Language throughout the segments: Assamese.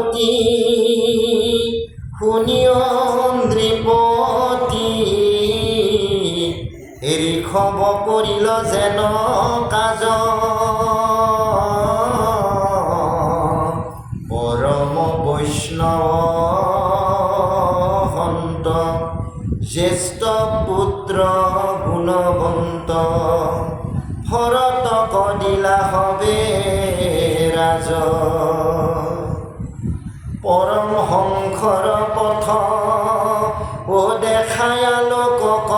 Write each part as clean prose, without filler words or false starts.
অতি শুনিও নৃপতি এৰি খব কৰিল যেন কাজ পৰম বৈষ্ণৱ সন্ত জ্যেষ্ঠ পুত্ৰ গুণৱন্ত ভৰত কদিলা হবে ৰাজ পৰম হংসৰ পথ ও দেখায় লোকক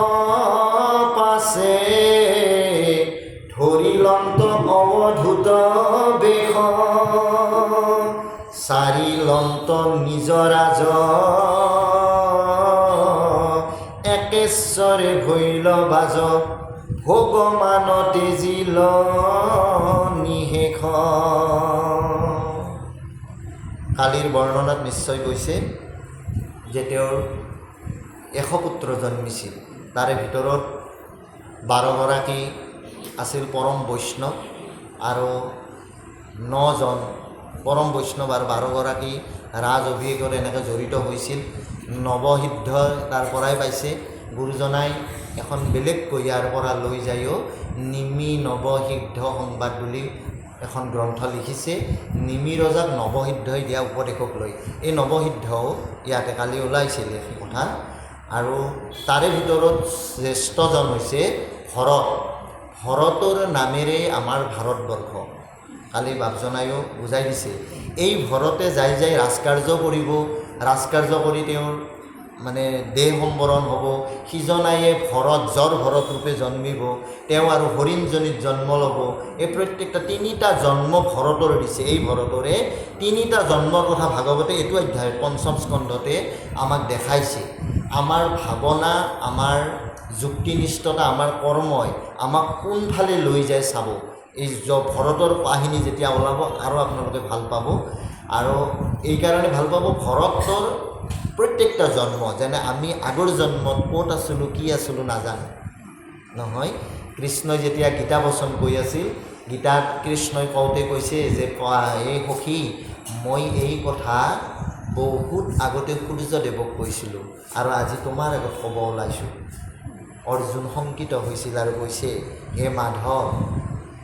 পাছে ধৰিলন্ত অৱধূত বেশ চাৰিলন্ত নিজ ৰাজ একেশ্বৰে ভৈল বাজ ভগৱান তেজিল নিশেষ। কালিৰ বৰ্ণনাত নিশ্চয় কৈছে যে তেওঁৰ 100 পুত্ৰ জন্মিছিল। তাৰে ভিতৰত 12গৰাকী আছিল পৰম বৈষ্ণৱ আৰু 9জন পৰম বৈষ্ণৱ আৰু 12গৰাকী ৰাজ অভিষেকত এনেকৈ জড়িত হৈছিল। নৱসিদ্ধ তাৰ পৰাই পাইছে। গুৰুজনাই এখন বেলেগকৈ ইয়াৰ পৰা লৈ যায়ো নিমি নৱসিদ্ধ সংবাদ বুলি এখন গ্ৰন্থ লিখিছে। নিমি ৰজাক নৱসিদ্ধই দিয়া উপদেশক লৈ এই নৱসিদ্ধও ইয়াতে কালি ওলাইছিল সেই কথা। আৰু তাৰে ভিতৰত শ্ৰেষ্ঠজন হৈছে ভৰত। ভৰতৰ নামেৰে আমাৰ ভাৰতবৰ্ষ। কালি বাপজনায়ো বুজাই দিছে। এই ভৰতে যাই যাই ৰাজকাৰ্য কৰিব, ৰাজকাৰ্য কৰি তেওঁৰ মানে দেহ সম্বৰণ হ'ব। সিজনায়ে ভৰত জ্বৰ ভৰত ৰূপে জন্মিব, তেওঁ আৰু হৰিণজনীত জন্ম ল'ব। এই প্ৰত্যেকটা 3টা জন্ম ভৰতৰ দিছে। এই ভৰতৰে 3টা জন্মৰ কথা ভাগৱতে এইটো অধ্যায় 5ম স্কন্ধতে আমাক দেখাইছে। আমাৰ ভাৱনা, আমাৰ যুক্তিনিষ্ঠতা, আমাৰ কৰ্মই আমাক কোনফালে লৈ যায় চাব। এই ভৰতৰ কাহিনী যেতিয়া ওলাব আৰু আপোনালোকে ভাল পাব। আৰু এইকাৰণে ভাল পাব ভৰতৰ প্ৰত্যেকটা জন্ম, যেনে আমি আগৰ জন্মত ক'ত আছিলোঁ কি আছিলোঁ নাজানো নহয়। কৃষ্ণই যেতিয়া গীতা বচন কৈ আছিল, গীতাত কৃষ্ণই কওঁতে কৈছে যে এই সখী মই এই কথা বহুত আগতে সূৰ্যদেৱক কৈছিলোঁ আৰু আজি তোমাৰ আগত ক'ব ওলাইছোঁ। অৰ্জুন শংকিত হৈছিল আৰু কৈছে হে মাধৱ,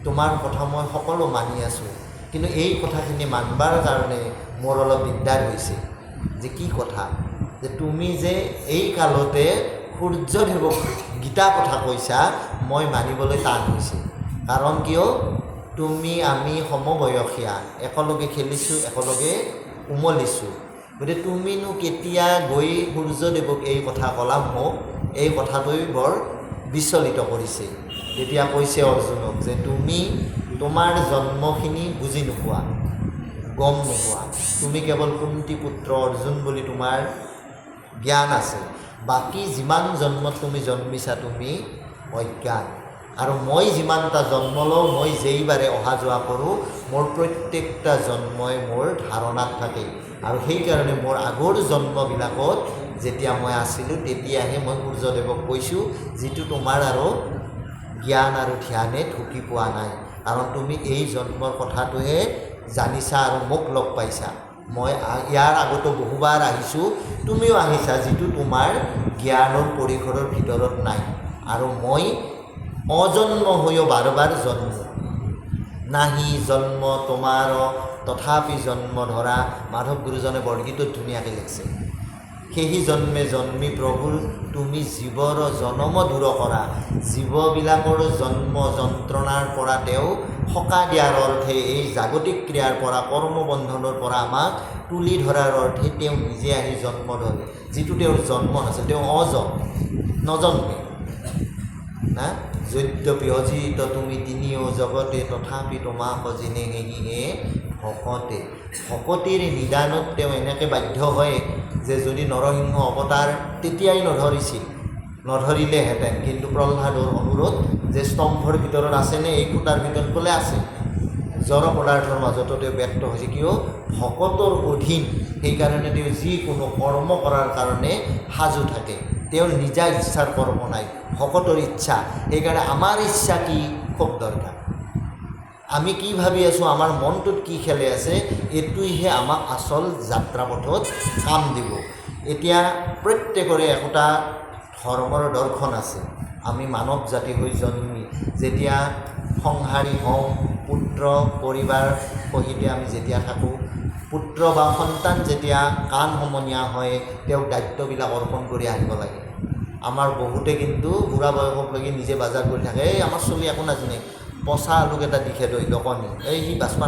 তোমাৰ কথা মই সকলো মানি আছোঁ, কিন্তু এই কথাখিনি মানবাৰ কাৰণে মোৰ অলপ দিগদাৰ হৈছে। যে কি কথা? যে তুমি যে এই কালতে সূৰ্যদেৱক গীতা কথা কৈছা, মই মানিবলৈ টান হৈছে। কাৰণ কিয়? তুমি আমি সমবয়সীয়া, একেলগে খেলিছোঁ, একেলগে উমলিছোঁ। গতিকে তুমিনো কেতিয়া গৈ সূৰ্যদেৱক এই কথা ক'লা? মোক এই কথাটোৱে বৰ বিচলিত কৰিছে। তেতিয়া কৈছে অৰ্জুনক যে তুমি তোমাৰ জন্মখিনি বুজি নোপোৱা, গম নোপোৱা। তুমি কেৱল কুন্তি পুত্ৰ অৰ্জুন বুলি তোমাৰ জ্ঞান আছে, বাকী যিমান জন্মত তুমি জন্মিছা তুমি অজ্ঞান। আৰু মই যিমানটা জন্ম লওঁ, মই যেইবাৰে অহা যোৱা কৰোঁ, মোৰ প্ৰত্যেকটা জন্মই মোৰ ধাৰণাত থাকে। আৰু সেইকাৰণে মোৰ আগৰ জন্মবিলাকত যেতিয়া মই আছিলোঁ তেতিয়াহে মই সূৰ্যদেৱক কৈছোঁ, যিটো তোমাৰ আৰু জ্ঞান আৰু ধ্যানে ঢুকি পোৱা নাই। কাৰণ তুমি এই জন্মৰ কথাটোহে জানিছা আৰু মোক লগ পাইছা। মই ইয়াৰ আগতো বহুবাৰ আহিছোঁ, তুমিও আহিছা, যিটো তোমাৰ জ্ঞানৰ পৰিসৰৰ ভিতৰত নাই। আৰু মই অজন্ম হৈও বাৰ জন্ম, নাহি জন্ম তোমাৰ তথাপি জন্ম ধৰা। মাধৱ গুৰুজনে বৰগীতত ধুনীয়াকৈ লিখিছে। সেহি জন্মে জন্মি প্ৰভুৰ তুমি জীৱৰ জনম দূৰ কৰা। জীৱবিলাকৰ জন্ম যন্ত্ৰণাৰ পৰা তেওঁ সকাহ দিয়াৰ অৰ্থে, এই জাগতিক ক্ৰিয়াৰ পৰা, কৰ্মবন্ধনৰ পৰা আমাক তুলি ধৰাৰ অৰ্থে তেওঁ নিজে আহি জন্ম ধৰে। যিটো তেওঁৰ জন্ম নাছিল, তেওঁ নজন্মে না। যদ্যপি অজিত তুমি তিনিও জগতে তথাপি তোমাক জিনে হেহিহে ভকতে। ভকতিৰ নিদানত তেওঁ এনেকৈ বাধ্য হয় যে যদি নৰসিংহ অৱতাৰ তেতিয়াই নধৰিলেহেঁতেন, কিন্তু প্ৰহ্লাদৰ অনুৰোধ যে স্তম্ভৰ ভিতৰত আছেনে, এই খুটাৰ ভিতৰত ক'লে আছে। জড় পদাৰ্থৰ মাজতো তেওঁ ব্যক্ত হৈছে, কিয়? ভকতৰ অধীন। সেইকাৰণে তেওঁ যিকোনো কৰ্ম কৰাৰ কাৰণে সাজু থাকে। তেওঁৰ নিজা ইচ্ছাৰ কৰ্ম নাই, ভকতৰ ইচ্ছা। সেইকাৰণে আমাৰ ইচ্ছা কি খুব দৰকাৰ। আমি কি ভাবি আছোঁ, আমাৰ মনটোত কি খেলে আছে, এইটোহে আমাক আচল যাত্ৰাপথত কাম দিব। এতিয়া প্ৰত্যেকৰে একোটা ধৰ্মৰ দৰ্শন আছে। আমি মানৱ জাতি হৈ জন্মি যেতিয়া সংসাৰী হওঁ, পুত্ৰ পৰিবাৰ সহিতে আমি যেতিয়া থাকোঁ, পুত্ৰ বা সন্তান যেতিয়া কাণ সমনীয়া হয়, তেওঁক দায়িত্ববিলাক অৰ্পণ কৰি আহিব লাগে। আমাৰ বহুতে কিন্তু বুঢ়া বয়সলৈকে নিজে বজাৰ কৰি থাকে, এই আমাৰ চলি একো নাজানে, পচা আলুক এটা দিখে দৈ দকনি, এই সি বাচবা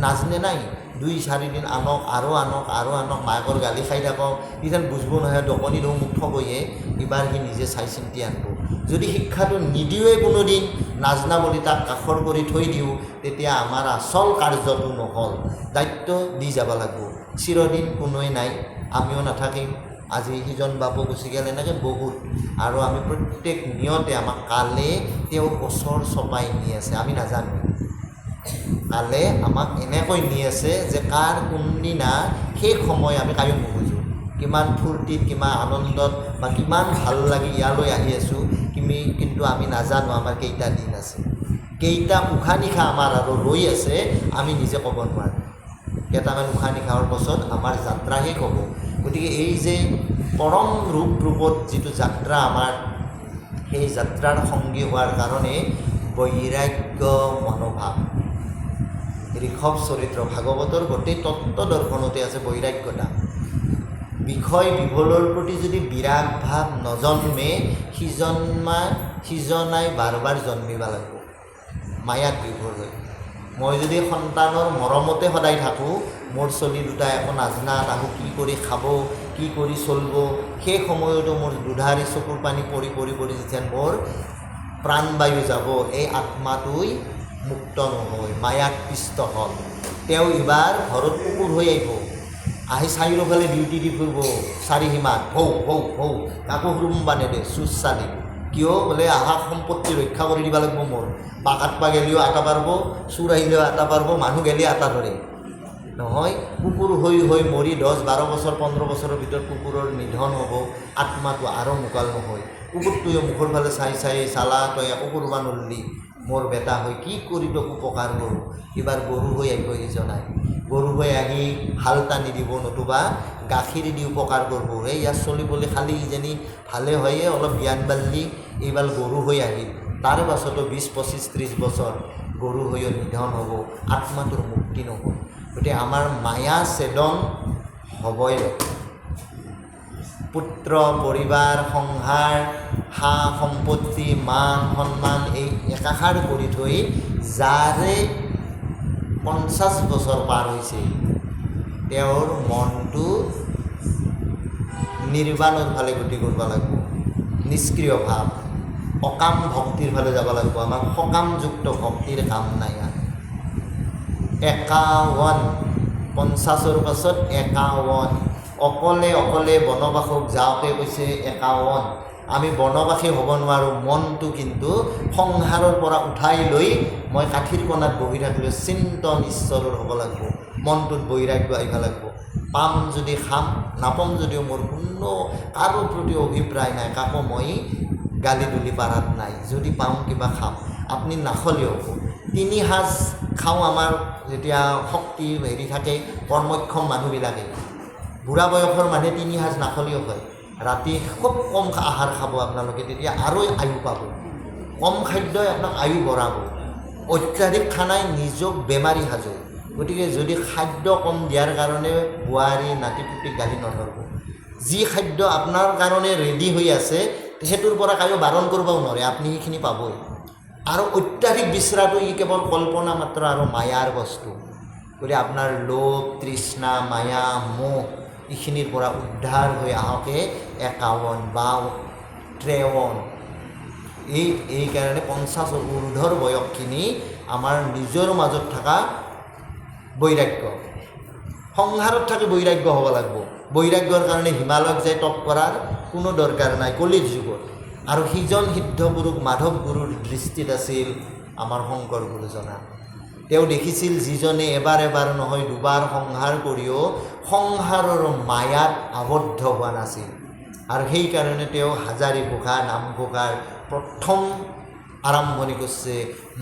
নাজানে নাই, 2-4 দিন আনক আৰু আনক মাকৰ গালি খাই থাকক, ইথান বুজিব নহয় দকনি দিওঁ মুখ ঠগৈয়ে, এইবাৰ সি নিজে চাই চিন্তি আনব। যদি শিক্ষাটো নিদিওঁৱে কোনোদিন, নাজনা বুলি তাক কাষৰ কৰি থৈ দিওঁ, তেতিয়া আমাৰ আচল কাৰ্যটো নহ'ল। দায়িত্ব দি যাব লাগিব। চিৰদিন কোনোৱে নাই, আমিও নাথাকিম, আজি সিজন বাপু গুচি গ'ল, এনেকৈ বহুত। আৰু আমি প্ৰত্যেক নিয়তে আমাক কালে তেওঁৰ ওচৰ চপাই নি আছে, আমি নাজানো। কালে আমাক এনেকৈ নি আছে যে কাৰ কোনদিনা সেই সময় আমি কায়ো নুবুজোঁ। কিমান ফূৰ্তিত, কিমান আনন্দত বা কিমান ভাল লাগি ইয়ালৈ আহি আছোঁ, কিন্তু আমি নাজানো আমাৰ কেইটা দিন আছে, কেইটা উশাহ নিশাহ আমাৰ আৰু ৰৈ আছে, আমি নিজে ক'ব নোৱাৰোঁ। কেইটামান উশাহ নিশাহৰ পাছত আমাৰ যাত্ৰা শেষ হ'ব। গতিকে এই যে পৰম ৰূপত যিটো যাত্ৰা আমাৰ, সেই যাত্ৰাৰ সংগী হোৱাৰ কাৰণে বৈৰাগ্য মনোভাৱ। ঋষভ চৰিত্ৰ ভাগৱতৰ গোটেই তত্ত্ব দৰ্শনতে আছে বৈৰাগ্যতা। বিষয় বিভলৰ প্ৰতি যদি বিৰাগ ভাৱ নজন্মে, সিজনাই বাৰ জন্মিব লাগিব মায়াত বিভোৰ হৈ। মই যদি সন্তানৰ মৰমতে সদায় থাকোঁ, মোৰ চলি দুটা একো নাজনা, তাহো কি কৰি খাব, কি কৰি চলিব, সেই সময়তো মোৰ দুধাৰি চকুৰ পানী পৰি যেতিয়া মোৰ প্ৰাণবায়ু যাব, এই আত্মাটোই মুক্ত নহয়, মায়াত পিষ্ট হ'ল। তেওঁ এইবাৰ ঘৰত কুকুৰ হৈ আহিব, আহি চাৰিওফালে ডিউটি দি ফুৰিব, চাৰিসীমাত হৌ কাকো সুৰুম্বা নেদে, চুচ চালি। কিয় বোলে আহা সম্পত্তি ৰক্ষা কৰি দিব লাগিব মোৰ, বাকাতপা গেলিও আটা পাৰব, চুৰ আহিলেও আটা পাৰব, মানুহ গেলি আটা ধৰে। নহয়, কুকুৰ হৈ মৰি 10-12 বছৰ 15 বছৰৰ ভিতৰত কুকুৰৰ নিধন হ'ব, আত্মাটো আৰু মোকাল নহয়। কুকুৰটোৱে মুখৰ ফালে চাই চালা, তই একো কৰিব নৰলি, মোৰ বেটা হৈ কি কৰি তোক উপকাৰ কৰোঁ। এইবাৰ গৰু হৈ আহিব ইজনাই, গৰু হৈ আহি হাল টানি দিব, নতুবা গাখীৰ দি উপকাৰ কৰিব। এই ইয়াৰ চলিবলৈ খালি ইজনী ভালে হয়ে অলপ জ্ঞান বাঢ়লি, এইবাৰ গৰু হৈ আহিল। তাৰ পাছতো 20-25-30 বছৰ গৰু হৈও নিধন হ'ব, আত্মাটোৰ মুক্তি নহ'ল। গতিকে আমাৰ মায়া ছেদন হ'বই লাগিব। পুত্ৰ পৰিবাৰ সংসাৰ সা সম্পত্তি মান সন্মান এই একাষাৰ কৰি থৈ যাৰে 50 বছৰ পাৰ হৈছে, তেওঁৰ মনটো নিৰ্বাণৰ ফালে গতি কৰিব লাগিব, নিষ্ক্ৰিয় ভাৱ, অকাম ভক্তিৰ ফালে যাব লাগিব। আমাক সকামযুক্ত ভক্তিৰ কাম নাই। 51 50ৰ পাছত 51 অকলে বনবাসক যাওঁতে কৈছে 51। আমি বনবাসী হ'ব নোৱাৰোঁ। মনটো কিন্তু সংসাৰৰ পৰা উঠাই লৈ মই কাঠিৰ কোণাত বহি থাকিলেও চিন্তন ঈশ্বৰৰ হ'ব লাগিব, মনটোত বৈৰাগ্য আহিব লাগিব। পাম যদি খাম, নাপাম যদিও মোৰ কোনো কাৰো প্ৰতি অভিপ্ৰায় নাই, কাকো মই গালি দুলি পাৰাত নাই, যদি পাওঁ কিবা খাম। আপুনি নাখলেও 3 সাঁজ খাওঁ। আমাৰ যেতিয়া শক্তি হেৰি থাকে, কৰ্মক্ষম মানুহবিলাকে, বুঢ়া বয়সৰ মানুহে 3 সাঁজ নাখলেও হয়। ৰাতি খুব কম আহাৰ খাব আপোনালোকে, তেতিয়া আৰু আয়ু পাব। কম খাদ্যই আপোনাক আয়ু বঢ়াব। অত্যাধিক খানাই নিজক বেমাৰী সাজে। গতিকে যদি খাদ্য কম দিয়াৰ কাৰণে বোৱাৰী নাতিপুতিক গালি নধৰিব। যি খাদ্য আপোনাৰ কাৰণে ৰেডি হৈ আছে, সেইটোৰ পৰা কায়ো বাৰণ কৰিবও নোৱাৰে, আপুনি সেইখিনি পাবই। আৰু অত্যাধিক বিচৰাটো ই কেৱল কল্পনা মাত্ৰ আৰু মায়াৰ বস্তু। গতিকে আপোনাৰ লোভ তৃষ্ণা মায়া মোহ এইখিনিৰ পৰা উদ্ধাৰ হৈ আহকে 51 বা 53। এইকাৰণে 50 ঊৰ্ধৰ বয়সখিনি আমাৰ নিজৰ মাজত থকা বৈৰাগ্য, সংসাৰত থাকি বৈৰাগ্য হ'ব লাগিব। বৈৰাগ্যৰ কাৰণে হিমালয়ত যাই তপ কৰাৰ কোনো দৰকাৰ নাই কলিৰ যুগত। আৰু সিজন সিদ্ধ পুৰুষ মাধৱ গুৰুৰ দৃষ্টিত আছিল আমাৰ শংকৰ গুৰুজনা। তেওঁ দেখিছিল যিজনে এবাৰ নহয় 2বাৰ সংসাৰ কৰিও সংসাৰৰ মায়াত আবদ্ধ হোৱা নাছিল। আৰু সেইকাৰণে তেওঁ হাজাৰী ঘোষা নামঘোষাৰ প্ৰথম আৰম্ভণি কৰিছে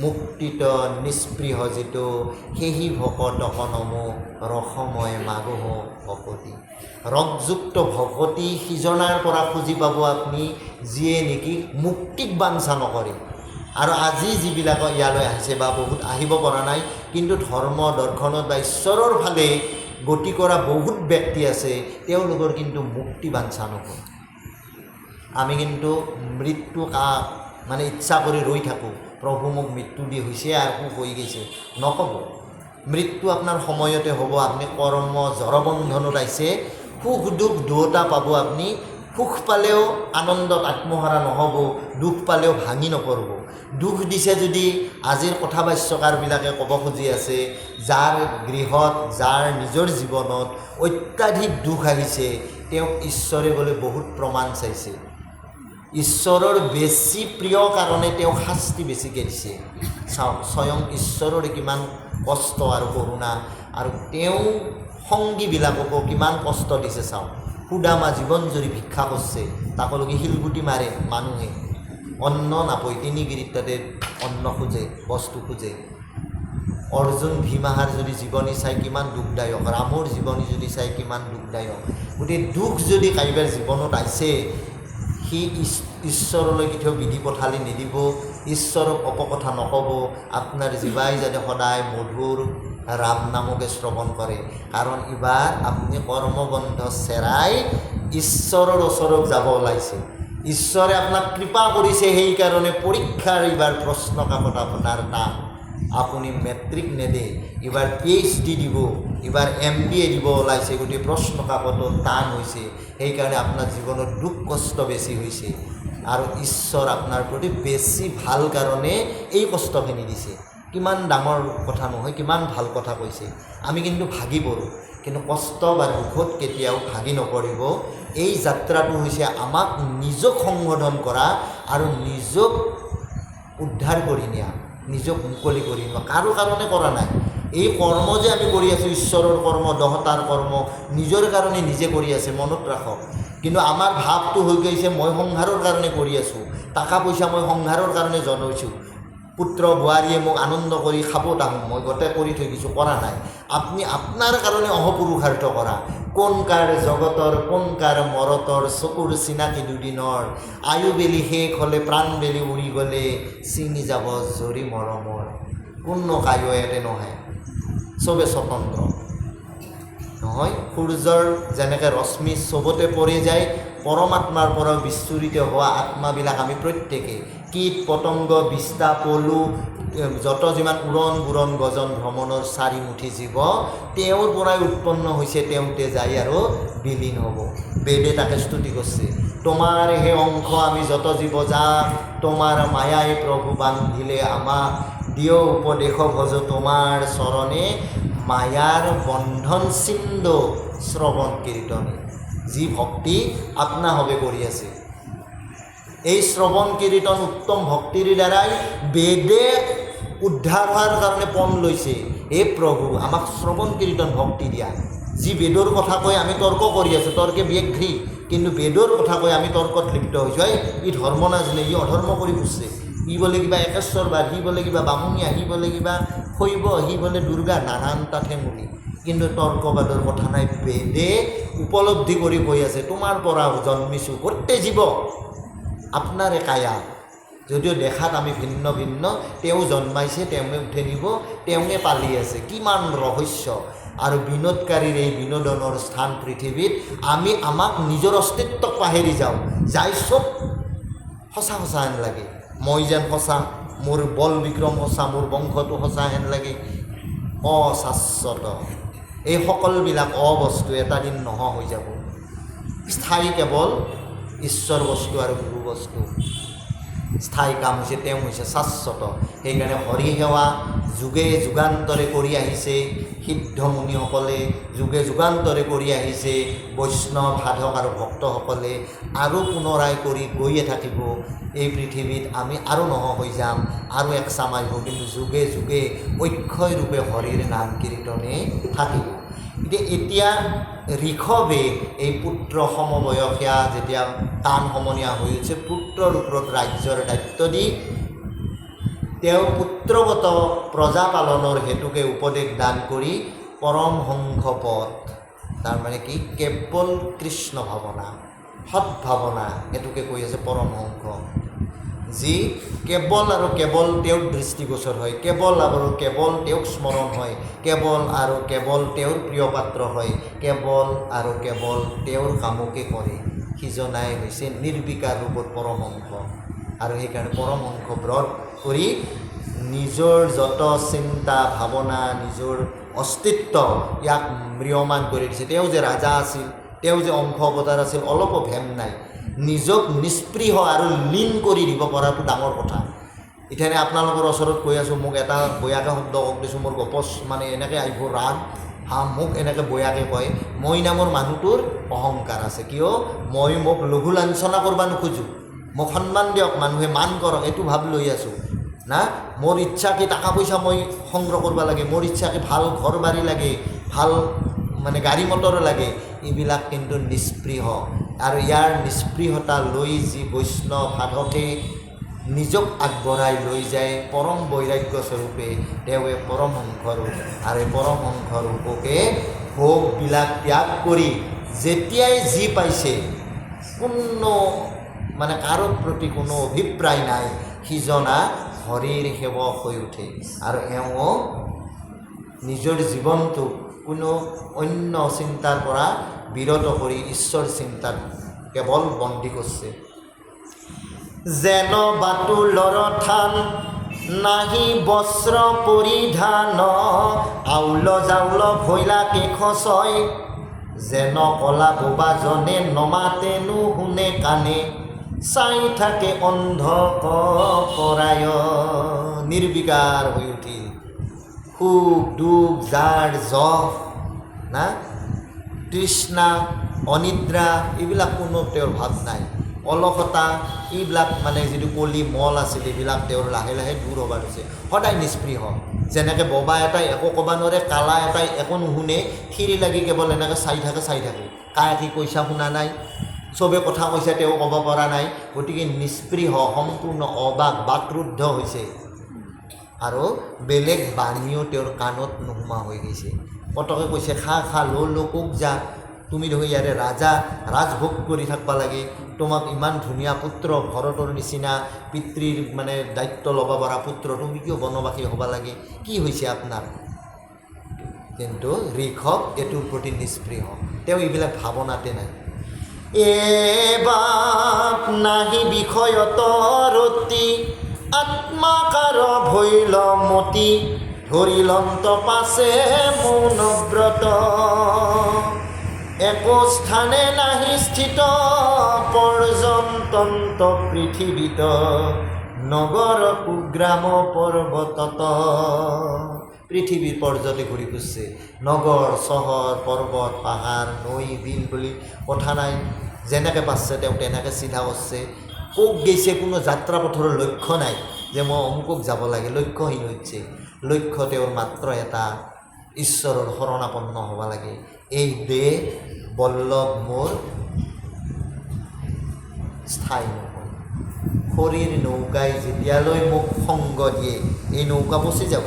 মুক্তিত নিস্পৃহজিত সেহি ভকতক নমো ৰসময় মাগহ ভকতি। ৰসযুক্ত ভকতি সিজনাৰ পৰা খুজি পাব আপুনি যিয়ে নেকি মুক্তিক বাঞ্ছা নকৰে। আৰু আজি যিবিলাক ইয়ালৈ আহিছে বা বহুত আহিব পৰা নাই কিন্তু ধৰ্ম দৰ্শনত বা ঈশ্বৰৰ ফালে গতি কৰা বহুত ব্যক্তি আছে, তেওঁলোকৰ কিন্তু মুক্তি বাঞ্ছা নকৰে। আমি কিন্তু মৃত্যু মানে ইচ্ছা কৰি ৰৈ থাকোঁ, প্ৰভু মোক মৃত্যু দি হৈছে আৰু সুখ হৈ গৈছে, নক'ব। মৃত্যু আপোনাৰ সময়তে হ'ব। আপুনি কৰ্ম জড়বন্ধনত আহিছে, সুখ দুখ দুয়োটা পাব আপুনি। সুখ পালেও আনন্দত আত্মহাৰা নহ'ব, দুখ পালেও ভাঙি নপৰিব। দুখ দিছে যদি আজিৰ কথা ভাষ্যকাৰবিলাকে ক'ব খুজি আছে, যাৰ গৃহত যাৰ নিজৰ জীৱনত অত্যাধিক দুখ আহিছে তেওঁক ঈশ্বৰে বোলে বহুত প্ৰমাণ চাইছে। ঈশ্বৰৰ বেছি প্ৰিয় কাৰণে তেওঁ শাস্তি বেছিকৈ দিছে। চাওক স্বয়ং ঈশ্বৰৰে কিমান কষ্ট আৰু কৰোণা, আৰু তেওঁ সংগীবিলাককো কিমান কষ্ট দিছে। চাওক সুদামা জীৱন জুৰি ভিক্ষা কৰিছে, তাকলৈকে শিলগুটি মাৰে মানুহে, অন্ন নাপয়, তিনিগিৰিত তাতে অন্ন খোজে, বস্তু খোজে। অৰ্জুন ভীমাহাৰ যদি জীৱনী চাই কিমান দুখদায়ক, ৰামৰ জীৱনী যদি চাই কিমান দুখদায়ক। গতিকে দুখ যদি কাইবাৰ জীৱনত আহিছে, সি ঈশ্বৰলৈ কেতিয়াও বিধি পথালি নিদিব, ঈশ্বৰক অপকথা নক'ব। আপোনাৰ জিভাই যাতে সদায় মধুৰ ৰাম নামকে শ্ৰৱণ কৰে, কাৰণ এইবাৰ আপুনি কৰ্মবন্ধ চেৰাই ঈশ্বৰৰ ওচৰত যাব ওলাইছে। ঈশ্বৰে আপোনাক কৃপা কৰিছে, সেইকাৰণে পৰীক্ষাৰ এইবাৰ প্ৰশ্ন কাকত আপোনাৰ টান। আপুনি মেট্ৰিক নেদে, এইবাৰ PhD দিব, এইবাৰ MBA দিব ওলাইছে। গতিকে প্ৰশ্ন কাকতো টান হৈছে, সেইকাৰণে আপোনাৰ জীৱনত দুখ কষ্ট বেছি হৈছে। আৰু ঈশ্বৰ আপোনাৰ প্ৰতি বেছি ভাল কাৰণে এই কষ্টখিনি দিছে। কিমান ডাঙৰ কথা নহয়, কিমান ভাল কথা কৈছে। আমি কিন্তু ভাগি পৰোঁ, কিন্তু কষ্ট বা দুখত কেতিয়াও ভাগি নপৰিব। এই যাত্ৰাটো হৈছে আমাক নিজক সংশোধন কৰা আৰু নিজক উদ্ধাৰ কৰি নিয়া, নিজক মুকলি কৰি নিয়া। কাৰো কাৰণে কৰা নাই। এই কৰ্ম যে আমি কৰি আছোঁ, ঈশ্বৰৰ কৰ্ম, দহতাৰ কৰ্ম, নিজৰ কাৰণে নিজে কৰি আছে, মনত ৰাখক। কিন্তু আমাৰ ভাৱটো হৈ গৈছে মই সংসাৰৰ কাৰণে কৰি আছোঁ, টকা পইচা মই সংসাৰৰ কাৰণে জনাইছোঁ, পুত্ৰ বোৱাৰীয়ে মোক আনন্দ কৰি খাব তাহোঁ, মই গোটেই কৰি থৈ দিছোঁ, কৰা নাই। আপুনি আপোনাৰ কাৰণে অহপুৰুষাৰ্থ কৰা। কোন কাৰ জগতৰ, কোন কাৰ মৰতৰ, চকুৰ চিনাকি দুদিনৰ, আয়ু বেলি শেষ হ'লে প্ৰাণ বেলি উৰি গ'লে, চিনি যাব জৰি মৰমৰ। কোনো কায়ো ইয়াতে নহয়, চবে স্বতন্ত্ৰ নহয়। সূৰ্যৰ যেনেকৈ ৰশ্মি চবতে পৰি যায়, পৰমাত্মাৰ পৰাও বিস্ফোৰিত হোৱা আত্মাবিলাক আমি প্ৰত্যেকে, কীট পতংগ বিষ্ঠা পলু, যত যিমান উৰণ বুৰণ গজন ভ্ৰমণৰ চাৰিমুঠি জীৱ, তেওঁৰ পৰাই উৎপন্ন হৈছে, তেওঁতে যায় আৰু বিলীন হ'ব। বেদে তাকে স্তুতি কৰিছে, তোমাৰ হে অংশ আমি যত জীৱ যাম, তোমাৰ মায়াই প্ৰভু বান্ধিলে আমাক, দিয় উপদেশ ভজ তোমাৰ চৰণে, মায়াৰ বন্ধন চিন্দ শ্ৰৱণ কীৰ্তনে। যি ভক্তি আপনা হবে কৰি আছে, এই শ্ৰৱণ কীৰ্তন উত্তম ভক্তিৰ দ্বাৰাই বেদে উদ্ধাৰ হোৱাৰ কাৰণে পণ লৈছে। হে প্ৰভু আমাক শ্ৰৱণ কীৰ্তন ভক্তি দিয়া। যি বেদৰ কথা কৈ আমি তৰ্ক কৰি আছোঁ, তৰ্কে ব্যাঘ্ৰী, কিন্তু বেদৰ কথা কৈ আমি তৰ্কত লিপ্ত হৈছোঁ। ই ধৰ্ম নাজানে, ই অধৰ্ম কৰি ফুৰিছে, ই বোলে কিবা একেশ্বৰবাদ, সি বোলে কিবা বামুণীয়া, সি বোলে কিবা শৈৱ, সি বোলে দুৰ্গা, নানান তাতে মুনি। কিন্তু তৰ্কবাদৰ কথা নাই। বেদে উপলব্ধি কৰি কৈ আছে, তোমাৰ পৰা জন্মিছোঁ, গোটেই জীৱ আপোনাৰে কায়া, যদিও দেখাত আমি ভিন্ন ভিন্ন, তেওঁ জন্মাইছে, তেওঁৱে উঠে নিব, তেওঁৱে পালি আছে। কিমান ৰহস্য। আৰু বিনোদকাৰীৰ এই বিনোদনৰ স্থান পৃথিৱীত আমি আমাক নিজৰ অস্তিত্বক পাহৰি যাওঁ, যাই চব সঁচা সঁচা হেন লাগে। মই যেন সঁচা, মোৰ বল বিক্ৰম সঁচা, মোৰ বংশটো সঁচা হেন লাগে। অশাশ্বত এই সকলবিলাক অবস্তু এটা দিন নোহোৱা হৈ যাব। স্থায়ী কেৱল ঈশ্বৰ বস্তু আৰু গুৰু বস্তু। স্থায়ী কাম হৈছে তেওঁ হৈছে শাশ্বত। সেইকাৰণে হৰি সেৱা যুগে যুগান্তৰে কৰি আহিছে সিদ্ধ মুনিসকলে, যুগে যুগান্তৰে কৰি আহিছে বৈষ্ণৱ সাধক আৰু ভক্তসকলে, আৰু পুনৰাই কৰি গৈয়ে থাকিব। এই পৃথিৱীত আমি আৰু নোহোৱা হৈ যাম, আৰু এক চামাইব, কিন্তু যুগে যুগে অক্ষয় ৰূপে হৰিৰ নাম কীৰ্তনে থাকিব। এতিয়া ঋষভে এই পুত্ৰ সমবয়সীয়া যেতিয়া টান সমনীয়া হৈ উঠিছে, পুত্ৰৰ ওপৰত ৰাজ্যৰ দায়িত্ব দি তেওঁ পুত্ৰগত প্ৰজা পালনৰ হেতুকে উপদেশ দান কৰি পৰমহংস পথ, তাৰমানে কি কেৱল কৃষ্ণ ভাৱনা, সৎভাৱনা, এইটোকে কৈ আছে পৰমহংস, যি কেৱল আৰু কেৱল তেওঁৰ দৃষ্টিগোচৰ হয়, কেৱল আৰু কেৱল তেওঁক স্মৰণ হয়, কেৱল আৰু কেৱল তেওঁৰ প্ৰিয় পাত্ৰ হয়, কেৱল আৰু কেৱল তেওঁৰ কামকে কৰে, সিজনাই হৈছে নিৰ্বিকাৰ ৰূপত পৰমহংস। আৰু সেইকাৰণে পৰমহংস ব্ৰত কৰি নিজৰ যত চিন্তা ভাৱনা, নিজৰ অস্তিত্ব ইয়াক ম্ৰিয়মান কৰি দিছে। তেওঁ যে ৰাজা আছিল, তেওঁ যে অংশ অৱতাৰ আছিল, অলপো ভেম নাই। নিজক নিস্পৃহ আৰু লীন কৰি দিব পৰাটো ডাঙৰ কথা। ইথানে আপোনালোকৰ ওচৰত কৈ আছোঁ, মোক এটা বয়াকে শব্দ কওক দিছোঁ, মোৰ গপচ মানে এনেকৈ আহিব ৰাগ, মোক এনেকৈ বয়াকে কয়। মই নামৰ মানুহটোৰ অহংকাৰ আছে, কিয় মই মোক লঘু লাঞ্ছনা কৰিব নোখোজোঁ, মোক সন্মান দিয়ক, মানুহে মান কৰক, এইটো ভাব লৈ আছোঁ না। মোৰ ইচ্ছা কি টকা পইচা মই সংগ্ৰহ কৰিব লাগে, মোৰ ইচ্ছা কি ভাল ঘৰ বাৰী লাগে, ভাল মানে গাড়ী মটৰ লাগে, এইবিলাক কিন্তু নিস্পৃহ। আৰু ইয়াৰ নিস্পৃহতা লৈ যি বৈষ্ণৱ সাধকে নিজক আগবঢ়াই লৈ যায় পৰম বৈৰাগ্য স্বৰূপে, তেওঁৱে পৰমহংস ৰূপ। আৰু এই পৰমহংস ৰূপকে ভোগবিলাক ত্যাগ কৰি যেতিয়াই যি পাইছে, কোনো মানে কাৰো প্ৰতি কোনো অভিপ্ৰায় নাই, সিজনা হৰিৰ সেৱক হৈ উঠে। আৰু এওঁ নিজৰ জীৱনটোক কোনো অন্য চিন্তাৰ পৰা বিৰত কৰি ঈশ্বৰ চিন্তাত কেৱল বন্দী কৰিছে। যেন বাতুলৰ থান নাহি বস্ত্ৰ পৰিধান, আউল জাউল ভৈলা কেশছয়, যেন কলা বোবাজনে নমাতেনো শুনে কাণে, চাই থাকে অন্ধ কৰায়। নিৰ্বিকাৰ হৈ উঠি সুখ দুখ যাৰ যশ না, তৃষ্ণা অনিদ্ৰা এইবিলাক কোনো তেওঁৰ ভাৱ নাই, অলসতা এইবিলাক মানে যিটো কলি মল আছিল, এইবিলাক তেওঁৰ লাহে লাহে দূৰ হ'ব ধৰিছে। সদায় নিস্পৃহ, যেনেকৈ ববা এটাই একো ক'ব নোৱাৰে, কালা এটাই একো নুশুনে, থিৰি লাগি কেৱল এনেকৈ চাই থাকে, কাই কি কৈছা শুনা নাই, চবে কথা কৈছে তেওঁ ক'ব পৰা নাই, গতিকে নিস্পৃহ, সম্পূৰ্ণ অবাক, বাকৰুদ্ধ হৈছে। আৰু বেলেগ বাণীও তেওঁৰ কাণত নোসোমা হৈ গৈছে। পটকে কৈছে খা খা ল কোক যা, তুমি দেখোন ইয়াৰে ৰাজা, ৰাজভোগ কৰি থাকিব লাগে, তোমাক ইমান ধুনীয়া পুত্ৰ, ভৰতৰ নিচিনা পিতৃৰ মানে দায়িত্ব ল'ব পৰা পুত্ৰ, তুমি কিয় বনবাসী হ'ব লাগে, কি হৈছে আপোনাৰ? কিন্তু ঋষভ এইটোৰ প্ৰতি নিস্পৃহ, তেওঁ এইবিলাক ভাৱনাতে নাই। এ বাপ নাহি বিষয়ত ৰতি, আত্মাকাৰ ভৈল মতি, ধৰিলন্ত পাছে মৌনব্ৰত, একো স্থানে নাহি স্থিত, পৰ্যন্তন্ত পৃথিৱীত, নগৰ কুগ্ৰাম পৰ্বতত। পৃথিৱীৰ পৰ্যতে ঘূৰি ফুৰিছে, নগৰ চহৰ পৰ্বত পাহাৰ নৈ বিল বুলি কথা নাই, যেনেকৈ পাচ্ছে তেওঁ তেনেকৈ চিধা কৰিছে। ক'ত গৈছে কোনো যাত্ৰা পথৰ লক্ষ্য নাই, যে মই অমুকক যাব লাগে, লক্ষ্যহীন হৈছে। লক্ষ্য তেওঁৰ মাত্ৰ এটা, ঈশ্বৰৰ শৰণাপন্ন হ'ব লাগে। এই দেহ বল্লভ মোৰ স্থায়ী নহয়, শৰীৰ নৌকাই যেতিয়ালৈ মোক সংগ দিয়ে, এই নৌকা পচি যাব,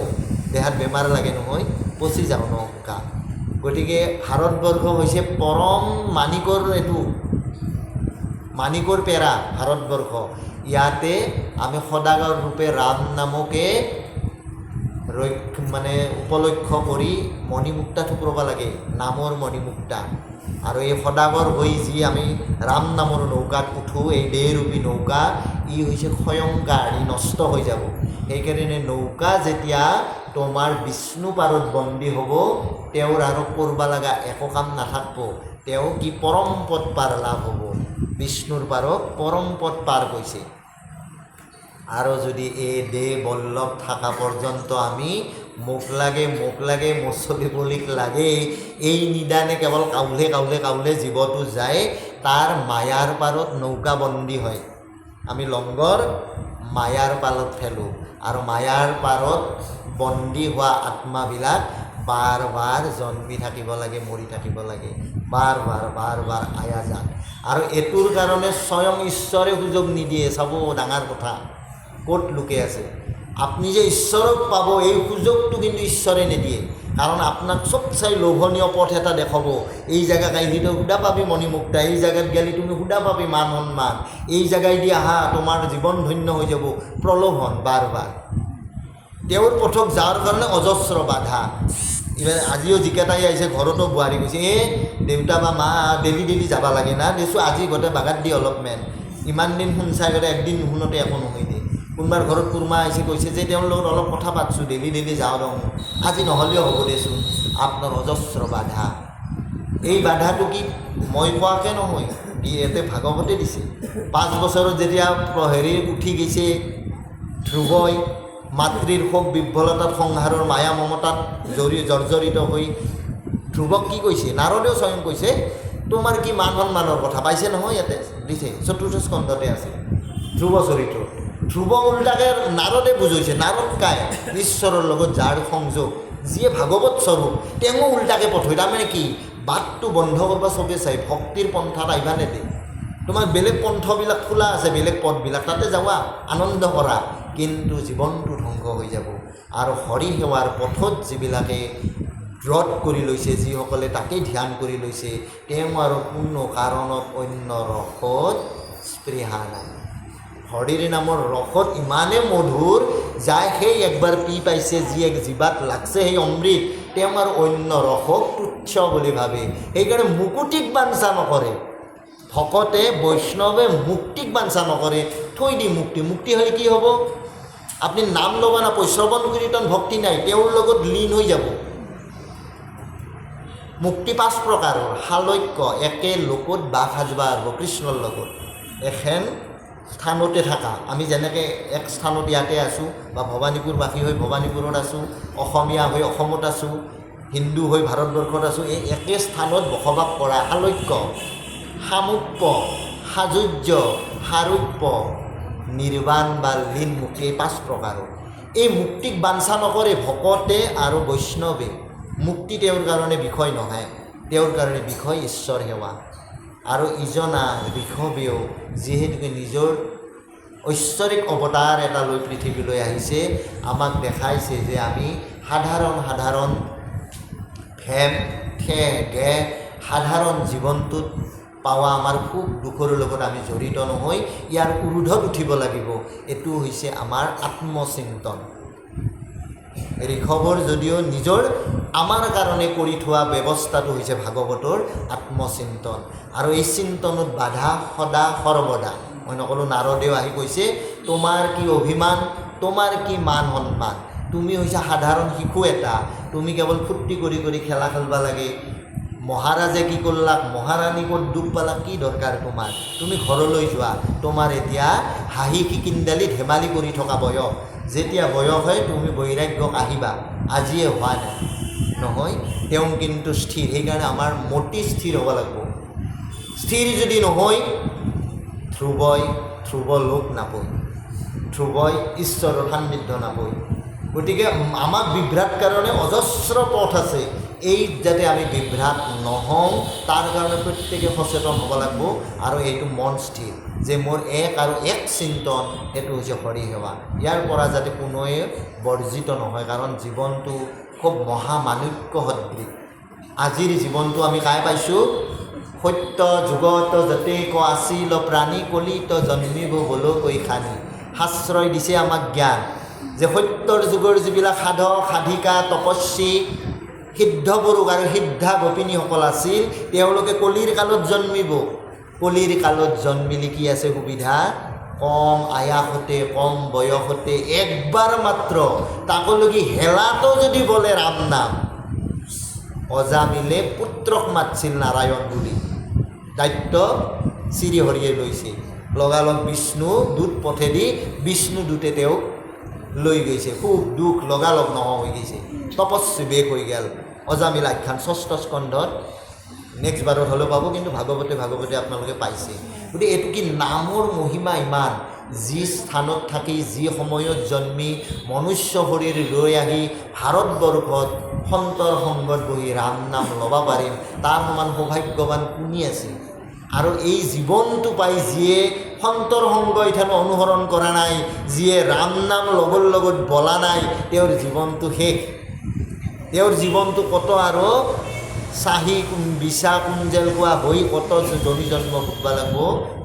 দেহাত বেমাৰ লাগে নহয়, পচি যাব নৌকা। গতিকে ভাৰতবৰ্ষ হৈছে পৰম মাণিকৰ, এইটো মাণিকৰ পেৰা ভাৰতবৰ্ষ। ইয়াতে আমি সদাগৰ ৰূপে ৰাম নামকে মানে উপলক্ষ্য কৰি মণিমুক্তা থুপৰাব লাগে, নামৰ মণিমুক্তা। আৰু এই সদাগৰ হৈ যি আমি ৰাম নামৰ নৌকাত উঠোঁ, এই দেহৰূপী নৌকা, ই হৈছে ক্ষয়ংকাৰ, ই নষ্ট হৈ যাব। সেইকাৰণে নৌকা যেতিয়া তোমাৰ বিষ্ণু পাৰত বন্দী হ'ব, তেওঁৰ আৰু কৰিব লগা একো কাম নাথাকিব, তেওঁ কি পৰম পদ পাৰ লাভ হ'ব, বিষ্ণুৰ পাৰত পৰম পদ পাৰ গৈছে। আৰু যদি এই দেহ বল্লভ থকা পৰ্যন্ত আমি মোক লাগে মচলিবলিক লাগে, এই নিদানে কেৱল কাউলে জীৱটো যায়, তাৰ মায়াৰ পাৰত নৌকা বন্দী হয়। আমি লংগৰ মায়াৰ পাৰত ফেলোঁ, আৰু মায়াৰ পাৰত বন্দী হোৱা আত্মাবিলাক বাৰ বাৰ জন্মি থাকিব লাগে, মৰি থাকিব লাগে, বাৰ বাৰ আয়া যান। আৰু এইটোৰ কাৰণে স্বয়ং ঈশ্বৰে সুযোগ নিদিয়ে। চাব ডাঙৰ কথা ক'ত লুকে আছে। আপনি যে ঈশ্বৰক পাব এই সুযোগটো কিন্তু ঈশ্বৰে নিদিয়ে, কাৰণ আপোনাক চবচাই লোভনীয় পথ এটা দেখাব। এই জায়গা গাইলি তই সুদা পাবি মণিমুক্তা, এই জায়গাত গেলি তুমি সুদা পাবি মান সন্মান, এই জায়গায় দি আহা তোমাৰ জীৱন ধন্য হৈ যাব। প্ৰলোভন বাৰ বাৰ তেওঁৰ পথক যাৰ কাৰণে অজস্ৰ বাধা। ইমান আজিও যিকেইটাই আহিছে ঘৰতো বোৱাৰী কৈছে দেউতা বা মা ডেইলি ডেইলি যাব লাগে না, দেখিছোঁ আজি গোটেই বাগাত দি অলপমান ইমান দিন শুনচাই গ'লে একদিন নুশুনোতে একো নহয় দিয়ে। কোনোবাৰ ঘৰত কুৰমা আহিছে কৈছে যে তেওঁৰ লগত অলপ কথা পাতছোঁ, ডেইলি ডেইলি যাওঁ ৰওঁ, আজি নহ'লেও হ'ব দেচোন। আপোনাৰ অজস্ৰ বাধা, এই বাধাটো কি মই কোৱাকৈ নহয়, ইয়াতে ভাগৱতে দিছে। 5 বছৰত যেতিয়া উঠি গৈছে ধ্ৰুৱই মাতৃৰ শোক বিহ্বলতাত সংসাৰৰ মায়া মমতাত জৰ্জৰিত হৈ ধ্ৰুৱক কি কৈছে, নাৰদেও স্বয়ং কৈছে তোমাৰ কি মান সন্মানৰ কথা পাইছে নহয়, ইয়াতে দিছে 4ৰ্থ স্কন্ধতে আছে ধ্ৰুৱ চৰিত্ৰ। ধ্ৰুৱ উল্টাকে নাৰদে বুজাইছে, নাৰদ কাই ঈশ্বৰৰ লগত যাৰ সংযোগ, যিয়ে ভাগৱত স্বৰূপ তেওঁ উল্টাকে পঠয়। তাৰমানে কি বাটটো বন্ধ কৰিব চবে চাই, ভক্তিৰ পন্থাত আহিবা নেদে। তোমাৰ বেলেগ পন্থবিলাক খোলা আছে, বেলেগ পথবিলাক তাতে যাৱা আনন্দ কৰা, কিন্তু জীৱনটো ধ্বংস হৈ যাব। আৰু হৰি সেৱাৰ পথত যিবিলাকে ব্ৰত কৰি লৈছে, যিসকলে তাকেই ধ্যান কৰি লৈছে, তেওঁ আৰু কোনো কাৰণত অন্য ৰসত স্পৃহা নাই। হৰিৰ নামৰ ৰসত ইমানে মধুৰ যায়, সেই একবাৰ পি পাইছে, যি এক জীৱাত লাগছে সেই অমৃত, তেওঁ আৰু অন্য ৰসক তুচ্ছ বুলি ভাবে। সেইকাৰণে মুকুটিক বাঞ্ছা নকৰে, ভকতে বৈষ্ণৱে মুক্তিক বাঞ্ছা নকৰে, থৈ দি মুক্তি। মুক্তি হ'লে কি হ'ব? আপুনি নাম ল'ব নাপায়, শ্ৰৱণ কীৰ্তন ভক্তি নাই, তেওঁৰ লগত লীন হৈ যাব। মুক্তি 5 প্ৰকাৰৰ। শালৈক্য, একে লোকত বাস সাজবা আৰু কৃষ্ণৰ লগত এখন স্থানতে থাকা। আমি যেনেকৈ এক স্থানত ইয়াতে আছোঁ, বা ভৱানীপুৰবাসী হৈ ভৱানীপুৰত আছোঁ, অসমীয়া হৈ অসমত আছোঁ, হিন্দু হৈ ভাৰতবৰ্ষত আছোঁ, এই একে স্থানত বসবাস কৰা শালৈক্য। সামুপ্য, সাযুজ্য, সাৰূপ্য, নিৰ্বাণ বা লীন মুক্তি, এই 5 প্ৰকাৰৰ। এই মুক্তিক বাঞ্ছা নকৰে ভকতে আৰু বৈষ্ণৱে। মুক্তি তেওঁৰ কাৰণে বিষয় নহয়, তেওঁৰ কাৰণে বিষয় ঈশ্বৰ সেৱা। আৰু ইজনা ঋষভেও যিহেতুকে নিজৰ ঐশ্বৰিক অৱতাৰ এটা লৈ পৃথিৱীলৈ আহিছে, আমাক দেখাইছে যে আমি সাধাৰণ ফেম খে গে সাধাৰণ জীৱনটোত পাৱা আমাৰ সুখ দুখৰ লগত আমি জড়িত নহয়, ইয়াৰ উৰ্ধত উঠিব লাগিব। এইটো হৈছে আমাৰ আত্মচিন্তন। ঋষভৰ যদিও নিজৰ আমাৰ কাৰণে কৰি থোৱা ব্যৱস্থাটো হৈছে ভাগৱতৰ আত্মচিন্তন। আৰু এই চিন্তনত বাধা সদা সৰ্বদা। মই নকলোঁ, নাৰদেও আহি কৈছে তোমাৰ কি অভিমান, তোমাৰ কি মান সন্মান, তুমি হৈছে সাধাৰণ শিশু এটা, তুমি কেৱল ফূৰ্তি কৰি কৰি খেলা খেলবা লাগে। মহাৰাজে কি কৰলাক, মহাৰাণী ক'ত দুখ পালাক, কি দৰকাৰ তোমাৰ? তুমি ঘৰলৈ যোৱা, তোমাৰ এতিয়া হাঁহি কিকিন্দালি ধেমালি কৰি থকা বয়স। যেতিয়া বয়স হয় তুমি বৈৰাগ্যক আহিবা, আজিয়ে হোৱা নাই নহয়। তেওঁ কিন্তু স্থিৰ, সেইকাৰণে আমাৰ মতি স্থিৰ হ'ব লাগিব। স্থিৰ যদি নহয়, ধ্ৰুৱ লোক নাপয়, ধ্ৰুৱই ঈশ্বৰৰ সান্নিধ্য নাপয়। গতিকে আমাক বিভ্ৰাট কাৰণে অজস্ৰ পথ আছে, এই যাতে আমি বিভ্ৰাট নহওঁ তাৰ কাৰণে প্ৰত্যেকে সচেতন হ'ব লাগিব। আৰু এইটো মন স্থিৰ যে মোৰ এক আৰু এক চিন্তন, সেইটো হৈছে হৰি সেৱা। ইয়াৰ পৰা যাতে কোনোৱে বৰ্জিত নহয়, কাৰণ জীৱনটো খুব মহামাণিক্য সদৃশ। আজিৰ জীৱনটো আমি কাই পাইছোঁ? সত্য যুগত যতে ক আছিল প্ৰাণী কলিত জন্মিব বলকৈ খানি। শাস্ত্ৰই দিছে আমাক জ্ঞান যে সত্যৰ যুগৰ যিবিলাক সাধক সাধিকা তপস্বী সিদ্ধ পুৰুষ আৰু সিদ্ধা গোপিনীসকল আছিল, তেওঁলোকে কলিৰ কালত জন্মিব। কলিৰ কালত জন্মিলে কি আছে সুবিধা? কম আয়াসতে, কম বয়সতে, একবাৰ মাত্ৰ তাকলৈকে হেলাতো যদি বলে ৰাম নাম, অজামিলে পুত্ৰক মাতছিল নাৰায়ণ বুলি। দায়িত্ব শ্ৰীহৰিয়ে লৈছে। লগালগ বিষ্ণু দূত পথেদি বিষ্ণু দূতে তেওঁক লৈ গৈছে। সুখ দুখ লগালগ নোহোৱা হৈ গৈছে, তপস্বী বেগ হৈ গ'ল। অজামিল আখ্যান 6ষ্ঠ স্কন্ধত, নেক্সট বাৰত হ'লেও পাব, কিন্তু ভাগৱতে আপোনালোকে পাইছে। গতিকে এইটো কি নামৰ মহিমা ইমান, যি স্থানত থাকি যি সময়ত জন্মি মনুষ্য শৰীৰ লৈ আহি ভাৰতবৰ্ষত সন্তৰ সংগত বহি ৰাম নাম ল'ব পাৰিম, তাৰ সমান সৌভাগ্যৱান কোনে আছে? আৰু এই জীৱনটো পাই যিয়ে সন্তৰ সংগ ইথানো অনুসৰণ কৰা নাই, যিয়ে ৰাম নাম লগৰ লগত বলা নাই, তেওঁৰ জীৱনটো শেষ। তেওঁৰ জীৱনটো কত আৰু চাহি বিছা কুঞ্জেল কোৱা হৈ কত জনি জন্ম ভুগব লাগিব,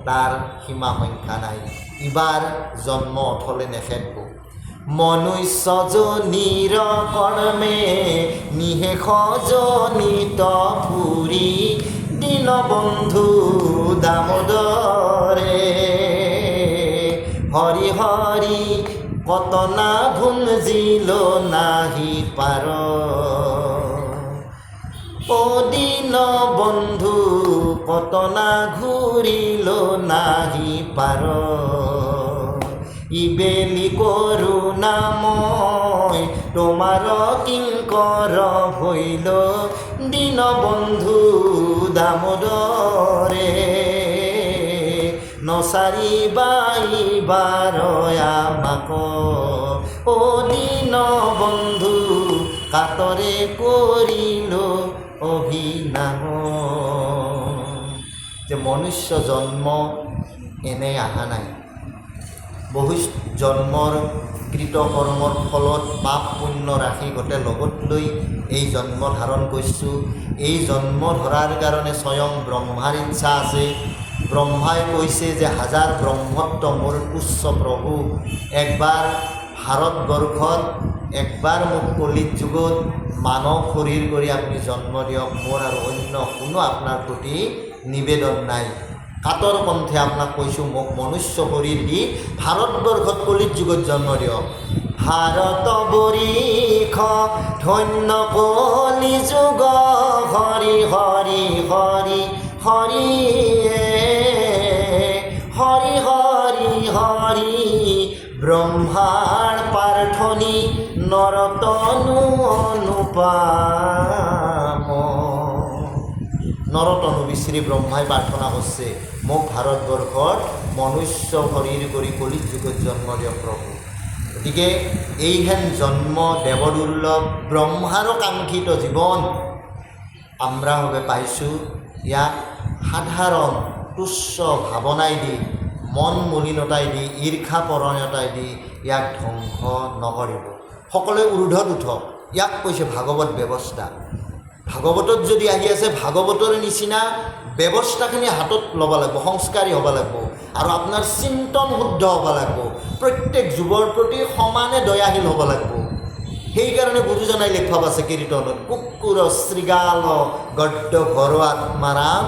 তাৰ সীমা সংখ্যা নাই। ইবাৰ জন্ম অথলে নেখেদব। মনুষ্যজনীৰ কৰ্মে নিশেষ জনিত ফুৰি, দীনবন্ধু দামোদৰে হৰি হৰি কতনা ভুঞ্জিল নাহি পাৰ। ও দীন বন্ধু কতনা ঘূৰিল নাহি পাৰ। ইবেলি করুণাময় তোমার কিঙ্কর হইল, দীনবন্ধু দামোদরে নসারিবাইবার আমাক। ও দীনবন্ধু কাতরে করিল অভিনাম। যে মনুষ্য জন্ম এনে আহা নাই, বহু জন্মৰ কৃতকৰ্মৰ ফলত পাপ পুণ্য ৰাশি গোটেই লগত লৈ এই জন্ম ধাৰণ কৰিছোঁ। এই জন্ম ধৰাৰ কাৰণে স্বয়ং ব্ৰহ্মাৰ ইচ্ছা আছে। ব্ৰহ্মাই কৈছে যে হাজাৰ ব্ৰহ্মত্ব মোৰ উচ্চ প্ৰভু, একবাৰ ভাৰতবৰ্ষত একবাৰ মোক কলিত যুগত মানৱ শৰীৰ কৰি আপুনি জন্ম দিয়ক। মোৰ আৰু অন্য কোনো আপোনাৰ প্ৰতি নিবেদন নাই। কাতৰ কণ্ঠে আপোনাক কৈছোঁ, মোক মনুষ্য শৰীৰ দি ভাৰতবৰ্ষত কলিত যুগত জন্ম দিয়ক। ভাৰত বৰিষ ধন্য কলি যুগ, হৰি হৰি হৰি হৰি হৰি হৰি হৰি ব্ৰহ্মাৰ প্ৰাৰ্থনী নৰতনু অনুপাম। নরতনু বিশ্রী ব্রহ্মায় প্রার্থনা করছে, মোক ভারতবর্ষর মনুষ্য শরীর করি কলিত যুগত জন্ম দিয়ক প্রভু। গতিকে এইহেন জন্ম দেবদুর্লভ ব্রহ্মারও কাঙ্ক্ষিত জীবন আমরা হবে পাইছোঁ। ইয়াক সাধারণ তুচ্ছ ভাৱনাই দি, মন মলিনতাই দি, ঈৰ্ষাপৰণতাই দি ইয়াক ধ্বংস নকৰিব। সকলোৱে ঊৰ্ধত উঠক। ইয়াক কৈছে ভাগৱত ব্যৱস্থা। ভাগৱতত যদি আহি আছে, ভাগৱতৰ নিচিনা ব্যৱস্থাখিনি হাতত ল'ব লাগিব, সংস্কাৰী হ'ব লাগিব আৰু আপোনাৰ চিন্তন শুদ্ধ হ'ব লাগিব। প্ৰত্যেক যুগৰ প্ৰতি সমানে দয়াশীল হ'ব লাগিব। সেইকাৰণে গুৰুজনাই লিখব আছে কীৰ্তনত, কুকুৰ শৃগাল গদ্য ঘৰ আত্মাৰাম,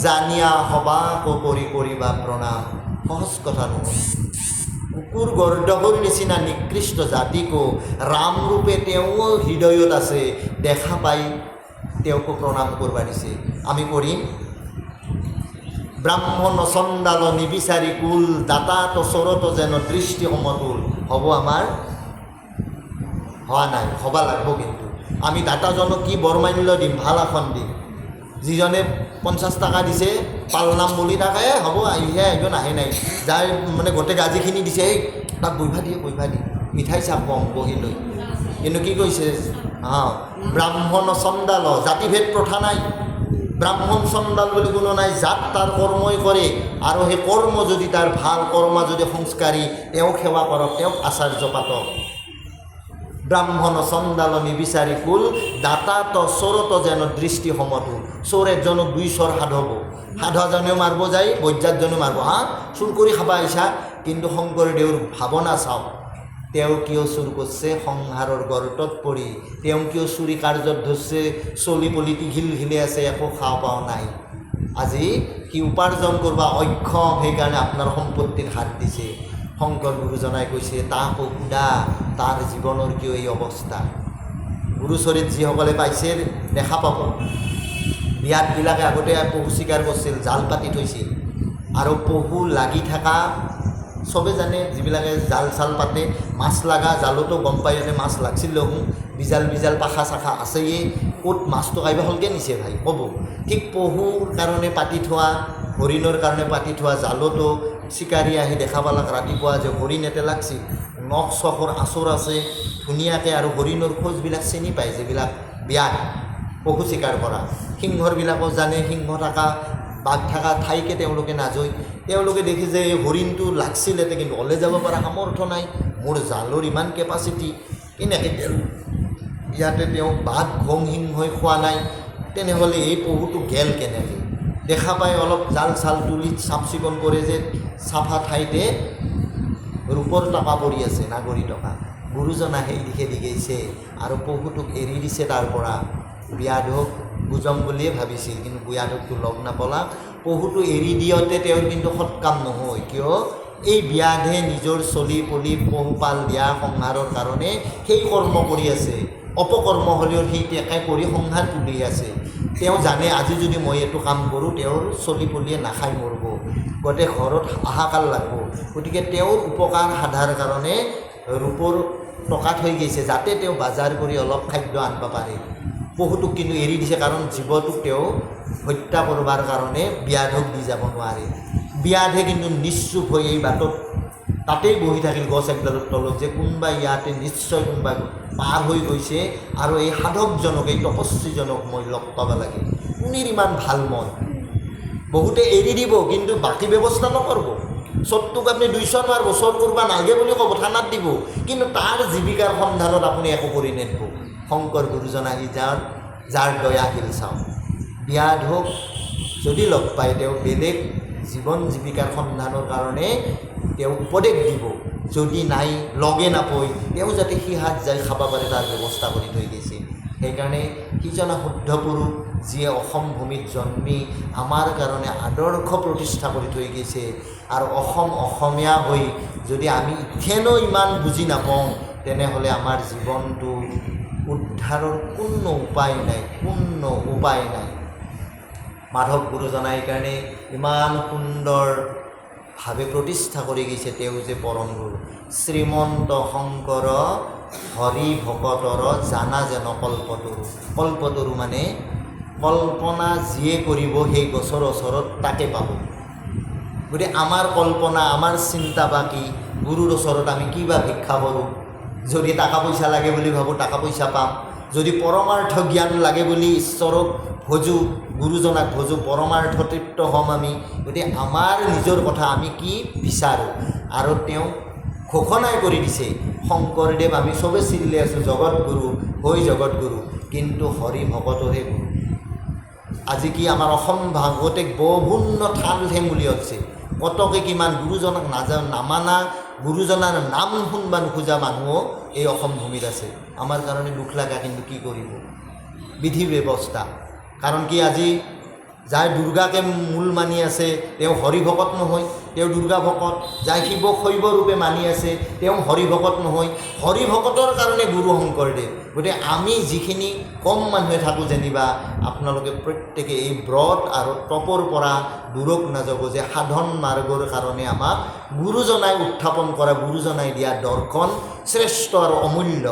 জানিয়া সবাক কৰি কৰিবা প্ৰণাম। সহজ কথা নহয়। কুকুৰ গৰ্দভৰ নিচিনা নিকৃষ্ট জাতিকো ৰামৰূপে তেওঁ হৃদয়ত আছে, দেখা পাই তেওঁকো প্ৰণাম কৰিব দিছে। আমি কৰিম। ব্ৰাহ্মণ চণ্ডাল নিবিচাৰি কুল, দাতাত চৰত যেন দৃষ্টি সমতুল। হ'ব আমাৰ? হোৱা নাই, হ'ব লাগিব। কিন্তু আমি দাতাজনক কি বৰমাল্য দিম? ভাল আসন দিম। যিজনে 50 টকা দিছে পালনাম বুলি থাকে, হ'ব আহিহে আহিব, নাহে নাই। যাৰ মানে গোটেই গাজিখিনি দিছে, এই তাক বহিবা দিয়ে, মিঠাই চাপ কম বহি লৈ। কিন্তু কি কৈছে? ব্ৰাহ্মণ চণ্ডাল, জাতিভেদ প্ৰথা নাই। ব্ৰাহ্মণ চণ্ডাল বুলি কোনো নাই। জাত তাৰ কৰ্মই কৰে, আৰু সেই কৰ্ম যদি তাৰ ভাল, কৰ্ম যদি সংস্কাৰী, তেওঁক সেৱা কৰক, তেওঁক আচাৰ্য পাতক। ব্ৰাহ্মণ চণ্ডাল নিবিচাৰি কুল, দাতাত চৰত যেন দৃষ্টি সমতুল। চোৰ একজনক 2 চৰ সাধব, সাধজনেও মাৰিব যায়, বৈজাতজনেও মাৰিব। চুৰ কৰি খাবা আহিছা, কিন্তু শংকৰদেৱৰ ভাৱনা চাওক। তেওঁ কিয় চুৰ কৰিছে? সংসাৰৰ গৰ্তত পৰি। তেওঁ কিয় চুৰি কাৰ্যত ধৰিছে? চলি পলিটি ঘিলি আছে, একো খাওঁ পাওঁ নাই। আজি কি উপাৰ্জন কৰিব অক্ষম, সেইকাৰণে আপোনাৰ সম্পত্তিত হাত দিছে। শংকৰ গুৰুজনাই কৈছে, তাকো সুধা তাৰ জীৱনৰ কিয় এই অৱস্থা। গুৰুচৰিত যিসকলে পাইছে দেখা পাব। বিয়াতবিলাকে আগতে পহু চিকাৰ কৰিছিল, জাল পাতি থৈছিল, আৰু পহু লাগি থকা চবে জানে। যিবিলাকে জাল চাল পাতে, মাছ লগা জালতো গম পাই যাতে মাছ লাগছিল। বিজাল বিজাল পাখা চাখা আছেয়ে, ক'ত মাছটো কাইব হ'লকৈ নিছে ভাই ক'ব। ঠিক পহুৰ কাৰণে পাতি থোৱা, হৰিণৰ কাৰণে পাতি থোৱা জালতো চিকাৰী আহি দেখা পালাক ৰাতিপুৱা যে হৰিণ এতে লাগছিল। নখ চখৰ আচৰ আছে ধুনীয়াকৈ, আৰু হৰিণৰ খোজবিলাক চিনি পায় যিবিলাক বিয়াত পহু চিকাৰ কৰা। সিংহৰবিলাকো জানে, সিংহ থকা বাঘ থকা ঠাইকে তেওঁলোকে নাযায়। তেওঁলোকে দেখে যে এই হৰিণটো লাগছিলেতে কিন্তু ওলাই যাব পৰা সামৰ্থ্য নাই, মোৰ জালৰ ইমান কেপাচিটি, কেনেকৈ ইয়াতে তেওঁ বাঘ ঘং সিংহই খোৱা নাই, তেনেহ'লে এই পহুটো গেল কেনেকৈ? দেখা পাই অলপ জাল চাল তুলি চাফ চিকুণ কৰে যে চাফা ঠাইতে ৰূপৰ টকা পৰি আছে, নাগৰি টকা। গুৰুজনা সেই দিশে দি গৈছে আৰু পহুটোক এৰি দিছে। তাৰ পৰা ব্যাধক বুজম বুলিয়ে ভাবিছিল, কিন্তু ব্যাধকটো লগ নাপলা। পহুটো এৰি দিওঁতে তেওঁৰ কিন্তু সৎকাম নহয়। কিয়? এই ব্যাধে নিজৰ চলি পলি পহুপাল দিয়া সংহাৰৰ কাৰণে সেই কৰ্ম কৰি আছে। অপকৰ্ম হ'লেও সেই টেকাই কৰি সংহাৰ তুলি আছে। তেওঁ জানে আজি যদি মই এইটো কাম কৰোঁ তেওঁৰ চলি পলিয়ে নাখাই মৰিব, গোটেই ঘৰত হাহাকাৰ লাগব। গতিকে তেওঁৰ উপকাৰ সাধাৰ কাৰণে ৰূপৰ টকা থৈ গৈছে, যাতে তেওঁ বজাৰ কৰি অলপ খাদ্য আনিব পাৰে। পহুটোক কিন্তু এৰি দিছে, কাৰণ জীৱটোক তেওঁ হত্যা কৰবাৰ কাৰণে ব্যাধক দি যাব নোৱাৰে। ব্যাধে কিন্তু নিশ্চুপ হৈ এই বাটত তাতেই বহি থাকিল গছ একডালৰ তলত, যে কোনোবা ইয়াতে নিশ্চয় কোনোবা পাৰ হৈ গৈছে আৰু এই সাধকজনক, এই তপস্বীজনক মই লগ পাব লাগে। কোনিৰ ইমান ভাল মন, বহুতে এৰি দিব কিন্তু বাকী ব্যৱস্থা নকৰিব। চোৰটোক আপুনি 200 মাৰিব, চোৰ কৰিব নালাগে বুলি ক'ব, থানাত দিব, কিন্তু তাৰ জীৱিকাৰ সন্ধানত আপুনি একো কৰি নেদিব। শংকৰ গুৰুজন আহি যাৰ দয়াশীল চাওঁ, ব্যাধক যদি লগ পায় তেওঁ বেলেগ জীৱন জীৱিকাৰ সন্ধানৰ কাৰণে তেওঁ উপদেশ দিব। যদি নাই লগে নাপায় তেওঁ যাতে সিহাত যায় খাব পাৰে তাৰ ব্যৱস্থা কৰি থৈ গৈছে। সেইকাৰণে সিজনা শুদ্ধ পুৰুষ যিয়ে অসম ভূমিত জন্মি আমাৰ কাৰণে আদৰ্শ প্ৰতিষ্ঠা কৰি থৈ গৈছে। আৰু অসমীয়া হৈ যদি আমি ইথেনো ইমান বুজি নাপাওঁ, তেনেহ'লে আমাৰ জীৱনটো উদ্ধাৰৰ কোনো উপায় নাই। মাধৱ গুৰুজনাই কাৰণে ইমান সুন্দৰভাৱে প্ৰতিষ্ঠা কৰি গৈছে। তেওঁ যে পৰম গুৰু শ্ৰীমন্ত শংকৰ হৰি ভকতৰ জানা যেন কল্পতৰু। কল্পতৰু মানে কল্পনা যিয়ে কৰিব সেই গছৰ ওচৰত তাকে পাব। গতিকে আমাৰ কল্পনা, আমাৰ চিন্তা বা কি? গুৰুৰ ওচৰত আমি কি বা ভিক্ষা কৰোঁ? যদি টকা পইচা লাগে বুলি ভাবোঁ টকা পইচা পাম, যদি পৰমাৰ্থ জ্ঞান লাগে বুলি ঈশ্বৰক ভজোঁ, গুৰুজনাক ভজোঁ, পৰমাৰ্থ তৃপ্ত হ'ম আমি। গতিকে আমাৰ নিজৰ কথা আমি কি বিচাৰোঁ। আৰু তেওঁ ঘোষণাই কৰি দিছে, শংকৰদেৱ আমি চবে চিল্লি আছোঁ জগতগুৰু হৈ জগতগুৰু, কিন্তু হৰি ভকতৰে গুৰু। আজি কি আমাৰ অসম ভাগৱতে বহুন্য ঠাল ঠেঙুলি হৈছে, কতকে কিমান গুৰুজনাক নামানা, গুৰুজনাৰ নাম শুনবা নোখোজা মানুহো এই অসম ভূমিত আছে। আমাৰ কাৰণে দুখ লগা, কিন্তু কি কৰিব? বিধি ব্যৱস্থা। কাৰণ কি আজি যাই দুৰ্গাকে মূল মানি আছে তেওঁ হৰি ভকত নহয়, তেওঁ দুৰ্গা ভকত। যাই শিৱক শৈৱ ৰূপে মানি আছে তেওঁ হৰি ভকত নহয়। হৰি ভকতৰ কাৰণে গুৰু শংকৰদেৱ। গতিকে আমি যিখিনি কম মানুহে থাকোঁ, যেনিবা আপোনালোকে প্ৰত্যেকে এই ব্ৰত আৰু তপৰ পৰা দূৰক নাযাব, যে সাধন মাৰ্গৰ কাৰণে আমাক গুৰুজনাই উত্থাপন কৰা, গুৰুজনাই দিয়া দৰ্শন শ্ৰেষ্ঠ আৰু অমূল্য।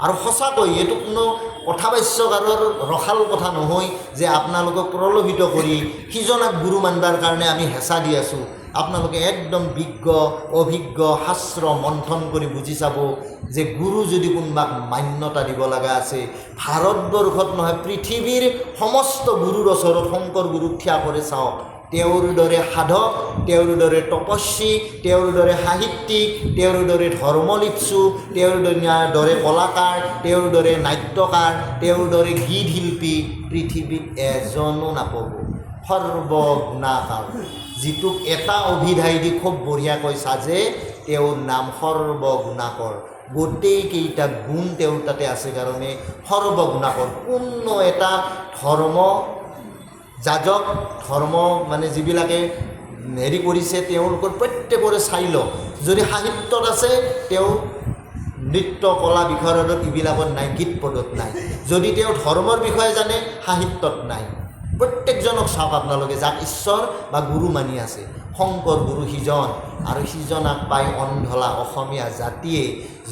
আৰু সঁচাকৈ এইটো কোনো কথা বাচ্যকাৰৰ ৰসাল কথা নহয় যে আপোনালোকক প্ৰলোভিত কৰি সিজনাক গুৰু মানবাৰ কাৰণে আমি হেঁচা দি আছোঁ। আপোনালোকে একদম বিজ্ঞ অভিজ্ঞ শাস্ত্ৰ মন্থন কৰি বুজি চাব যে গুৰু যদি কোনোবাক মান্যতা দিব লগা আছে, ভাৰতবৰ্ষত নহয় পৃথিৱীৰ সমস্ত গুৰুৰ ওচৰত শংকৰ গুৰুক থিয়া কৰি চাওক। তেওঁৰ দৰে সাধক, তেওঁৰ দৰে তপস্বী, তেওঁৰ দৰে সাহিত্যিক, তেওঁৰ দৰে ধৰ্মলিপ্সু, তেওঁৰ দৰে কলাকাৰ, তেওঁৰ দৰে নাট্যকাৰ, তেওঁৰ দৰে গীত শিল্পী পৃথিৱীত এজনো নাপাব। সৰ্বগুণাকাৰ, যিটোক এটা অভিধাই দি খুব বঢ়িয়াকৈ সাজে, তেওঁৰ নাম সৰ্বগুণাকৰ। গোটেইকেইটা গুণ তেওঁৰ তাতে আছে কাৰণে সৰ্বগুণাকৰ। কোনো এটা ধৰ্ম যাজক, ধৰ্ম মানে যিবিলাকে হেৰি কৰিছে, তেওঁলোকৰ প্ৰত্যেকৰে চাই লওক। যদি সাহিত্যত আছে তেওঁ নৃত্য কলা বিষয়ত এইবিলাকত নাই, গীত পদত নাই। যদি তেওঁ ধৰ্মৰ বিষয়ে জানে সাহিত্যত নাই। প্ৰত্যেকজনক চাওক আপোনালোকে, যাক ঈশ্বৰ বা গুৰু মানি আছে। শংকৰ গুৰু সিজন, আৰু সিজনাক পাই অন্ধলা অসমীয়া জাতিয়ে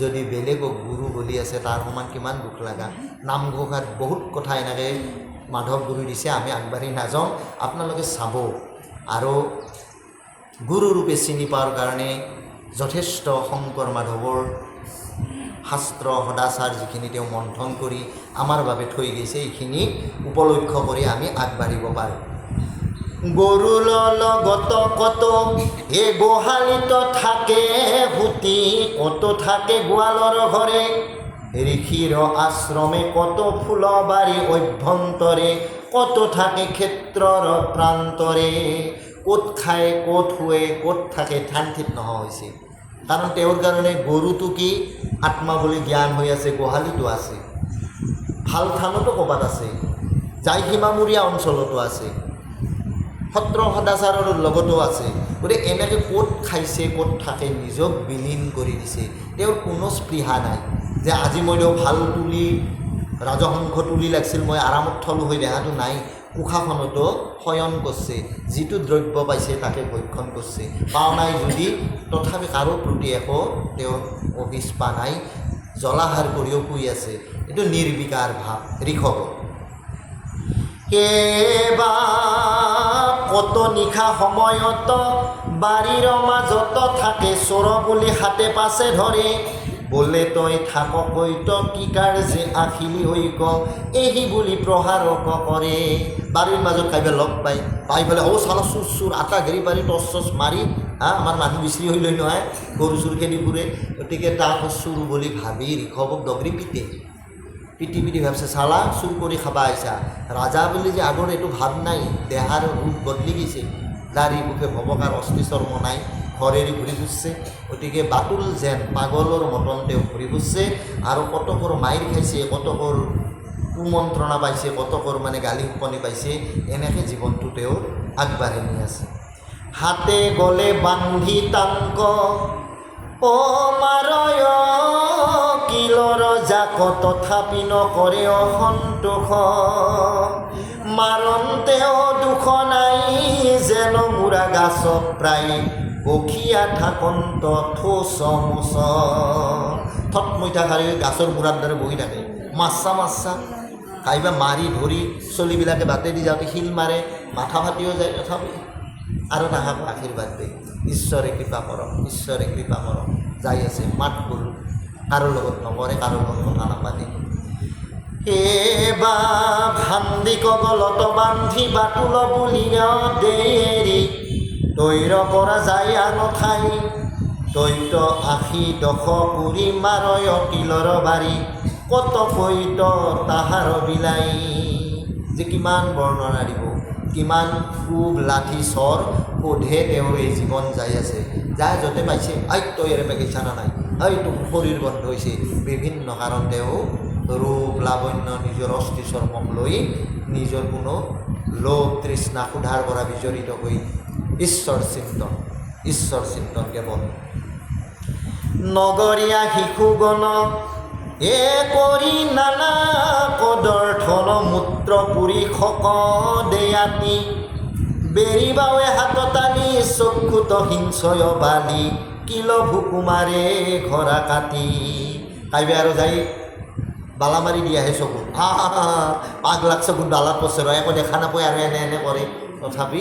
যদি বেলেগক গুৰু বুলি আছে, তাৰ সমান কিমান দুখ লগা। নামঘোষাত বহুত কথা এনেকৈ মাধৱ গুৰু দিছে, আমি আগবাঢ়ি নাযাওঁ। আপোনালোকে চাব, আৰু গুৰুৰূপে চিনি পোৱাৰ কাৰণে যথেষ্ট শংকৰ মাধৱৰ শাস্ত্ৰ সদাচাৰ যিখিনি তেওঁ মন্থন কৰি আমাৰ বাবে থৈ গৈছে, এইখিনি উপলক্ষ্য কৰি আমি আগবাঢ়িব পাৰোঁ। গৰুৰ লগত কত এ গোহালিত থাকে হুতি, কত থাকে গোৱালৰ ঘৰে, ঋষিৰ আশ্ৰমে কত ফুলবাৰী অভ্যন্তৰে, কত থাকে ক্ষেত্ৰৰ প্ৰান্তৰে। ক'ত খায়, ক'ত শুৱে, ক'ত থাকে, ঠান ঠিক নোহোৱা হৈছে। কাৰণ তেওঁৰ কাৰণে গৰুটো কি আত্মা বুলি জ্ঞান হৈ আছে, গোহালিতো আছে, ভাল থানতো ক'ৰবাত আছে, যাই সীমামূৰীয়া অঞ্চলতো আছে, সত্ৰ সদাচাৰৰ লগতো আছে। গতিকে এনেকৈ ক'ত খাইছে, ক'ত থাকে, নিজক বিলীন কৰি দিছে। তেওঁৰ কোনো স্পৃহা নাই যে আজি মই ভাল তুলি ৰাজহংস তুলি লাগিছিল, মই আৰামত থলোঁ হৈ, দেহাটো নাই। কোঠাখনতো শয়ন কৰিছে, যিটো দ্ৰব্য পাইছে তাকে ভক্ষণ কৰিছে। পাওঁ নাই যদি তথাপি কাৰো প্ৰতি একো তেওঁৰ অভিস্পা নাই, জলাহাৰ কৰিও শুই আছে। এইটো নিৰ্বিকাৰ ভাৱ ঋষভ। কেবা কত নিশা সময়ত বাৰীৰ মাজত থাকে চোৰ বুলি হাতে পাছে ধৰে, বোলে তই থাক কৈত কি কাৰ্যে আখিলি হৈ ক, এহি বুলি প্ৰহাৰক কৰে। বাৰীৰ মাজত কাইবা লগ পাই পেলাই চালা চুৰ চুৰ আটা ঘেৰি পাৰি টচ চচ মাৰি আমাৰ মানুহ বিচৰি হৈ লৈ নহয়, গৰু চুৰ খেদি ফুৰে। গতিকে তাক চুৰ বুলি ভাবি ঋষভক দগৰি পিটে, পিটি ভাবছে চালা চুৰ কৰি খাবা আহিছা। ৰাজা বুলি যে আগৰ এইটো ভাৱ নাই, দেহাৰ ৰূপ বদলি গৈছে, দাড়ি মুখে ভবকাৰ অস্থি চৰ্ম নাই, ঘৰেৰি ঘূৰি ফুৰিছে। গতিকে বাতুল যেন পাগলৰ মতন তেওঁ ঘূৰি ফুৰিছে আৰু কতকৰ মাইৰ খাইছে, কতকৰ কুমন্ত্ৰণা পাইছে, কতকৰ মানে গালি শুকনি পাইছে। এনেকৈ জীৱনটো তেওঁৰ আগবাঢ়ি নি আছে। হাতে গলে বান্ধি তাংক অ মাৰয় কিলৰ জাক, তথাপি নকৰে অসন্তোষ, মাৰন্তেও দুখ নাই যেন মূৰা গাছ প্ৰায়, বখিয়া থাকন্ত ঠোচ মোচ। থতমৈঠা খাৰি গাছৰ মূৰাৰ দৰে বহি থাকে, মাছা কাইবা মাৰি ধৰি চলিবিলাকে বাটেদি যাওঁতে শিল মাৰে, মাথা ফাটিও যায়, তথাপি আৰু তাহাক আশীৰ্বাদ দিয়ে, ঈশ্বৰে কৃপা কৰক, ঈশ্বৰে কৃপা কৰক। যাই আছে মাত বোল, কাৰো লগত নকৰে, কাৰো লগত কথা নাপাতে। এবা ভান্দি কগলত বান্ধি বাতুল বুলিয়া দেৰি, তৈৰ পৰা যায় আনঠাই, তৈত আশী দশ পুৰি মাৰয় তিলৰ বাৰী, কত কৈত তাহাৰ বিলাই। যে কিমান বৰ্ণনা দিব, কিমান কোব লাঠি চৰ সোধে তেওঁৰ এই জীৱন যাই আছে। যাই য'তে পাইছে তই এৰে পেকিছা না নাই, তোৰ শৰীৰ বন্ধ হৈছে, বিভিন্ন কাৰণ তেওঁ ৰূপ লাৱণ্য নিজৰ অস্থি চৰ্মক লৈ নিজৰ কোনো লোভ তৃষ্ণা ক্ষুধাৰ পৰা বিজড়িত হৈ ঈশ্বৰ চিন্তন কেৱল। নগৰীয়া শিশুগণ এ কৰি নানা কদৰ্থন মূত্ৰ পুৰি শক দেয়াতি, বেৰিবাৱে হাত টানি চক্ষুত হিংসয় বালি, কিল ভুকুমাৰে ঘৰা কাটি। কাইবে আৰু যাই বালা মাৰি দিয়াহে চকুত, পাগলাক চকুত বালাত পচৰ একো দেখা নাপায় আৰু এনে কৰে। তথাপি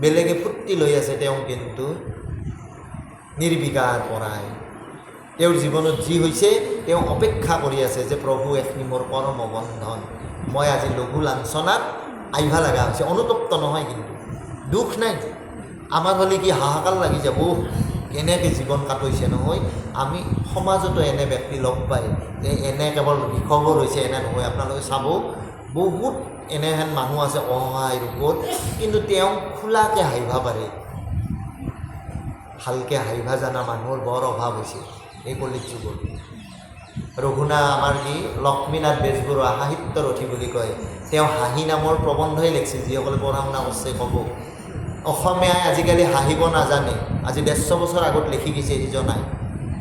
বেলেগে ফুৰ্তি লৈ আছে, তেওঁ কিন্তু নিৰ্বিকাৰ পৰাই। তেওঁৰ জীৱনত যি হৈছে তেওঁ অপেক্ষা কৰি আছে যে প্ৰভু এখিনি মোৰ কৰ্ম বন্ধন, মই আজি লঘু লাঞ্চনাত আহিব লগা হৈছে। অনুতপ্ত নহয়, কিন্তু দুখ নাই। আমাৰ হ'লে কি হাহাকাৰ লাগি যাব, কেনেকৈ জীৱন কাটৈছে নহয়। আমি সমাজতো এনে ব্যক্তি লগ পাই যে এনে কেৱল ঋষভৰ হৈছে এনে নহয়। আপোনালোকে চাব বহুত এনেহেন মানুহ আছে অসহায় ৰূপত, কিন্তু তেওঁ খোলাকৈ হাঁহিব পাৰে। ভালকৈ হাঁহিব জনা মানুহৰ বৰ অভাৱ হৈছে এই কলিত যুগত। ৰঘুনাথ আমাৰ কি লক্ষ্মীনাথ বেজবৰুৱা সাহিত্যৰথী বুলি কয়, তেওঁ হাঁহি নামৰ প্ৰবন্ধই লিখিছিল। যিসকলে পঢ়া শুনা কৰিছে ক'ব, অসমীয়াই আজিকালি হাঁহিব নাজানে। আজি 150 বছৰ আগত লিখি গৈছে সিজনাই,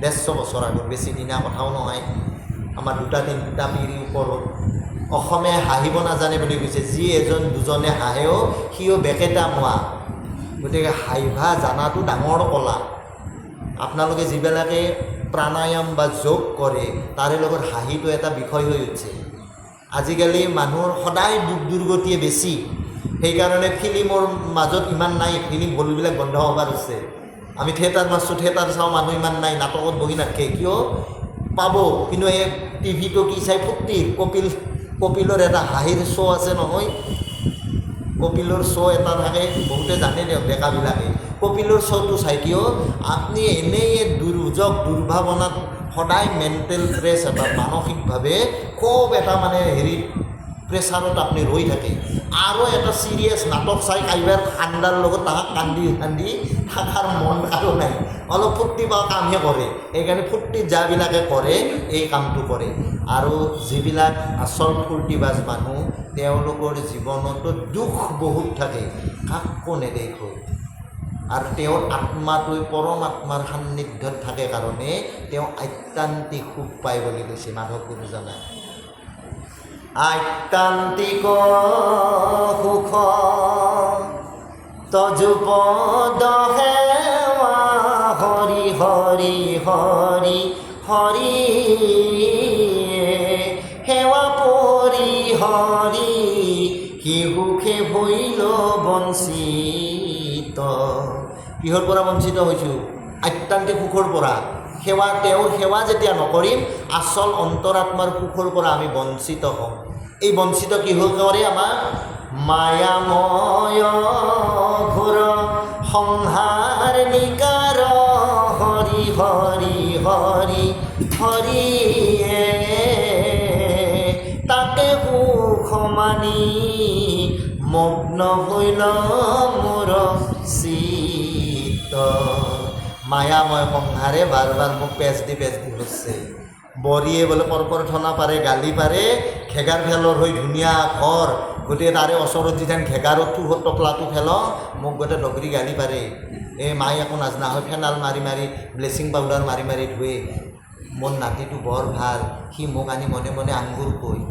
150 বছৰ আগত, বেছি দিনা কথাও নহয়, আমাৰ 2-3টা পিঢ়িৰ ওপৰত। অসমীয়াই হাঁহিব নাজানে বুলি কৈছে। যি এজন দুজনে হাঁহেও সিও বেকেটা মোৱা। গতিকে হাঁহিবা জানাটো ডাঙৰ কলা। আপোনালোকে যিবিলাকে প্ৰাণায়াম বা যোগ কৰে তাৰে লগত হাঁহিটো এটা বিষয় হৈ উঠিছে। আজিকালি মানুহৰ সদায় দুখ দুৰ্গতিয়ে বেছি, সেইকাৰণে ফিল্মৰ মাজত ইমান নাই, ফিল্ম হলবিলাক বন্ধ হ'ব ধৰিছে। আমি থিয়েটাৰ মাৰছোঁ, থিয়েটাৰ চাওঁ, মানুহ ইমান নাই, নাটকত বহি নাথাকে। কিয় পাব, কিন্তু এই টিভিটো কি চাই ফূৰ্তিৰ কপিলৰ এটা হাঁহিৰ শ্ব' আছে নহয়, কপিলৰ শ্ব' এটা থাকে, বহুতে জানে দিয়ক ডেকাবিলাকে। কপিলৰ শ্ব'টো চাই কিয় আপুনি এনেই দুৰ্যোগ দুৰ্ভাৱনাত সদায় মেণ্টেল ষ্ট্ৰেছ এটা মানসিকভাৱে খুব এটা মানে প্ৰেছাৰত আপুনি ৰৈ থাকে। আৰু এটা চিৰিয়াছ নাটক চাই কাইবাৰ কান্দাৰ লগত তাহাক কান্দি কান্দি থাকাৰ মন আৰু নাই, অলপ ফূৰ্তি বা কামহে কৰে। সেইকাৰণে ফূৰ্তিত যাবিলাকে কৰে এই কামটো কৰে। আৰু যিবিলাক আচল ফূৰ্তিবাজ মানুহ তেওঁলোকৰ জীৱনতো দুখ বহুত থাকে, কাকো নেদেখোঁ। আৰু তেওঁৰ আত্মাটোৱে পৰমাত্মাৰ সান্নিধ্যত থাকে কাৰণে তেওঁ আত্যান্তিক সুখ পায় বুলি কৈছে মাধৱ গুৰুজনাই। আত্যান্তিক সুখ তজুপদ সেৱা হৰি হৰি হৰি হৰি সেৱা পৰি হৰি সি সুখে ভৈল বঞ্চিত। কিহৰ পৰা বঞ্চিত হৈছোঁ? আত্যান্তিক সুখৰ পৰা। সেৱা, তেওঁৰ সেৱা যেতিয়া নকৰিম আচল অন্তৰাত্মাৰ সুখৰ পৰা আমি বঞ্চিত হওঁ। এই বঞ্চিত কিহৰ কৰে? আমাৰ মায়াময় ঘোৰ সংহাৰ নিকাৰ হৰি হৰি হৰি হৰি তাকে সুখ মানি মগ্ন হইল মোৰ চিত্ত। মায়াময় সংহাৰে বাৰ বাৰ মোক পেচ দি ধৰছে। বৰিয়ে বোলে কৰ্কৰঠনা পাৰে, গালি পাৰে, ঘেগাৰ ফেলৰ হৈ ধুনীয়া ঘৰ, গতিকে তাৰে ওচৰত যিথান ঘেগাৰত থুহত টকলাটো ফেল মোক গোটেই ডগৰি গালি পাৰে। এই মায়ে একো নাজনা হয়, ফেনাল মাৰি মাৰি ব্লিচিং পাউডাৰ মাৰি মাৰি ধুৱে। মোৰ নাতিটো বৰ ভাল, সি মোক আনি মনে মনে আঙুৰ কয়।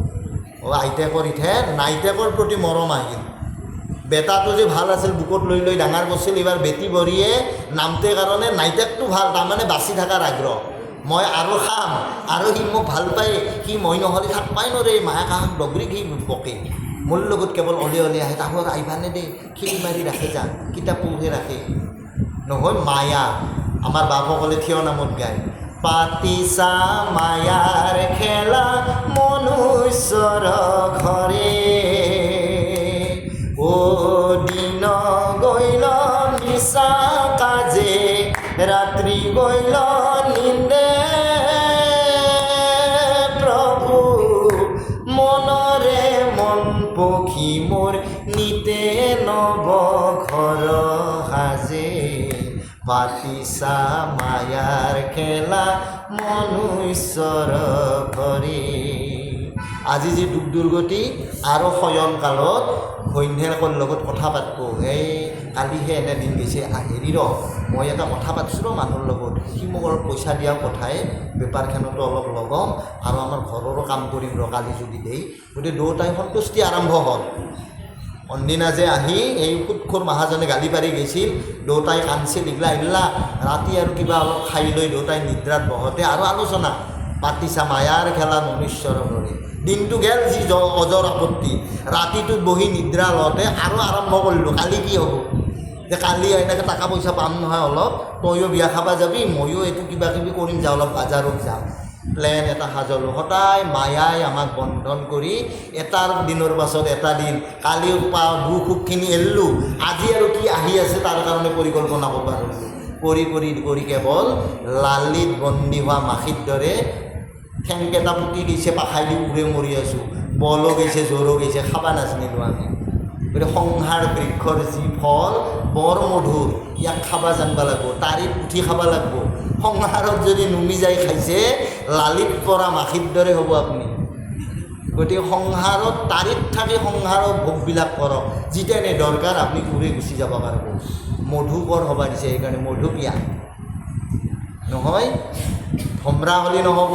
আইতাকৰ ইঠে নাইতাকৰ প্ৰতি মৰম আহিল। বেটাটো যে ভাল আছিল বুকত লৈ লৈ ডাঙৰ কৰিছিল, এইবাৰ বেটি বৰিয়ে নামতে কাৰণে নাইতাকটো ভাল, তাৰমানে বাচি থকাৰ আগ্ৰহ। মই আৰু খাম, আৰু সি মোক ভাল পায়, সি মই নহ'লে থাকবাই নৰে। মায়ে কাষত ডগৰি সি বকে, মোৰ লগত কেৱল অলে অলে আহে, তাহোঁৰ আহিবানে দে, খিলি মাৰি ৰাখে যা, কিতাপ পঢ়ে ৰাখে। নহয় মায়া, আমাৰ বাপসকলে থিয় নামত গায়, পাতিছা মায়াৰ খেলা মনুষ্যৰ ঘৰে, ও দিন গৈল নিশা কাজে, ৰাত্ৰি গৈল নিন্দে, প্ৰভু মনৰে মন পখী মোৰ নিতে নব ঘৰ সাজে, পাতিছা মায়াৰ খেলা মনুষ্যৰ ঘৰে। আজি যি দুখ দুৰ্গতি আৰু শয়নকালত ঘৈণীয়েকৰ লগত কথা পাতব, এই কালিহে এনে দিন গৈছে হেৰি ৰ মই এটা কথা পাতিছোঁ ৰ মানুহৰ লগত, সি মোক অলপ পইচা দিয়া কথাই বেপাৰখনতো অলপ লগাম আৰু আমাৰ ঘৰৰো কাম কৰিম ৰ কালি যদি দেই। গতিকে দুয়োটাই সন্তুষ্টি আৰম্ভ হ'ল। অনদিনা যে আহি এই সুৎখোৰ মহাজনে গালি পাৰি গৈছিল, দুয়োটাই কান্দছিল, এইগিলা এইগিলা ৰাতি আৰু কিবা অলপ খাই লৈ দুয়োটাই নিদ্ৰাত বহতে আৰু আলোচনা, পাতিছা মায়াৰ খেলা মনুষ্যৰ ঘৰে। দিনটো গেল যি অজৰ আপত্তি, ৰাতিটোত বহি নিদ্ৰা লওঁতে আৰু আৰম্ভ কৰিলোঁ কালি কি হ'ব, যে কালি এনেকৈ টকা পইচা পাম নহয় অলপ, তয়ো বিয়া খাব যাবি, ময়ো এইটো কিবা কিবি কৰিম, যা অলপ বাজাৰত যাম। প্লেন এটা সাজলোঁ। সদায় মায়াই আমাক বন্ধন কৰি এটাৰ দিনৰ পাছত এটা দিন, কালি পাওঁ দুখ সুখখিনি এৰিলোঁ, আজি আৰু কি আহি আছে তাৰ কাৰণে পৰিকল্পনা কৰিব পাৰিলোঁ। কৰি কেৱল লালিত বন্দী হোৱা মাখিৰ দৰে ঠেংকেইটা পুতি দিছে, পাখাই দি উৰে মৰি আছোঁ, বলো গৈছে জ্বৰো গৈছে, খাবা নাজানিলোঁ আমি। গতিকে সংসাৰ বৃক্ষৰ যি ফল বৰ মধুৰ, ইয়াক খাবা জানিব লাগিব, তাৰিত উঠি খাব লাগিব। সংসাৰত যদি নুমি যাই খাইছে লালিত পৰা মাখিৰ দৰে হ'ব আপুনি। গতিকে সংসাৰত তাৰিত থাকি সংসাৰৰ ভোগবিলাক কৰক, যেতিয়া নে দৰকাৰ আপুনি উৰি গুচি যাব পাৰিব। মধুকৰ হ'ব দিছে, সেইকাৰণে মধু পিয়া নহয়, ভমৰা হ'লে নহ'ব,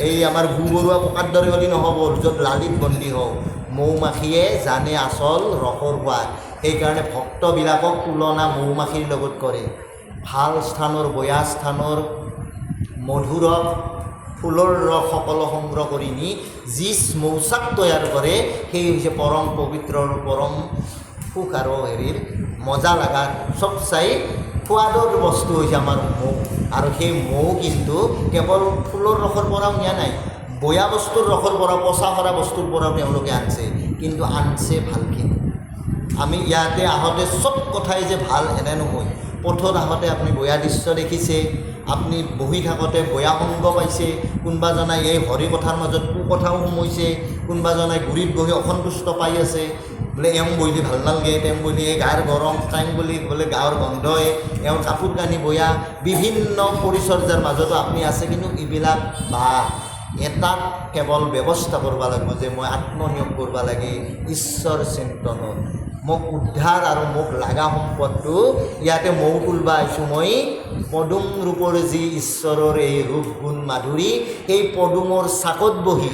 এই আমাৰ গু বৰুৱা পকাৰ দৰে হ'লে নহ'ব, য'ত লালিত বন্দী হওক। মৌ মাখিয়ে জানে আচল ৰসৰ সোৱাদ, সেইকাৰণে ভক্তবিলাকক তুলনা মৌ মাখিৰ লগত কৰে। ভাল স্থানৰ বয়া স্থানৰ মধুৰস ফুলৰ ৰস সকলো সংগ্ৰহ কৰি নি যি মৌচাক তৈয়াৰ কৰে, সেই হৈছে পৰম পবিত্ৰ পৰম সুখ আৰু হেৰিৰ মজা লগা চব চাই সোৱাদৰ বস্তু হৈছে আমাৰ মৌ। আৰু সেই মৌ কিন্তু কেৱল ফুলৰ ৰসৰ পৰাও নিয়া নাই, বয়া বস্তুৰ ৰসৰ পৰা, পচা সৰা বস্তুৰ পৰাও তেওঁলোকে আনছে, কিন্তু আনছে ভালখিনি। আমি ইয়াতে আহোঁতে চব কথাই যে ভাল এনে নহয়। পথত আহোঁতে আপুনি বয়া দৃশ্য দেখিছে, আপুনি বহি থাকোঁতে বয়া সংগ পাইছে, কোনোবা জনাই এই হৰি কথাৰ মাজত কুকথাও সোমাইছে, কোনোবা জনাই গুৰিত বহি অসন্তুষ্ট পাই আছে, বোলে এওঁ বহিলে ভাল নালাগে, তেওঁ বহিলে এই গাৰ গৰম টাইম বুলি বোলে গাঁৱৰ গন্ধই, এওঁৰ কাপোৰ কানি বয়া, বিভিন্ন পৰিচৰ্যাৰ মাজতো আপুনি আছে। কিন্তু এইবিলাক বা এটাত কেৱল ব্যৱস্থা কৰিব লাগিব যে মই আত্মনিয়োগ কৰিব লাগে ঈশ্বৰ চিন্তনত। মোক উদ্ধাৰ আৰু মোক লাগা সম্পদটো ইয়াতে মৌ তুলবা আহিছোঁ। মই পদুম ৰূপৰ যি ঈশ্বৰৰ এই ৰূপ গুণ মাধুৰী, সেই পদুমৰ চাকত বহি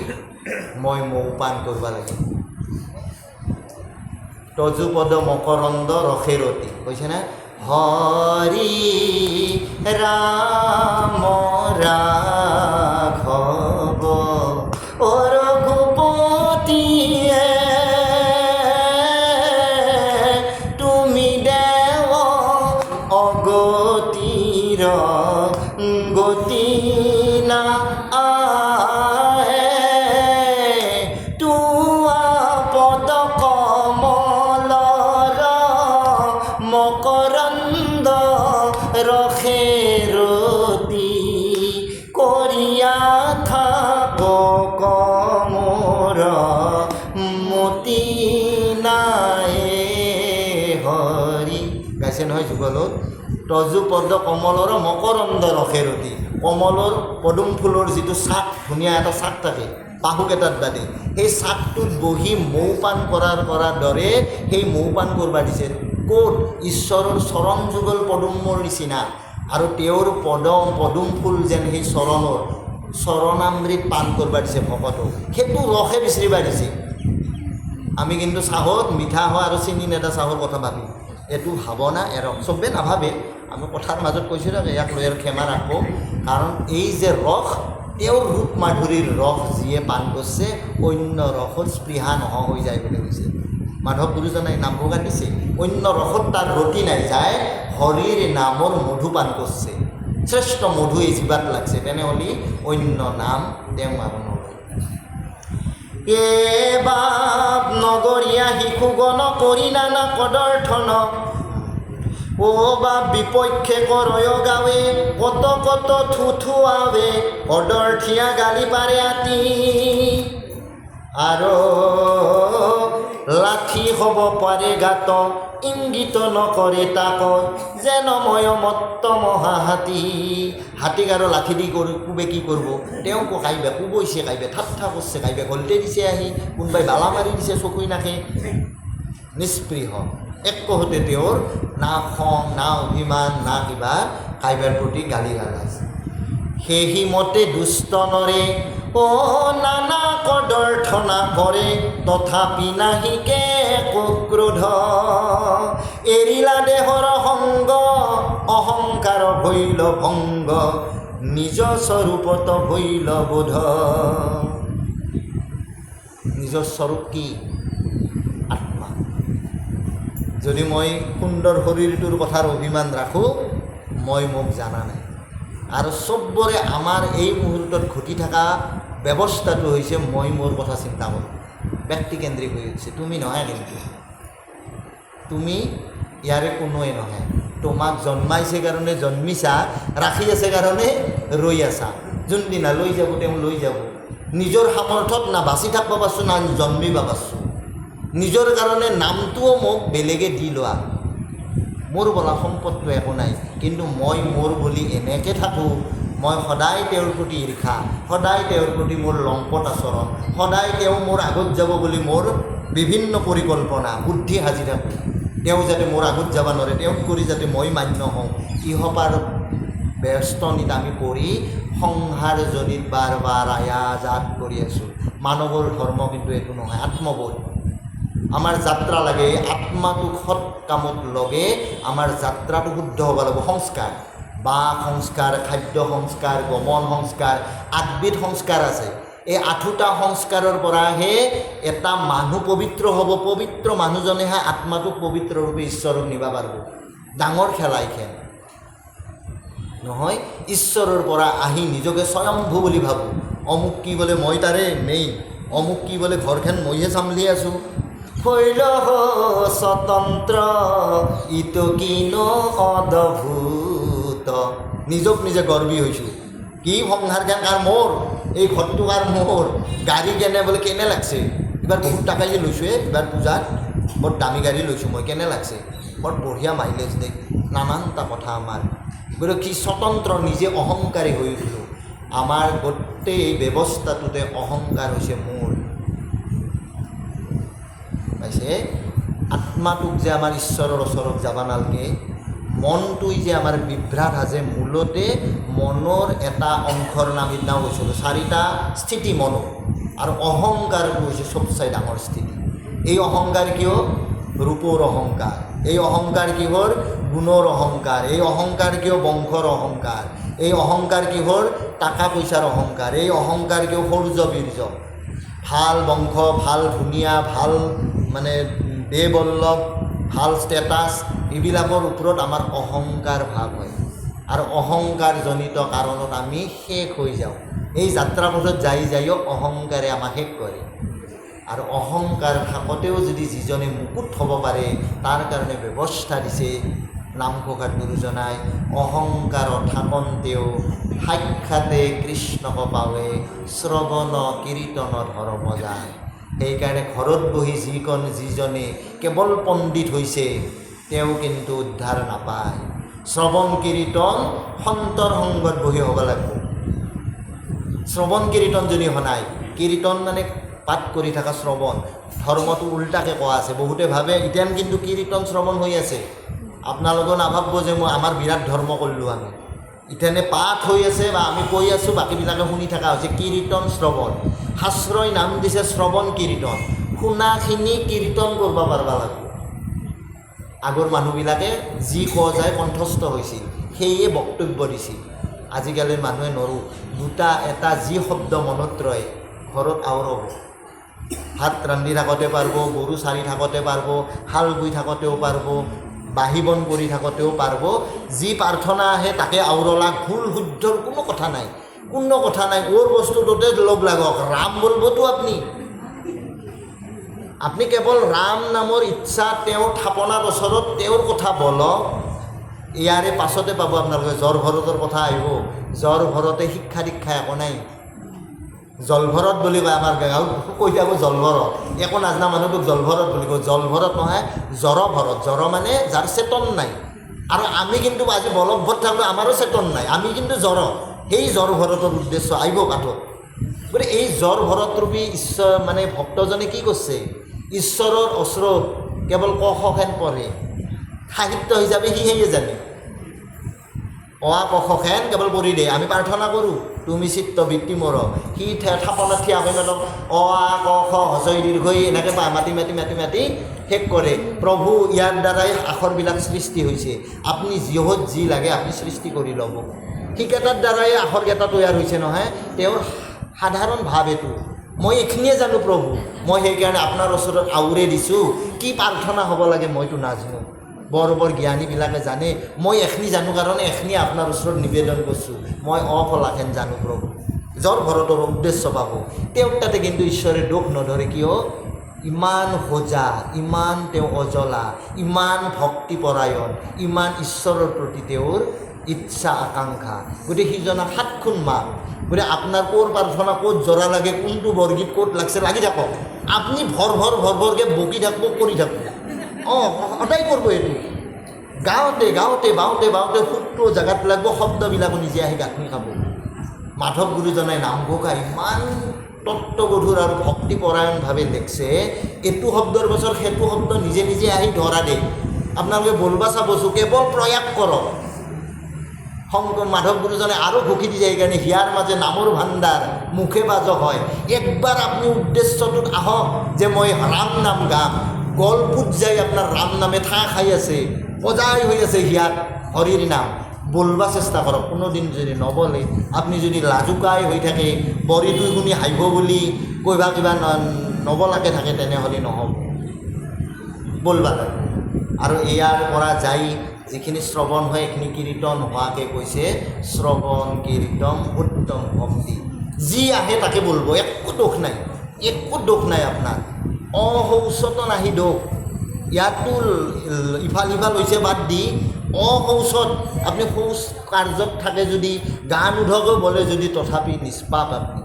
মই মৌ পান কৰিব লাগে। তজুপদ মকৰন্দ ৰসেৰতি কৈছেনে? হৰি ৰাম ৰাঘৱ ৰঘুপতিয়ে তুমি দেৱ অগতিৰ গতি না মকৰন্দ ৰসেৰতি কৰিয়া থাক কমৰ মতি নাই হৰি। গাইছে নহয় যুগলত? তজুপদ কমলৰ মকৰন্দ ৰসেৰতি, কমলৰ পদুম ফুলৰ যিটো চাক, ধুনীয়া এটা চাক থাকে বাহুকেইটাত বাদে, সেই চাকটোত বহি মৌ পান কৰাৰ দৰে সেই মৌ পান কৰিব দিছে। ক'ত? ঈশ্বৰৰ চৰণ যুগল পদুমৰ নিচিনা, আৰু তেওঁৰ পদুম ফুল যেন সেই চৰণামৃত পান কৰিব দিছে ভকতক, সেইটো ৰসে বিচাৰিব দিছে। আমি কিন্তু চাহত মিঠা হয় আৰু চেনি নেদা চাহৰ কথা ভাবি, এইটো ভাৱনা এৰক চবেই নাভাবে। আমি কথাৰ মাজত কৈছোঁ ইয়াক লৈ আৰু ক্ষমা ৰাখোঁ, কাৰণ এই যে ৰস, তেওঁৰ ৰূপ মাধুৰীৰ ৰস যিয়ে পান কৰিছে অন্য ৰসত স্পৃহা নোহোৱা হৈ যায় বুলি কৈছে মাধৱ গুৰুজনাই নামভোগা দিছে। অন্য ৰসত তাৰ ৰতি নাই, যায় হৰিৰ নামৰ মধু পান কৰিছে, শ্ৰেষ্ঠ মধু এই জীৱাত লাগছে, তেনেহ'লে অন্য নাম তেওঁ আৰু নলয়। এ বাপ নগৰীয়া শিশুগণ কৰি নানা কদৰ্থন, ও বাপ বিপক্ষে কৰয় গাৱে কত কত থুথুৱাৱে, কদৰ্থিয়া গালি পাৰে আতি আৰু লাঠি হ'ব পাৰে গাত, ইংগিত নকৰে তাক যেন ময় মত্ত মহাহাতী। হাতীক আৰু লাঠি দি কোবে কি কৰিব? তেওঁকো খাইবে, কোবইছে খাইবে, ঠাট্টা কৰিছে খাইবে, গলতে দিছে আহি, কোনোবাই বালা মাৰি দিছে চকুই নাকে, নিস্পৃহ একোহতে তেওঁৰ না খং না অভিমান না কিবা কাইবাৰ প্ৰতি গালি গালাজ। সেই মতে দুষ্ট নৰে ও নানা কদৰ্থনা কৰে, তথাপি নাহিকে ক্ৰোধ এৰিলা দেহৰ সংগ, অহংকাৰ ভৈল ভংগ, নিজ স্বৰূপত ভৈল বোধ। নিজৰ স্বৰূপ কি? আত্মা। যদি মই সুন্দৰ শৰীৰটোৰ কথাৰ অভিমান ৰাখোঁ, মই মোক জানা নাই। আৰু চবৰে আমাৰ এই মুহূৰ্তত ঘটি থকা ব্যৱস্থাটো হৈছে মই মোৰ কথা চিন্তা কৰোঁ, ব্যক্তিকেন্দ্ৰিক হৈ উঠিছে। তুমি নহয়, কিন্তু তুমি ইয়াৰে কোনোৱে নহয়। তোমাক জন্মাইছে কাৰণে জন্মিছা, ৰাখি আছে কাৰণে ৰৈ আছা। যোনদিনা লৈ যাব তেওঁ লৈ যাব। নিজৰ সামৰ্থত না বাচি থাকিব পাৰছোঁ না জন্মিব পাৰছোঁ। নিজৰ কাৰণে নামটোও মোক বেলেগে দি লোৱা, মোৰ বোলা সম্পদটো একো নাই, কিন্তু মই মোৰ বুলি এনেকৈ থাকোঁ। মই সদায় তেওঁৰ প্ৰতি ঈৰ্ষা, সদায় তেওঁৰ প্ৰতি মোৰ লম্পট আচৰণ, সদায় তেওঁ মোৰ আগত যাব বুলি মোৰ বিভিন্ন পৰিকল্পনা বুদ্ধি সাজি থাকোঁ। তেওঁ যাতে মোৰ আগত যাব নোৱাৰে, তেওঁক কৰি যাতে মই মান্য হওঁ। ইহপাৰ ব্যস্তনিত আমি পৰি সংসাৰজনিত বাৰ বাৰ আয়াজাত কৰি আছোঁ। মানৱৰ ধৰ্ম কিন্তু এইটো নহয়, আত্মবোধ। আমাৰ যাত্ৰা লাগে, আত্মাটোক সৎ কামত লগে আমাৰ যাত্ৰাটো শুদ্ধ হ'ব লাগিব। সংস্কাৰ, বাক সংস্কাৰ, খাদ্য সংস্কাৰ, গমন সংস্কাৰ, 8বিধ সংস্কাৰ আছে। এই 8টা সংস্কাৰৰ পৰাহে এটা মানুহ পবিত্ৰ হ'ব। পবিত্ৰ মানুহজনেহে আত্মাটোক পবিত্ৰ ৰূপে ঈশ্বৰক নিব পাৰিব। ডাঙৰ খেলাই খেল নহয়। ঈশ্বৰৰ পৰা আহি নিজকে স্বয়ম্ভু বুলি ভাবোঁ। অমুক কি বোলে মই তাৰে মেইন, অমুক কি বোলে ঘৰখন মইহে চাম্ভলি আছোঁ, হইল স্বতন্ত্ৰ ইটো কিনো অদ্ভুত। নিজক নিজে গৰ্বী হৈছোঁ, কি সংসাৰ কেন কাৰ মোৰ, এই ঘৰটো কাৰ মোৰ, গাড়ী কেনে বোলে কেনে লাগছে, এইবাৰ বহুত টাকা যে লৈছোঁ, এইবাৰ পূজাত বৰ দামী গাড়ী লৈছোঁ মই, কেনে লাগছে, বৰ বঢ়িয়া মাইলেজ দে, নানানটা কথা আমাৰ। গতিকে কি স্বতন্ত্ৰ, নিজে অহংকাৰী হৈ উঠিলোঁ। আমাৰ গোটেই ব্যৱস্থাটোতে অহংকাৰ হৈছে মোৰ। পাইছে, আত্মাটোক যে আমাৰ ঈশ্বৰৰ ওচৰত যাব নালাগে, মনটোই যে আমাৰ বিভ্ৰাট সাজে, মূলতে মনৰ এটা অংশৰ নাম সিদিনাও কৈছিলোঁ, 4টা স্থিতি মনৰ, আৰু অহংকাৰটো হৈছে চবচাই ডাঙৰ স্থিতি। এই অহংকাৰ কিয়? ৰূপৰ অহংকাৰ। এই অহংকাৰ কিহৰ? গুণৰ অহংকাৰ। এই অহংকাৰ কিয়? বংশৰ অহংকাৰ। এই অহংকাৰ কিহৰ? টাকা পইচাৰ অহংকাৰ। এই অহংকাৰ কিয়? সৌৰ্য বীৰ্য, ভাল বংশ, ভাল ধুনীয়া, ভাল মানে দেবল্লভ, ভাল ষ্টেটাছ, এইবিলাকৰ ওপৰত আমাৰ অহংকাৰ ভাৱ হয়, আৰু অহংকাৰজনিত কাৰণত আমি শেষ হৈ যাওঁ। এই যাত্ৰাপথত যায়ো অহংকাৰে আমাক শেষ কৰে। আৰু অহংকাৰ থাকোঁতেও যদি যিজনে মুকুট হ'ব পাৰে, তাৰ কাৰণে ব্যৱস্থা দিছে নামঘোষাত গুৰুজনাই, অহংকাৰ থাকন্তেও সাক্ষাতে কৃষ্ণক পাৱে, শ্ৰৱণ কীৰ্তন ধৰ্ম যায়। সেইকাৰণে ঘৰত বহি যিজনে কেৱল পণ্ডিত হৈছে, তেওঁ কিন্তু উদ্ধাৰ নাপায়। শ্ৰৱণ কীৰ্তন সন্তৰ সংগত বহি হ'ব লাগিব। শ্ৰৱণ কীৰ্তন যদি শুনায়, কীৰ্তন মানে পাঠ কৰি থকা শ্ৰৱণ, ধৰ্মটো উল্টাকৈ কোৱা আছে। বহুতে ভাবে এতিয়া কিন্তু কীৰ্তন শ্ৰৱণ হৈ আছে, আপোনালোকেও নাভাবিব যে মই আমাৰ বিৰাট ধৰ্ম কৰিলোঁ। আমি ইথানে পাঠ হৈ আছে বা আমি কৈ আছোঁ, বাকীবিলাকে শুনি থকা হৈছে। কীৰ্তন শ্ৰৱণ, শাস্ত্ৰই নাম দিছে শ্ৰৱণ কীৰ্তন। শুনাখিনি কীৰ্তন কৰিব পাৰিব লাগিব। আগৰ মানুহবিলাকে যি কোৱা যায় কণ্ঠস্থ হৈছিল, সেয়ে বক্তব্য দিছিল। আজিকালিৰ মানুহে নৰো, দুটা এটা যি শব্দ মনত ৰয় ঘৰত আওৰাব। ভাত ৰান্ধি থাকোঁতে পাৰিব, গৰু চাৰি থাকোঁতে পাৰিব, হাল বৈ থাকোঁতেও পাৰিব, বাহি বন কৰি থাকোঁতেও পাৰিব। যি প্ৰাৰ্থনা আহে তাকে আওৰলা, ভুল শুদ্ধৰ কোনো কথা নাই, কোনো কথা নাই। ওৰ বস্তুটোতে লগ লাগক, ৰাম বলবতো আপুনি কেৱল ৰাম নামৰ ইচ্ছা, তেওঁৰ থাপনা বছৰত তেওঁৰ কথা বলক। ইয়াৰে পাছতে পাব আপোনালোকে জ্বৰ ভৰতৰ কথা আহিব। জ্বৰ ভৰতে শিক্ষা দীক্ষা একো নাই। জলভৰত বুলি কয় আমাৰ গাঁৱত, কৈ থাকোঁ জলভৰত, একো নাজনা মানুহটোক জলভৰত বুলি কয়। জলভৰত নহয়, জ্বৰ ভৰত। জ্বৰ মানে যাৰ চেতন নাই। আৰু আমি কিন্তু আজি বলভত থাকোঁ, আমাৰো চেতন নাই, আমি কিন্তু জ্বৰ। সেই জ্বৰ ভৰতৰ উদ্দেশ্য আহিব কাঠত। গতিকে এই জ্বৰ ভৰত ৰূপী ঈশ্বৰ মানে ভক্তজনে কি কৰিছে? ঈশ্বৰৰ ওচৰত কেৱল ক খ খেন পঢ়ে, সাহিত্য হিচাপে সি সেয়ে জানে। অ ক খ খেন কেৱল পঢ়ি দিয়ে। আমি প্ৰাৰ্থনা কৰোঁ, তুমি চিত্ত বৃত্তি মৰ, সি থাপনাত থিয়া হৈ মেলক অ ক খ হচৈ দীৰ্ঘই এনেকৈ মাতি মাতি মাতি মাতি শেষ কৰে। প্ৰভু ইয়াৰ দ্বাৰাই আখৰবিলাক সৃষ্টি হৈছে, আপুনি যিহত যি লাগে আপুনি সৃষ্টি কৰি ল'ব। সেইকেইটাৰ দ্বাৰাই আখৰকেইটা তৈয়াৰ হৈছে নহয়। তেওঁৰ সাধাৰণ ভাৱ এইটো, মই এইখিনিয়ে জানো প্ৰভু, মই সেইকাৰণে আপোনাৰ ওচৰত আউৰে দিছোঁ। কি প্ৰাৰ্থনা হ'ব লাগে মইতো নাজানো, বৰ বৰ জ্ঞানীবিলাকে জানে। মই এখিনি জানো কাৰণে এখিনি আপোনাৰ ওচৰত নিবেদন কৰিছোঁ। মই অফলাখেন জানো প্ৰভু। জ্বৰ ভৰতৰ উদ্দেশ্য পাব। তেওঁৰ তাতে কিন্তু ঈশ্বৰে দোষ নধৰে। কিয়? ইমান হোজা, ইমান তেওঁ অজলা, ইমান ভক্তিপৰায়ণ, ইমান ঈশ্বৰৰ প্ৰতি তেওঁৰ ইচ্ছা আকাংক্ষা। গতিকে সিজনক 7 খুণ মাপ। গতিকে আপোনাৰ ক'ৰ প্ৰাৰ্থনা ক'ত জৰা লাগে, কোনটো বৰগীত ক'ত লাগছে, লাগি থাকক। আপুনি ভৰকে বকি থাকব, কৰি থাকব। সদায় কৰিব এইটো। গাঁৱতে গাঁৱতে বাওঁতে বাওঁতে সুৰটো জেগাত লাগব, শব্দবিলাকো নিজে আহি গাঁঠনি খাব। মাধৱ গুৰুজনাই নামঘোষা ইমান তত্ত্বগধুৰ আৰু ভক্তিপৰায়ণভাৱে লিখছে, এইটো শব্দৰ পাছত সেইটো শব্দ নিজে নিজে আহি ধৰা দিয়ে। আপোনালোকে বলবা চাবচোন, কেৱল প্ৰয়াস কৰক। মাধৱ গুৰুজনে আৰু ঘুকি দিছে, সেইকাৰণে হিয়াৰ মাজে নামৰ ভাণ্ডাৰ মুখে বাজ হয়। একবাৰ আপুনি উদ্দেশ্যটোত আহক যে মই ৰাম নাম গাম। গলপুত যাই আপোনাৰ ৰাম নামে ঠাঁ খাই আছে, সজাই হৈ আছে হিয়াত হৰিৰ নাম। বলবা চেষ্টা কৰক। কোনোদিন যদি নবলে, আপুনি যদি লাজুকাই হৈ থাকে, বৰিটো শুনি হাঁহিব বুলি কৈবা কিবা নবলাকে থাকে, তেনেহ'লে নহ'ব। বলবা লাগে। আৰু ইয়াৰ পৰা যাই যিখিনি শ্ৰৱণ হয় এইখিনি কীৰ্তন হোৱাকৈ কৈছে, শ্ৰৱণ কীৰ্তন উত্তম ভক্তি। যি আহে তাকে বলব, একো দোষ নাই, একো দোষ নাই আপোনাৰ। অশৌচত নাহি দোষ ইয়াতো ইফাল সিফাল হৈছে বাদ দি অশৌচত আপুনি শৌচ কাৰ্যত থাকে যদি গা নোধোৱাকৈ বলে যদি তথাপি নিষ্পাপ আপুনি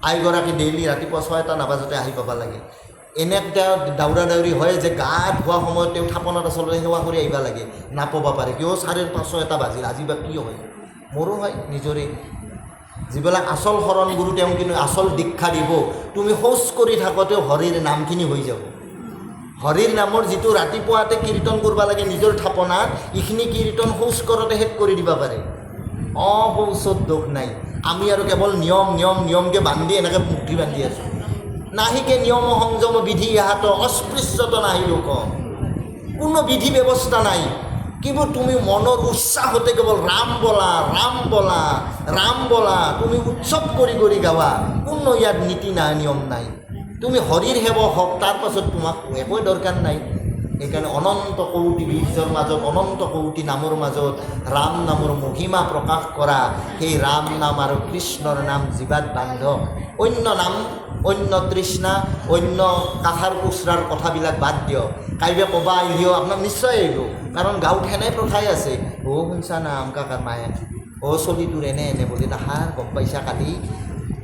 আইগৰাকী ডেইলি ৰাতিপুৱা 6টা নাবাজতে আহি পাব লাগে এনে দাউৰা দাউৰি হয় যে গা ধোৱা সময়ত তেওঁ থাপনাত আচলতে সেৱা কৰি আহিব লাগে নাপাব পাৰে কিয় 5:30 বাজিল আজি বা কি হয় মোৰো হয় নিজৰে যিবিলাক আচল শৰণ গুৰু তেওঁ কিন্তু আচল দীক্ষা দিব তুমি শৌচ কৰি থাকোঁতেও হৰিৰ নামখিনি হৈ যাব হৰিৰ নামৰ যিটো ৰাতিপুৱাতে কীৰ্তন কৰিব লাগে নিজৰ থাপনাত এইখিনি কীৰ্তন শৌচ কৰোঁতে শেষ কৰি দিব পাৰে অশৌচত দোষ নাই আমি আৰু কেৱল নিয়মকৈ বান্ধি এনেকৈ মুঠি বান্ধি আছোঁ নাহিকে নিয়ম সংযম বিধি ইহাত অস্পৃশ্যত নাহি লোক কোনো বিধি ব্যৱস্থা নাই কিন্তু তুমি মনৰ উৎসাহতে কেৱল ৰাম বলা ৰাম বলা ৰাম বলা তুমি উৎসৱ কৰি গাৱা কোনো ইয়াত নীতি নাই নিয়ম নাই তুমি হৰিৰ সেৱক হওক তাৰ পাছত তোমাক একোৱে দৰকাৰ নাই সেইকাৰণে অনন্ত কৌটি বীজৰ মাজত অনন্ত কৌটি নামৰ মাজত ৰাম নামৰ মহিমা প্ৰকাশ কৰা সেই ৰাম নাম আৰু কৃষ্ণৰ নাম জীৱাত বান্ধ অন্য নাম অন্য তৃষ্ণা অন্য কাষাৰ কুচৰাৰ কথাবিলাক বাদ দিয়ক কাইবা ক'বা আহিলেও আপোনাক নিশ্চয় আহিব কাৰণ গাঁৱত সেনে প্ৰথাই আছে শুনছা না আমকা কাৰ মায়ে চলিটোৰ এনে বুলি তাহাৰ গম পাইছা কালি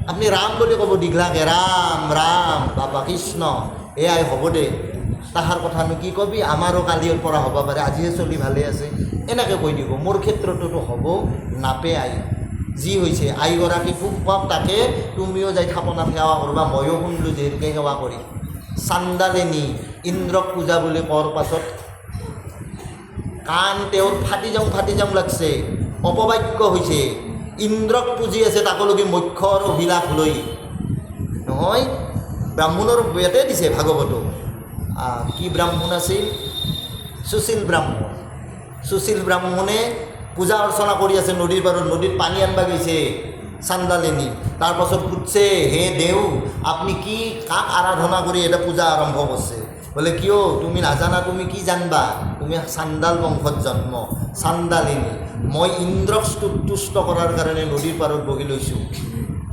আপুনি ৰাম বুলি ক'ব দীঘলাকে ৰাম ৰাম বাবা কৃষ্ণ এয়াই হ'ব দে তাহাৰ কথানো কি কবি আমাৰো কালিৰ পৰা হ'ব পাৰে আজিহে চলি ভালে আছে এনেকৈ কৈ দিব মোৰ ক্ষেত্ৰততো হ'ব নাপে আই যি হৈছে আইগৰাকী খুব পাওক তাকে তুমিও যাই থাপনাত সেৱা কৰিবা ময়ো শুনিলোঁ যিহেতুকে সেৱা কৰি চান্দালেনি ইন্দ্ৰক পূজা বুলি কোৱাৰ পাছত কাণ তেওঁৰ ফাটি যাওঁ লাগছে অপবাক্য হৈছে ইন্দ্ৰক পুজি আছে তাকলৈকে মুখ্যৰ অভিলাষ লৈ নহয় ব্ৰাহ্মণৰ ইয়াতে দিছে ভাগৱত কি ব্ৰাহ্মণ আছিল সুশীল ব্ৰাহ্মণে পূজা অৰ্চনা কৰি আছে নদীৰ পাৰত নদীত পানী আনবা গৈছে চান্দালেনি তাৰপাছত সুধছে হে দেউ আপুনি কি কাক আৰাধনা কৰি এটা পূজা আৰম্ভ কৰিছে বোলে কিয় তুমি নাজানা তুমি কি জানবা তুমি চান্দাল বংশত জন্ম চান্দালিনী মই ইন্দ্ৰক তুষ্ট কৰাৰ কাৰণে নদীৰ পাৰত বহি লৈছোঁ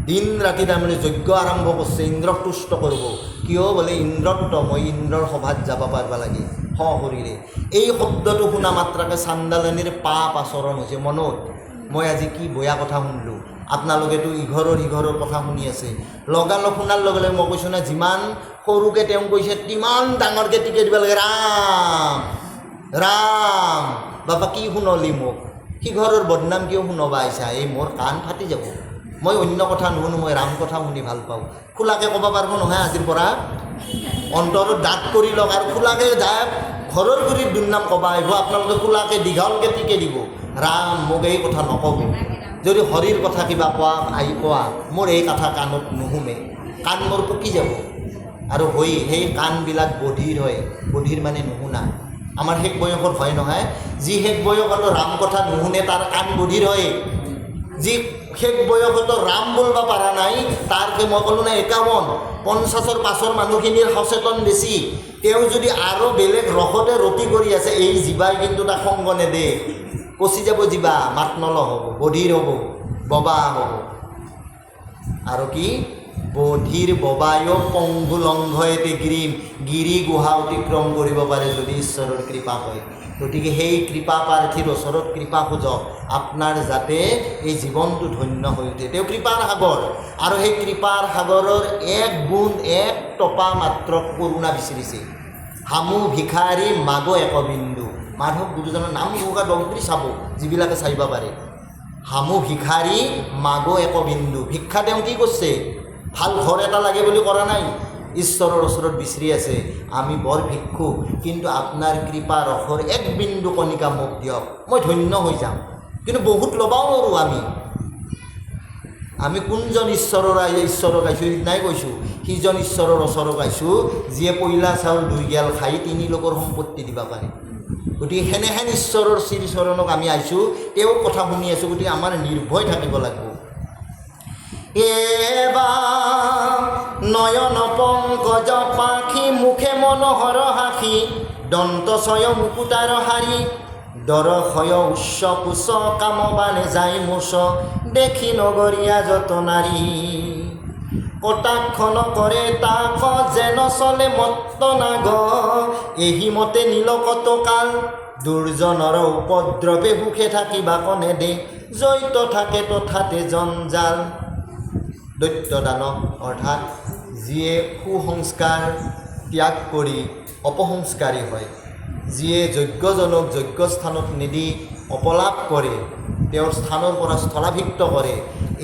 দিন ৰাতি তাৰমানে যজ্ঞ আৰম্ভ কৰিছে ইন্দ্ৰক তুষ্ট কৰিব কিয় বোলে ইন্দ্ৰত্ব মই ইন্দ্ৰৰ সভাত যাব পাৰিব লাগে সশৰীৰে এই শব্দটো শুনা মাত্ৰাকে চান্দালিনীৰ পাপ আচৰণ হৈছে মনত মই আজি কি বেয়া কথা শুনিলোঁ আপোনালোকেতো ইঘৰৰ কথা শুনি আছে লগালগ শুনাৰ লগে লগে মই কৈছোঁ না যিমান সৰুকৈ তেওঁ কৈছে তিমান ডাঙৰকৈ টিকে দিব লাগে ৰাম ৰাম বাবা কি শুনলি মোক সিঘৰৰ বদনাম কিয় শুনবা আহিছা এই মোৰ কাণ ফাটি যাব মই অন্য কথা নুশুনো মই ৰাম কথা শুনি ভাল পাওঁ খোলাকৈ ক'ব পাৰিব নহয় আজিৰ পৰা অন্তৰত দাঁত কৰি লওক আৰু খোলাকৈ যায় ঘৰৰ গুৰিৰ দুৰ্নাম ক'ব আহিব আপোনালোকে খোলাকৈ দীঘলকৈ টিকে দিব ৰাম মোক এই কথা নক'ব যদি হৰিৰ কথা কিবা কোৱা মোৰ এই কথা কাণত নুশুনে কাণ মোৰ পকি যাব আৰু সেই কাণবিলাক বধিৰ হয় বধিৰ মানে নুশুনা আমাৰ শেষ বয়সত হয় নহয় যি শেষ বয়সত ৰাম কথা নুশুনে তাৰ কাণ বধিৰ হয় যি শেষ বয়সত ৰাম বলবা পৰা নাই তাৰকে মই ক'লোঁ না 51-50ৰ পাছৰ মানুহখিনিৰ সচেতন বেছি তেওঁ যদি আৰু বেলেগ ৰসতে ৰতি কৰি আছে এই জীৱাই কিন্তু তাক সংগ নেদে পচি যাব জীৱা মাত নল হ'ব বধিৰ হ'ব ববা হ'ব আৰু কি বধিৰ ববায়ো পংগু লংঘয়তে গিৰি গুহা অতিক্ৰম কৰিব পাৰে যদি ঈশ্বৰৰ কৃপা হয় গতিকে সেই কৃপা প্ৰাৰ্থীৰ ওচৰত কৃপা খোজক আপোনাৰ যাতে এই জীৱনটো ধন্য হৈ উঠে তেওঁ কৃপাৰ সাগৰ আৰু সেই কৃপাৰ সাগৰৰ এক বুন্দ এক টপা মাত্ৰ কৰুণা বিচাৰিছে হামু ভিখাৰী মাগ একবিন্দু মাধৱ গুৰুজনৰ নাম ঘোষা ডংগুৰি চাব যিবিলাকে চাইব পাৰে হামু ভিখাৰী মাগ একবিন্দু ভিক্ষা তেওঁ কি কৰিছে ভাল ঘৰ এটা লাগে বুলি কৰা নাই ঈশ্বৰৰ ওচৰত বিচাৰি আছে আমি বৰ ভিক্ষুক কিন্তু আপোনাৰ কৃপা ৰসৰ এক বিন্দু কণিকা মোক দিয়ক মই ধন্য হৈ যাম কিন্তু বহুত ল'বাও নোৱাৰোঁ আমি কোনজন ঈশ্বৰৰ গাইছোঁ সিদিনাই কৈছোঁ সিজন ঈশ্বৰৰ ওচৰত গাইছোঁ যিয়ে পইলা চাউল 2 গেল খাই 3 লোকৰ সম্পত্তি দিব পাৰে গতিকে সেনেহেন ঈশ্বৰৰ শ্ৰীচৰণক আমি আহিছোঁ তেওঁৰ কথা শুনি আছোঁ গতিকে আমাৰ নিৰ্ভয় থাকিব লাগিব নয়ন পংকজ পাখি মুখে মনোহৰ হাসি দন্তশয় মুকুতাৰ হাৰি দৰশয় উচ্চ কুচ কামবানে যাই মুচ দেখি নগৰীয়া যত নাৰী কটাক্ষ নকৰে তাক যেন চলে মত্ত নাগ এহি মতে নীল কতকাল দুৰ্জনৰ উপদ্ৰৱে সুখে থাকিবা কনে দে জড়িত থাকে তথাতে জঞ্জাল। দৈত্য দানৱ অৰ্থাৎ যিয়ে কুসংস্কাৰ ত্যাগ কৰি অপসংস্কাৰী হয়, যিয়ে যজ্ঞজনক যজ্ঞস্থানত নিদি অপলাপ কৰে, তেওঁৰ স্থানৰ পৰা স্থলাভিক্ত কৰে,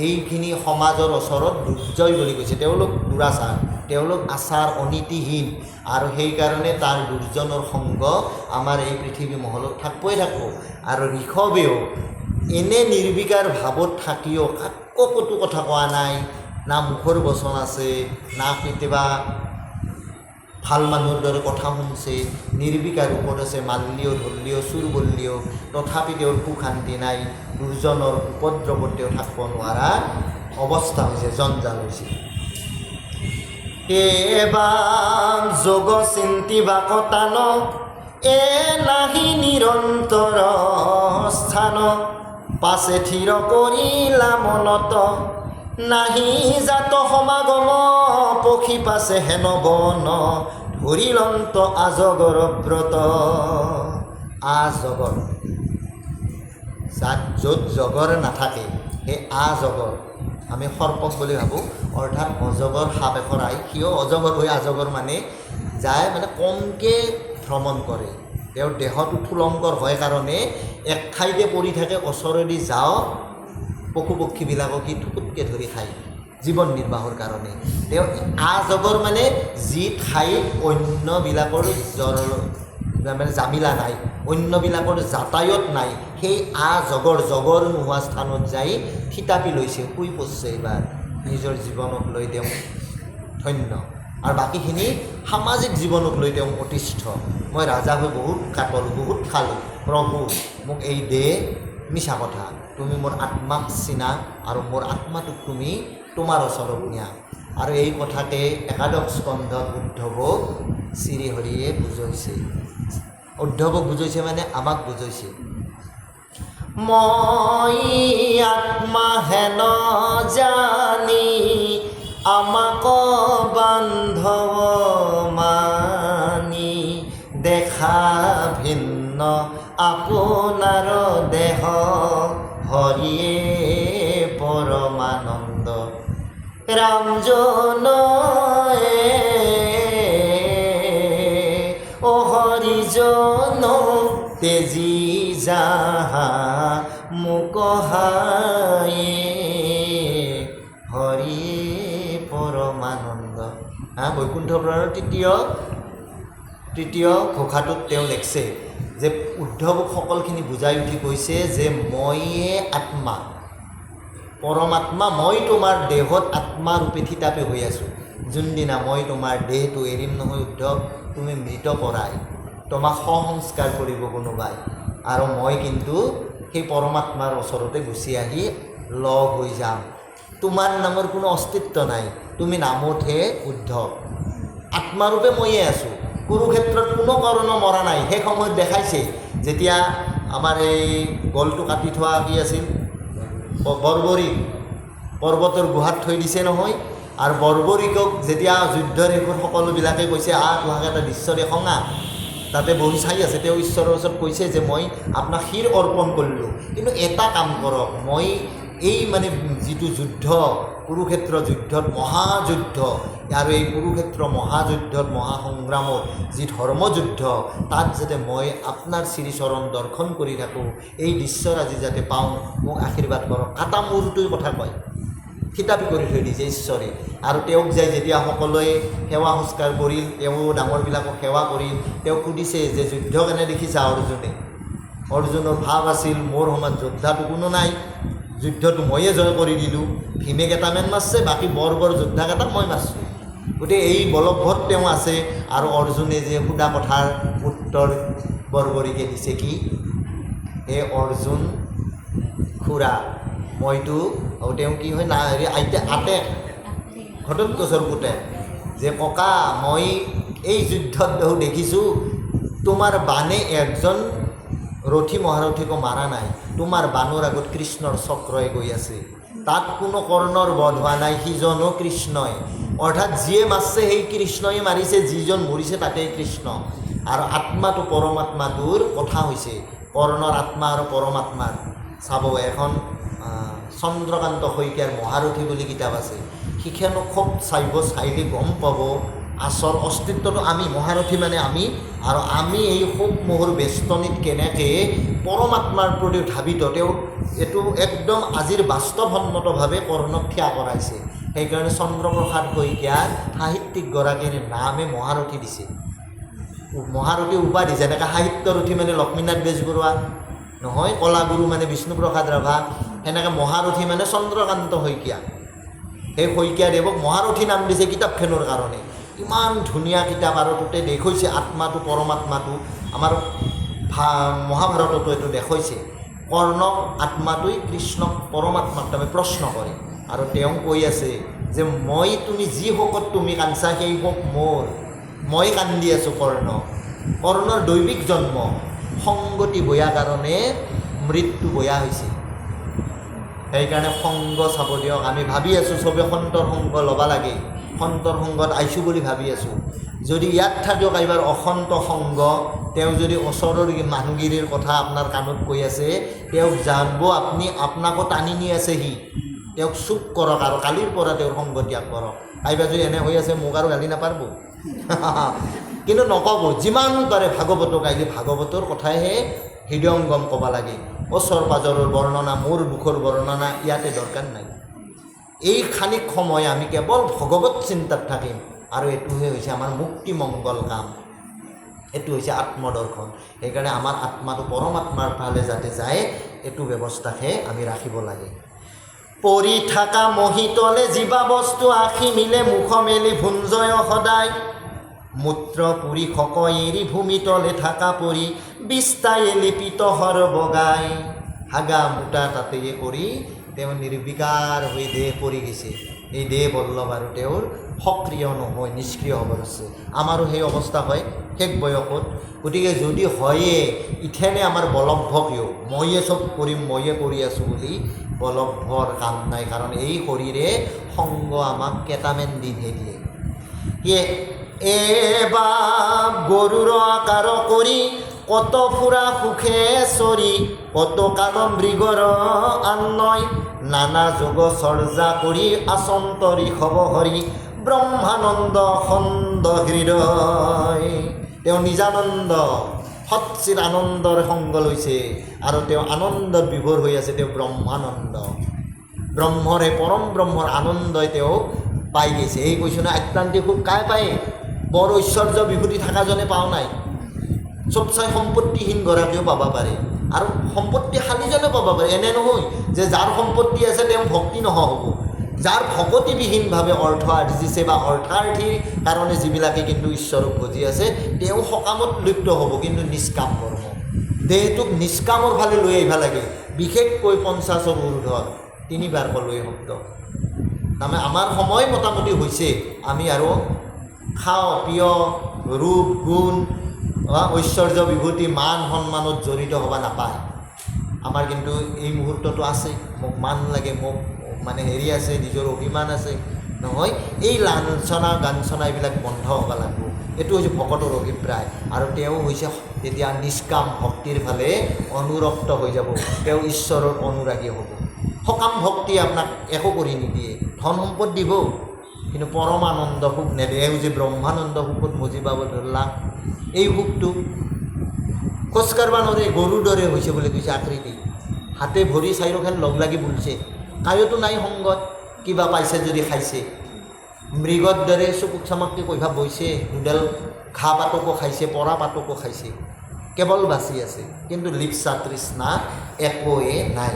এইখিনি সমাজৰ ওচৰত দুৰ্জয় বুলি কৈছে। তেওঁলোক দুৰাচাৰ, তেওঁলোক আচাৰ অনীতিহীন, আৰু সেইকাৰণে তাৰ দুৰ্জনৰ সংগ আমাৰ এই পৃথিৱী মহলত থাকিবই থাকিব। আৰু ঋষভেও এনে নিৰ্বিকাৰ ভাৱত থাকিও কাকো কতো কথা কোৱা নাই, না মুখৰ বচন আছে, না কেতিয়াবা ভাল মানুহৰ দৰে কথা শুনছে, নিৰ্বিকাৰ ৰূপত আছে, মাল্লিও ধৰলিও চুৰ বল্লিও, তথাপি তেওঁৰ সুখ শান্তি নাই, দুৰ্জনৰ উপদ্ৰৱত তেওঁ থাকিব নোৱাৰা অৱস্থা হৈছে, জঞ্জাল হৈছে। এবাৰ যোগ চিন্তিবা কটান এ নাহি নিৰন্তৰ স্থান পাছে থিৰ কৰিলা মনত নাহি জাত সমাগম পক্ষী পাছে হেন বন ধৰিলন্ত আজগৰ ব্ৰত। আজগৰ য'ত জগৰ নাথাকে সেই আজগৰ আমি সৰ্পক বুলি ভাবোঁ, অৰ্থাৎ অজগৰ সাপ এখৰাই, সিও অজগৰ হৈ আজগৰ মানে যায়, মানে কমকৈ ভ্ৰমণ কৰে। তেওঁৰ দেহটো থুলংকৰ হয় কাৰণে এক ঠাইতে পৰি থাকে, ওচৰেদি যাওঁ পশু পক্ষীবিলাকক সি থুকুতকৈ ধৰি খায় জীৱন নিৰ্বাহৰ কাৰণে। তেওঁ আজগৰ মানে যি ঠাইত অন্যবিলাকৰ মানে জামিলা নাই, অন্যবিলাকৰ যাতায়ত নাই, সেই জগৰ নোহোৱা স্থানত যাই থিতাপি লৈছে, শুই পৰছে। এইবাৰ নিজৰ জীৱনক লৈ তেওঁ ধন্য, আৰু বাকীখিনি সামাজিক জীৱনক লৈ তেওঁ অতিষ্ঠ। মই ৰাজা হৈ বহুত কাটলোঁ, বহুত খালোঁ, প্ৰভু মোক এই দে, মিছা কথা, তুমি মোৰ আত্মাক চিনা আৰু মোৰ আত্মাটোক তুমি তোমাৰ ওচৰত নিয়া। আৰু এই কথাকে একাদশ স্কন্ধত উদ্ধৱক শ্ৰীহৰিয়ে বুজাইছে। উদ্ধৱক বুজাইছে মানে আমাক বুজাইছে। মই আত্মা হেন জানি আমাক বান্ধৱ মানি দেখা ভিন্ন আপোনাৰ দেহ হৰিয়ে পৰমানন্দ ৰামজন অ হৰিজন তেজি যাহা মোক হায়ে হৰিয়ে পৰমানন্দ। বৈকুণ্ঠ পুৰাণৰ তৃতীয় ঘোষাটোত তেওঁ লিখছে যে উদ্ধৱক সকলোখিনি বুজাই উঠি কৈছে যে ময়ে আত্মা, পৰমাত্মা, মই তোমাৰ দেহত আত্মাৰূপে থিতাপি হৈ আছোঁ। যোনদিনা মই তোমাৰ দেহটো এৰিম নহয় উদ্ধৱ, তুমি মৃত পৰাই, তোমাক সহংস্কাৰ কৰিব কোনোবাই, আৰু মই কিন্তু সেই পৰমাত্মাৰ ওচৰতে গুচি আহি লগ হৈ যাম। তোমাৰ নামৰ কোনো অস্তিত্ব নাই, তুমি নামতহে উদ্ধৱ, আত্মাৰূপে ময়ে আছোঁ। কুৰুক্ষেত্ৰত কোনো কৰ্ণ মৰা নাই। সেই সময়ত দেখাইছে যেতিয়া আমাৰ এই গলটো কাটি থোৱা কি আছিল, বৰ্বৰিক পৰ্বতৰ গুহাত থৈ দিছে নহয়, আৰু বৰ্বৰিকক যেতিয়া যুদ্ধৰ এইবোৰ সকলোবিলাকে কৈছে তোহাক এটা দৃশ্য দেখঙা, তাতে বহি চাই আছে, তেওঁ ঈশ্বৰৰ ওচৰত কৈছে যে মই আপোনাক শিৰ অৰ্পণ কৰিলোঁ, কিন্তু এটা কাম কৰক, মই এই মানে যিটো যুদ্ধ, কুৰুক্ষেত্ৰ যুদ্ধত মহাযুদ্ধ, আৰু এই কুৰুক্ষেত্ৰ মহাযুদ্ধত মহাসংগ্ৰামত যি ধৰ্মযুদ্ধ, তাত যাতে মই আপোনাৰ শ্ৰীচৰণ দৰ্শন কৰি থাকোঁ, এই দৃশ্যৰাজি যাতে পাওঁ, মোক আশীৰ্বাদ কৰক। কাটা মূৰটোৰ কথা কয়, থিতাপি কৰি থৈ দিছে ঈশ্বৰে। আৰু তেওঁক যাই যেতিয়া সকলোৱে সেৱা সংস্কাৰ কৰিল, তেওঁ ডাঙৰবিলাকক সেৱা কৰিল, তেওঁক সুধিছে যে যুদ্ধ কেনে দেখিছা অৰ্জুনে? অৰ্জুনৰ ভাৱ আছিল মোৰ সমান যোদ্ধাটো কোনো নাই, যুদ্ধটো ময়ে জয় কৰি দিলোঁ, ভীমে কেইটামান মাৰছে, বাকী বৰ যোদ্ধাকেইটাক মই মাৰছোঁ। গতিকে এই বলবৎ তেওঁ আছে। আৰু অৰ্জুনে যে সুধা কথাৰ উত্তৰ বৰ্বৰিকে দিছে কি, হে অৰ্জুন খুৰা, মইতো, আৰু তেওঁ কি হয় না হেৰি আতে ঘটোৎকচৰ পুতেক, যে ককা মই এই যুদ্ধত দেখিছোঁ তোমাৰ বানে একজন ৰথী মহাৰথীকো মাৰা নাই, তোমাৰ বানৰ আগত কৃষ্ণৰ চক্ৰই গৈ আছে, তাত কোনো কৰ্ণৰ বধ হোৱা নাই, সিজনো কৃষ্ণই। অৰ্থাৎ যিয়ে মাৰিছে সেই কৃষ্ণই মাৰিছে, যিজন মৰিছে তাতেই কৃষ্ণ। আৰু আত্মাটো পৰমাত্মাটোৰ কথা হৈছে, কৰ্ণৰ আত্মা আৰু পৰমাত্মাৰ। চাব এখন চন্দ্ৰকান্ত শইকীয়াৰ মহাৰথী বুলি কিতাপ আছে, সিখনো খুব চাইলে গম পাব আচল অস্তিত্বটো আমি, মহাৰথী মানে আমি, আৰু আমি এই শোক মোহৰ বেষ্টনীত কেনেকৈ পৰমাত্মাৰ প্ৰতি ধাবিত। তেওঁ এইটো একদম আজিৰ বাস্তৱসন্মতভাৱে কৰ্ণক থিয়া কৰাইছে। সেইকাৰণে চন্দ্ৰপ্ৰসাদ শইকীয়াৰ সাহিত্যিকগৰাকীৰ নামে মহাৰথী দিছে। মহাৰথী উপাধি যেনেকৈ সাহিত্যৰথী মানে লক্ষ্মীনাথ বেজবৰুৱা নহয়, কলাগুৰু মানে বিষ্ণুপ্ৰসাদ ৰাভা, সেনেকৈ মহাৰথী মানে চন্দ্ৰকান্ত শইকীয়া। সেই শইকীয়াদেৱক মহাৰথী নাম দিছে কিতাপখনৰ কাৰণে। ইমান ধুনীয়া কিতাপ, আৰু তাতে দেখুৱাইছে আত্মাটো পৰমাত্মাটো। আমাৰ মহাভাৰততো এইটো দেখুৱাইছে, কৰ্ণক আত্মাটোই কৃষ্ণক পৰমাত্মাক তাৰমানে প্ৰশ্ন কৰে, আৰু তেওঁ কৈ আছে যে মই তুমি যি শোকত তুমি কান্দছা সেই শোক মোৰ, মই কান্দি আছোঁ কৰ্ণৰ দৈবিক জন্ম, সংগতি বয়া কাৰণে মৃত্যু বয়া হৈছে। সেইকাৰণে সংগ চাব দিয়ক। আমি ভাবি আছোঁ চবে সন্তৰ সংগ ল'ব লাগে, সন্তৰ সংগত আইছোঁ বুলি ভাবি আছোঁ। যদি ইয়াত থাকিও কাইবাৰ অসন্ত সংগ, তেওঁ যদি ওচৰৰ মানুহগিৰিৰ কথা আপোনাৰ কাণত কৈ আছে, তেওঁক জানব আপুনি আপোনাকো টানি নি আছে সি, তেওঁক চুপ কৰক আৰু কালিৰ পৰা তেওঁৰ সংগ ত্যাগ কৰক। কাইবা যদি এনে হৈ আছে মোক আৰু গালি নাপাৰব কিন্তু নক'ব, যিমান পাৰে ভাগৱতক গাইলে ভাগৱতৰ কথাইহে হৃদয়ংগম ক'ব লাগে। ওচৰ পাজৰৰ বৰ্ণনা, মোৰ দুখৰ বৰ্ণনা ইয়াতে দৰকাৰ নাই। এই খানিক সময় আমি কেৱল ভগৱত চিন্তাত থাকিম, আৰু এইটোহে হৈছে আমাৰ মুক্তি মংগল কাম, এইটো হৈছে আত্মদৰ্শন। সেইকাৰণে আমাৰ আত্মাটো পৰমাত্মাৰ ফালে যাতে যায়, এইটো ব্যৱস্থাহে আমি ৰাখিব লাগে। পৰি থকা মহিতলে জীৱা বস্তু আখি মিলে মুখ মেলি ভুঞ্জয় সদায়, মূত্ৰ পুৰি শক এৰি ভূমিতলে থাকা পৰি বিস্তায়ে লিপিত হৰ বগাই। হাগা মোটা তাতেয়ে কৰি তেওঁ নিৰ্বিকাৰ হৈ দেহ পৰি গৈছে। এই দেহ বল্লভ আৰু তেওঁৰ সক্ৰিয় নহয়, নিষ্ক্ৰিয় হ'ব ধৰিছে। আমাৰো সেই অৱস্থা হয় শেষ বয়সত। গতিকে যদি হয়ে ইথেনে আমাৰ বলভ্য কিয়, ময়ে চব কৰিম, ময়ে কৰি আছোঁ বুলি বলভ্যৰ কাম নাই। কাৰণ এই শৰীৰে সংগ আমাক কেইটামান দিনহে দিয়ে। এবাৰ গৰুৰ আকাৰ কৰি কত ফুৰা সুখে চৰি, কত কাল মৃগৰ আন্নয়, নানা যোগ চৰ্যা কৰি আচন্তৰি খব হৰি, ব্ৰহ্মানন্দ খণ্ড হৃদয়। তেওঁ নিজানন্দ সৎচিৰ আনন্দৰ সংগ লৈছে, আৰু তেওঁ আনন্দত বিভোৰ হৈ আছে। তেওঁ ব্ৰহ্মানন্দ, ব্ৰহ্মৰে পৰম ব্ৰহ্মৰ আনন্দই তেওঁক পাই গৈছে। এই কৈছোঁ না, আত্মান্তিক সুখ কাই পায়? বৰ ঐশ্বৰ্য বিভূতি থকাজনে পাওঁ নাই। চব চাই সম্পত্তিহীন গৰাকীও পাব পাৰে, আৰু সম্পত্তিশালীজনে পাব পাৰে। এনে নহয় যে যাৰ সম্পত্তি আছে তেওঁ ভক্তি নহ'ব। যাৰ ভকতিবিহীনভাৱে অৰ্থ আৰ্জিছে বা অৰ্থাৰ্থীৰ কাৰণে যিবিলাকে কিন্তু ঈশ্বৰক ভজি আছে, তেওঁ সকামত লিপ্ত হ'ব, কিন্তু নিষ্কাম কৰ্ম। দেহটোক নিষ্কামৰ ফালে লৈ আহিব লাগে, বিশেষকৈ 50ৰ ঊৰ্ধৰ। 3বাৰ ক'লোঁ এই শব্দ। তাৰমানে আমাৰ সময় মোটামুটি হৈছে, আমি আৰু খাওঁ পিয় ৰূপ গুণ ঐশ্বৰ্য বিভূতি মান সন্মানত জড়িত হ'ব নাপায়। আমাৰ কিন্তু এই মুহূৰ্তটো আছে, মোক মান লাগে, মোক মানে হেৰি আছে, নিজৰ অভিমান আছে নহয়। এই লাঞ্ছনা গাঞ্ছনা এইবিলাক বন্ধ হ'ব লাগিব। এইটো হৈছে ভকতৰ অভিপ্ৰায়। আৰু তেওঁ হৈছে তেতিয়া নিষ্কাম ভক্তিৰ ফালে অনুৰক্ত হৈ যাব, তেওঁ ঈশ্বৰৰ অনুৰাগী হ'ব। সকাম ভক্তি আপোনাক একো কৰি নিদিয়ে, ধন সম্পদ দিব, কিন্তু পৰমানন্দ সুখ নেদে। এই যে ব্ৰহ্মানন্দ সুখত মজি পাব ধৰিলাক, এই সুখটো খোজকাঢ়িব নোৱাৰে, গৰুৰ দৰে হৈছে বুলি কৈছে আকৃতি। হাতে ভৰি চাৰিওখান লগ লাগি বুলছে, কায়োতো নাই সংগত, কিবা পাইছে যদি খাইছে। মৃগৰ দৰে চকুক চামাককৈ কৈভা বৈছে, দুডাল ঘাঁহ পাতকো খাইছে, পৰা পাতকো খাইছে, কেৱল বাচি আছে, কিন্তু লিপ্সা তৃষ্ণা একোৱে নাই।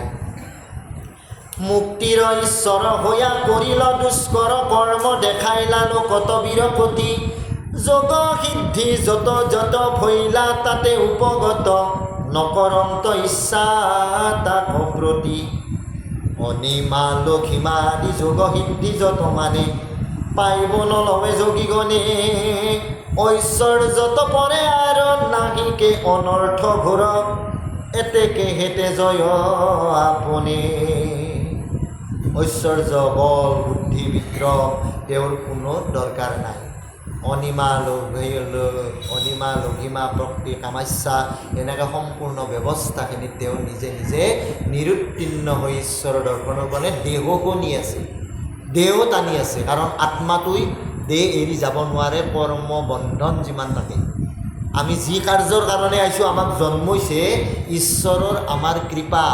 মুক্তিৰ ঈশ্বৰ হৈয়া কৰিল দুষ্কৰ কৰ্ম, দেখাইলা লোকত বীৰপতি, যোগ সিদ্ধি যত যত ভৈলা তাতে উপগত, নকৰন্ত ইচ্ছা তাক প্ৰতি, অনিমা লক্ষিমা আদি যোগ সিদ্ধি যত মানে, পাইব নলৱে যোগীগণে, ঐশ্বৰ্যত পৰে আৰু নাহিকে অনৰ্থ ঘোৰ, এতেকে হেতে জয় আপনে। ঐশ্বৰ্য বল বুদ্ধি বিক্ৰম তেওঁৰ কোনো দৰকাৰ নাই। অনিমা অনিমা লঘিমা প্ৰকৃতি কামাস্যা এনেকৈ সম্পূৰ্ণ ব্যৱস্থাখিনিত তেওঁ নিজে নিজে নিৰুত্তীৰ্ণ হৈ ঈশ্বৰৰ দৰ্শনৰ কাৰণে দেহকো নি আছে, দেহ টানি আছে। কাৰণ আত্মাটোই দেহ এৰি যাব নোৱাৰে, কৰ্ম বন্ধন যিমান থাকে। আমি যি কাৰ্যৰ কাৰণে আহিছোঁ, আমাক জন্মইছে ঈশ্বৰৰ আমাৰ কৃপা।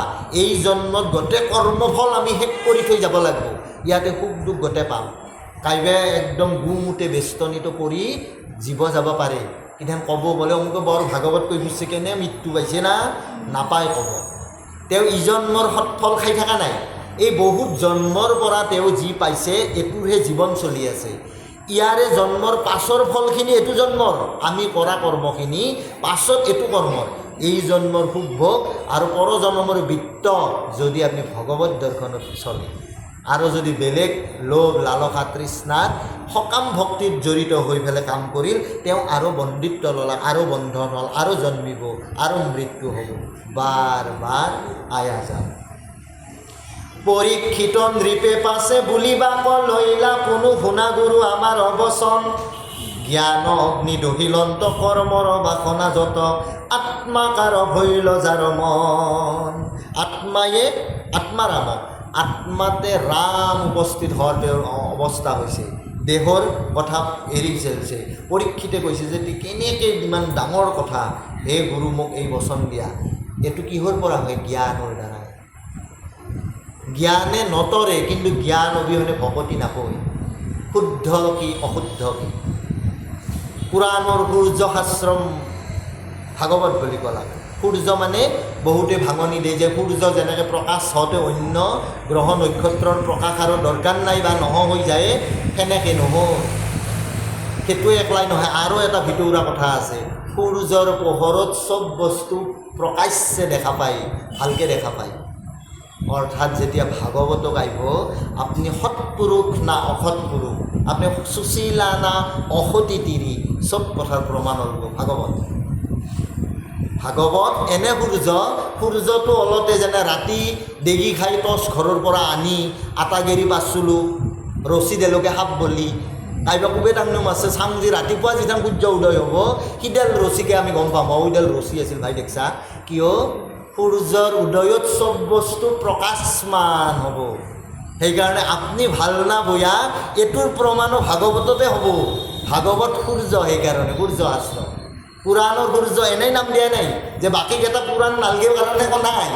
এই জন্মত গোটেই কৰ্মফল আমি শেষ কৰি থৈ যাব লাগিব, ইয়াতে সুখ দুখ গোটেই পাম। কাইবে একদম গুমুঠে বেষ্টনীটো কৰি জীৱ যাব পাৰে, কিন্তু ক'ব বোলে অমুকে বৰ ভাগৱত কৈ ফুৰিছে কেনে মৃত্যু পাইছে না নাপায় ক'ব। তেওঁ ইজন্মৰ সৎফল খাই থকা নাই, এই বহুত জন্মৰ পৰা তেওঁ যি পাইছে এইটোৰহে জীৱন চলি আছে। ইয়াৰে জন্মৰ পাছৰ ফলখিনি এইটো জন্মৰ, আমি কৰা কৰ্মখিনি পাছত এইটো কৰ্মৰ। এই জন্মৰ সুখ ভোগ আৰু পৰজন্মৰ বৃত্ত যদি আপুনি ভগৱত দৰ্শনত চলে, আৰু যদি বেলেগ লোভ লালসা তৃষ্ণাত সকাম ভক্তিত জড়িত হৈ পেলাই কাম কৰিল, তেওঁ আৰু বন্দিত্ব ল'লা, আৰু বন্ধন হ'ল, আৰু জন্মিব, আৰু মৃত্যু হ'ব, বাৰ বাৰ আয়া যাম। পৰীক্ষিত নৃপে পাছে বুলিবা লৈলা কোনো শুনা গুৰু আমাৰ অৱচন। জ্ঞান অগ্নি দহিলন্ত কৰ্মৰ বাসনা যত আত্মাকাৰ ভৈল যাৰ মন। আত্মায়ে আত্মাৰামক, আত্মাতে ৰাম উপস্থিত হোৱাৰ তেওঁৰ অৱস্থা হৈছে, দেহৰ কথা এৰি চলিছে। পৰীক্ষিতে কৈছে যে কেনেকৈ ইমান ডাঙৰ কথা, হে গুৰু মোক এই বচন দিয়া। এইটো কিহৰ পৰা হয়? জ্ঞানৰ দ্বাৰা। জ্ঞানে নতৰে, কিন্তু জ্ঞান অবিহনে ভকতি নাপয়। শুদ্ধ কি অশুদ্ধ কি? পুৰাণৰ সূৰ্য শাস্ত্ৰম ভাগৱত বুলি ক'লা। সূৰ্য মানে বহুতে ভাঙনি দিয়ে যে সূৰ্য যেনেকৈ প্ৰকাশ হওঁতে অন্য গ্ৰহ নক্ষত্ৰৰ প্ৰকাশ আৰু দৰকাৰ নাই বা হৈ যায়, সেনেকৈ নহয়। সেইটোৱে একলাই নহয়, আৰু এটা ভিতৰুৱা কথা আছে। সূৰ্যৰ পোহৰত চব বস্তু প্ৰকাশ্যে দেখা পায়, ভালকৈ দেখা পায়। অৰ্থাৎ যেতিয়া ভাগৱতক আহিব, আপুনি সৎপুৰুষ না অসৎ পুৰুষ, আপুনি সুশীলা না অসতী তিৰি, চব কথাৰ প্ৰমাণ হ'ব ভাগৱত। ভাগৱত এনে সূৰ্যটো অলতে যেনে ৰাতি দেগি খাই টচ ঘৰৰ পৰা আনি আটাগেৰি পাছিলোঁ, ৰছী দেলোকে সাপ বলি কাইবা কোবে ডাঙৰ আছে চাংজি ৰাতিপুৱা যেতিয়া সূৰ্য উদয় হ'ব, সিডাল ৰছীকে আমি গম পাম, ওইডাল ৰছী আছিল ভাই দেখছা। কিয়? সূৰ্যৰ উদয়ত চব বস্তু প্ৰকাশমান হ'ব। সেইকাৰণে আপুনি ভাল না বয়া এইটোৰ প্ৰমাণো ভাগৱততে হ'ব। ভাগৱত সূৰ্য, সেইকাৰণে সূৰ্য আশ্ৰম। পুৰাণৰ সূৰ্য এনেই নাম দিয়া নাই যে বাকীকেইটা পুৰাণ নালগে কাৰণে একো নাই,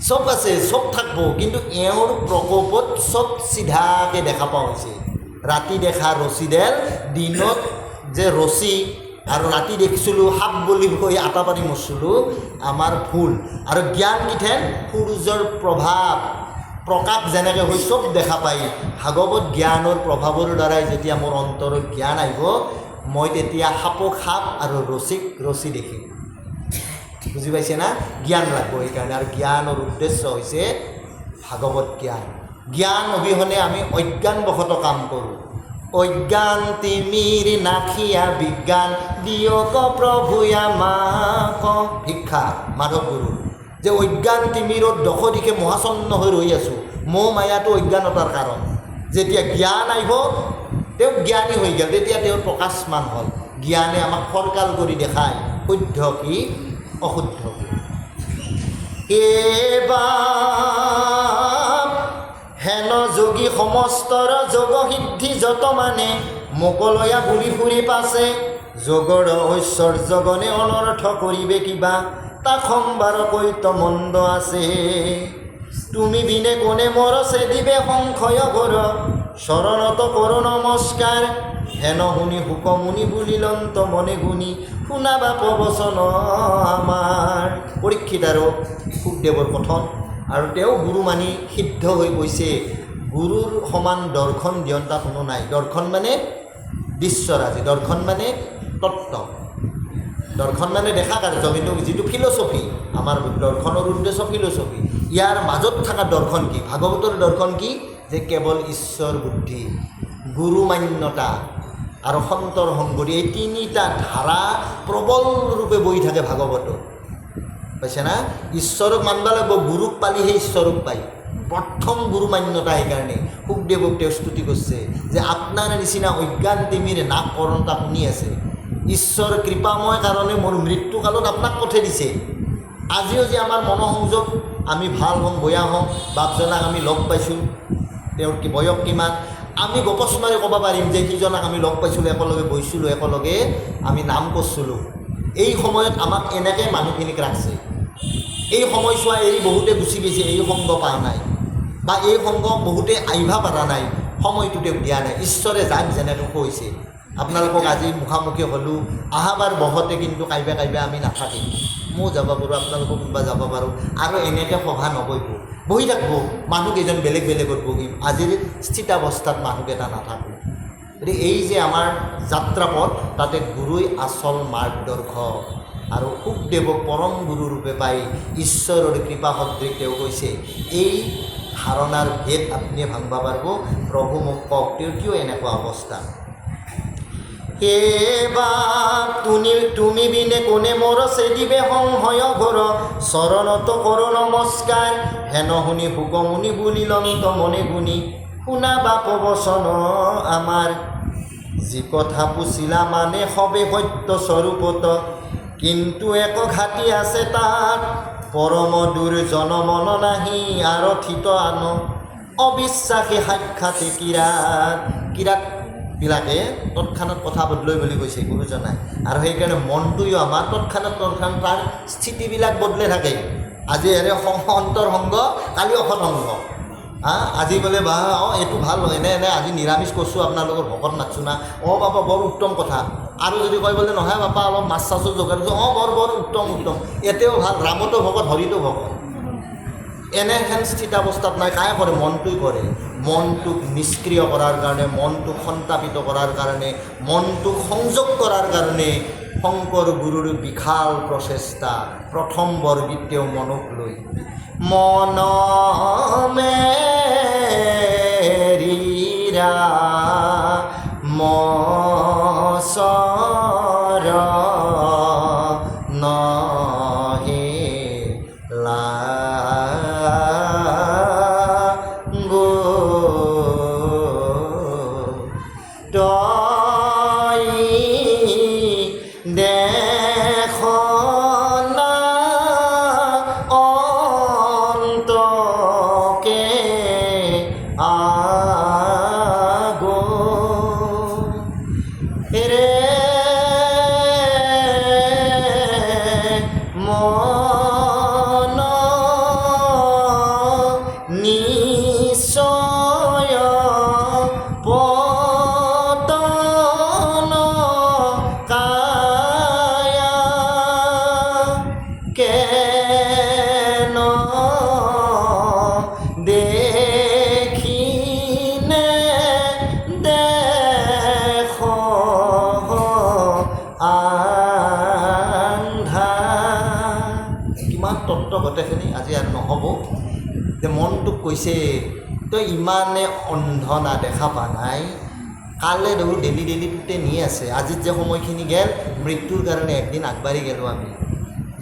চব আছে, চব থাকিব, কিন্তু এওঁৰ প্ৰকোপত চব চিধাকৈ দেখা পোৱা হৈছে। ৰাতি দেখা ৰছীডাল, দিনত যে ৰছী, আৰু ৰাতি দেখিছিলোঁ সাপ বুলি কৈ আটা পাৰি মৰিছিলোঁ, আমাৰ ভুল। আৰু জ্ঞান কিঠেন সূৰ্যৰ প্ৰভাৱ প্ৰকাশ যেনেকৈ হৈ চব দেখা পায়। ভাগৱত জ্ঞানৰ প্ৰভাৱৰ দ্বাৰাই যেতিয়া মোৰ অন্তৰত জ্ঞান আহিব, মই তেতিয়া সাপক সাপ আৰু ৰছীক ৰছী দেখিম। বুজি পাইছে না? জ্ঞান লাগব সেইকাৰণে। আৰু জ্ঞানৰ উদ্দেশ্য হৈছে ভাগৱত জ্ঞান। জ্ঞান অবিহনে আমি অজ্ঞানবশত কাম কৰোঁ। অজ্ঞান তিমিৰ নাখিয়া বিজ্ঞান দিয়ক প্ৰভুয়া মাক। ভিক্ষা মাধৱ গুৰু যে অজ্ঞান তিমিৰত দশ দিশে মহাচন্ন হৈ ৰৈ আছোঁ, মোহ মায়াটো অজ্ঞানতাৰ কাৰণ। যেতিয়া জ্ঞান আহিব, তেওঁ জ্ঞানী হৈ গ'ল, তেতিয়া তেওঁৰ প্ৰকাশমান হ'ল। জ্ঞানে আমাক ফৰকাল কৰি দেখায় শুদ্ধ কি অশুদ্ধ কি। হেন যোগী সমস্তৰ যোগ সিদ্ধি যত মানে মোকলয়া ঘূৰি ফুৰি পাছে। যোগৰ ঐশ্বৰ্য গণে অনৰ্থ কৰিবে কিবা, তাক সম্বাৰ কৈত মন্দ আছে। তুমি বিনে কোনে মৰছে দিবে সংশয় ঘৰ, শৰণত কৰো নমস্কাৰ। হেন শুনি হুকমুনি বুলিলন্ত মনে গুণি, শুনাবা প্ৰবচন আমাৰ। পৰীক্ষিত আৰু সুখদেৱৰ কথন, আৰু তেওঁ গুৰু মানি সিদ্ধ হৈ গৈছে। গুৰুৰ সমান দৰ্শন দিয়ন্তা কোনো নাই। দৰ্শন মানে দৃশ্যৰাজি, দৰ্শন মানে তত্ত্ব, দৰ্শন মানে দেখা কাৰ্য। কিন্তু যিটো ফিলচফি, আমাৰ দৰ্শনৰ উদ্দেশ্য ফিলচফি। ইয়াৰ মাজত থকা দৰ্শন কি? ভাগৱতৰ দৰ্শন কি? যে কেৱল ঈশ্বৰ বুদ্ধি, গুৰু মান্যতা আৰু সন্তৰ সংগতি, এই তিনিটা ধাৰা প্ৰবল ৰূপে বহি থাকে ভাগৱতত। পাইছে না? ঈশ্বৰক মানবা লাগিব, গুৰুক পালিহে ঈশ্বৰক পায়। প্ৰথম গুৰু মান্যতা সেইকাৰণে সুখদেৱক তেওঁ স্তুতি কৰিছে যে আপোনাৰ নিচিনা অজ্ঞান তিমিৰ নাক কৰণতা শুনি আছে, ঈশ্বৰ কৃপাময় কাৰণে মোৰ মৃত্যুকালত আপোনাক পঠাই দিছে। আজিও যে আমাৰ মনোসংযোগ, আমি ভাল হওঁ বেয়া হওঁ, বাপজনাক আমি লগ পাইছোঁ, তেওঁৰ বয়স কিমান, আমি গপচ মাৰি ক'ব পাৰিম যে সিজনক আমি লগ পাইছিলোঁ, একেলগে বহিছিলোঁ, একেলগে আমি নাম কৰিছিলোঁ। এই সময়ত আমাক এনেকৈ মানুহখিনিক ৰাখছে। এই সময়ছোৱা এৰি বহুতে গুচি গৈছে, এই সংগ পোৱা নাই বা এই সংগ বহুতে আহিব পৰা নাই, সময়টো তেওঁক দিয়া নাই। ঈশ্বৰে যাক যেনেকৈ কৈছে, আপোনালোকক আজি মুখামুখি হ'লোঁ, আহাবাৰ বহতে কিন্তু কাইবা কাইবা আমি নাথাকিম। ময়ো যাব পাৰোঁ, আপোনালোকক কোনোবা যাব পাৰোঁ, আৰু এনেকৈ সভা নবহিব, বহি থাকিব মানুহকেইজন বেলেগ বেলেগত বহিম, আজিৰ স্থিতাৱস্থাত মানুহকেইটা নাথাকোঁ। গতিকে এই যে আমাৰ যাত্ৰাপথ, তাতে গুৰুই আচল মাৰ্গদৰ্শক। আৰু সুখদেৱক পৰম গুৰুৰূপে পাই ঈশ্বৰৰ কৃপা সদৃশ তেওঁ কৈছে, এই ধাৰণাৰ ভেদ আপুনি ভাঙিব পাৰিব, প্ৰভু মোক কওক তেওঁৰ কিয় এনেকুৱা অৱস্থা। হে বাপ তুমি বিনে কোনে মোৰ চেদিবে সংশয় ঘৰ, চৰণত কৰ নমস্কাৰ, হেন শুনি হুকমুনি বুলিলন্ত মনে গুণি, শুনা বাপ বচন আমাৰ, যি কথা পুছিলা মানে সবে সত্য স্বৰূপত, কিন্তু এক ঘাটি আছে তাত, পৰম দূৰ জনমন নাহি আৰথিত আন, অবিশ্বাসী সাক্ষাতে কিৰাতবিলাকে তৎক্ষণাত কথা বদলৈ বুলি কৈছে গুৰুজনাই। আৰু সেইকাৰণে মনটোও আমাৰ তৎক্ষণাত তাৰ স্থিতিবিলাক বদলে থাকে। আজি এনে অন্তৰসংগ, কালি অসৎসংগ, আজি বোলে বা এইটো ভাল এনে আজি নিৰামিষ কৰিছোঁ, আপোনালোকৰ ভকত মাতছোঁ না, বাবা বৰ উত্তম কথা। আৰু যদি কয় বোলে নহয় বাপা অলপ মাছ চাছৰ যোগাৰ কৰিছোঁ, বৰ উত্তম, এতিয়াও ভাল, ৰামতো ভকত, হৰিতো ভকত। এনেহেন স্থিতাৱস্থাত নাই, কায়ে কৰে, মনটোই কৰে। মনটোক নিষ্ক্ৰিয় কৰাৰ কাৰণে, মনটোক সন্তাপিত কৰাৰ কাৰণে, মনটোক সংযোগ কৰাৰ কাৰণে শংকৰ গুৰুৰ বিশাল প্ৰচেষ্টা। প্ৰথম বৰগীত তেওঁ মনক লৈ, মন মেৰিৰা মচৰ নহে লাগো, তই দেখনা অন্তকে আগো ৰে মন নিশ্চয় পতন কায়া, কেন দেখিনে দেখ আন্ধা। কিমান তত্ত্ব গোটেইখিনি আজি আৰু নহ'ব। যে মনটোক কৈছে, তই ইমানে অন্ধ না, দেখা পা নাই, কালে দেখোঁ ডেলি তোতে নি আছে। আজিত যে সময়খিনি গেল, মৃত্যুৰ কাৰণে একদিন আগবাঢ়ি গ'লোঁ আমি।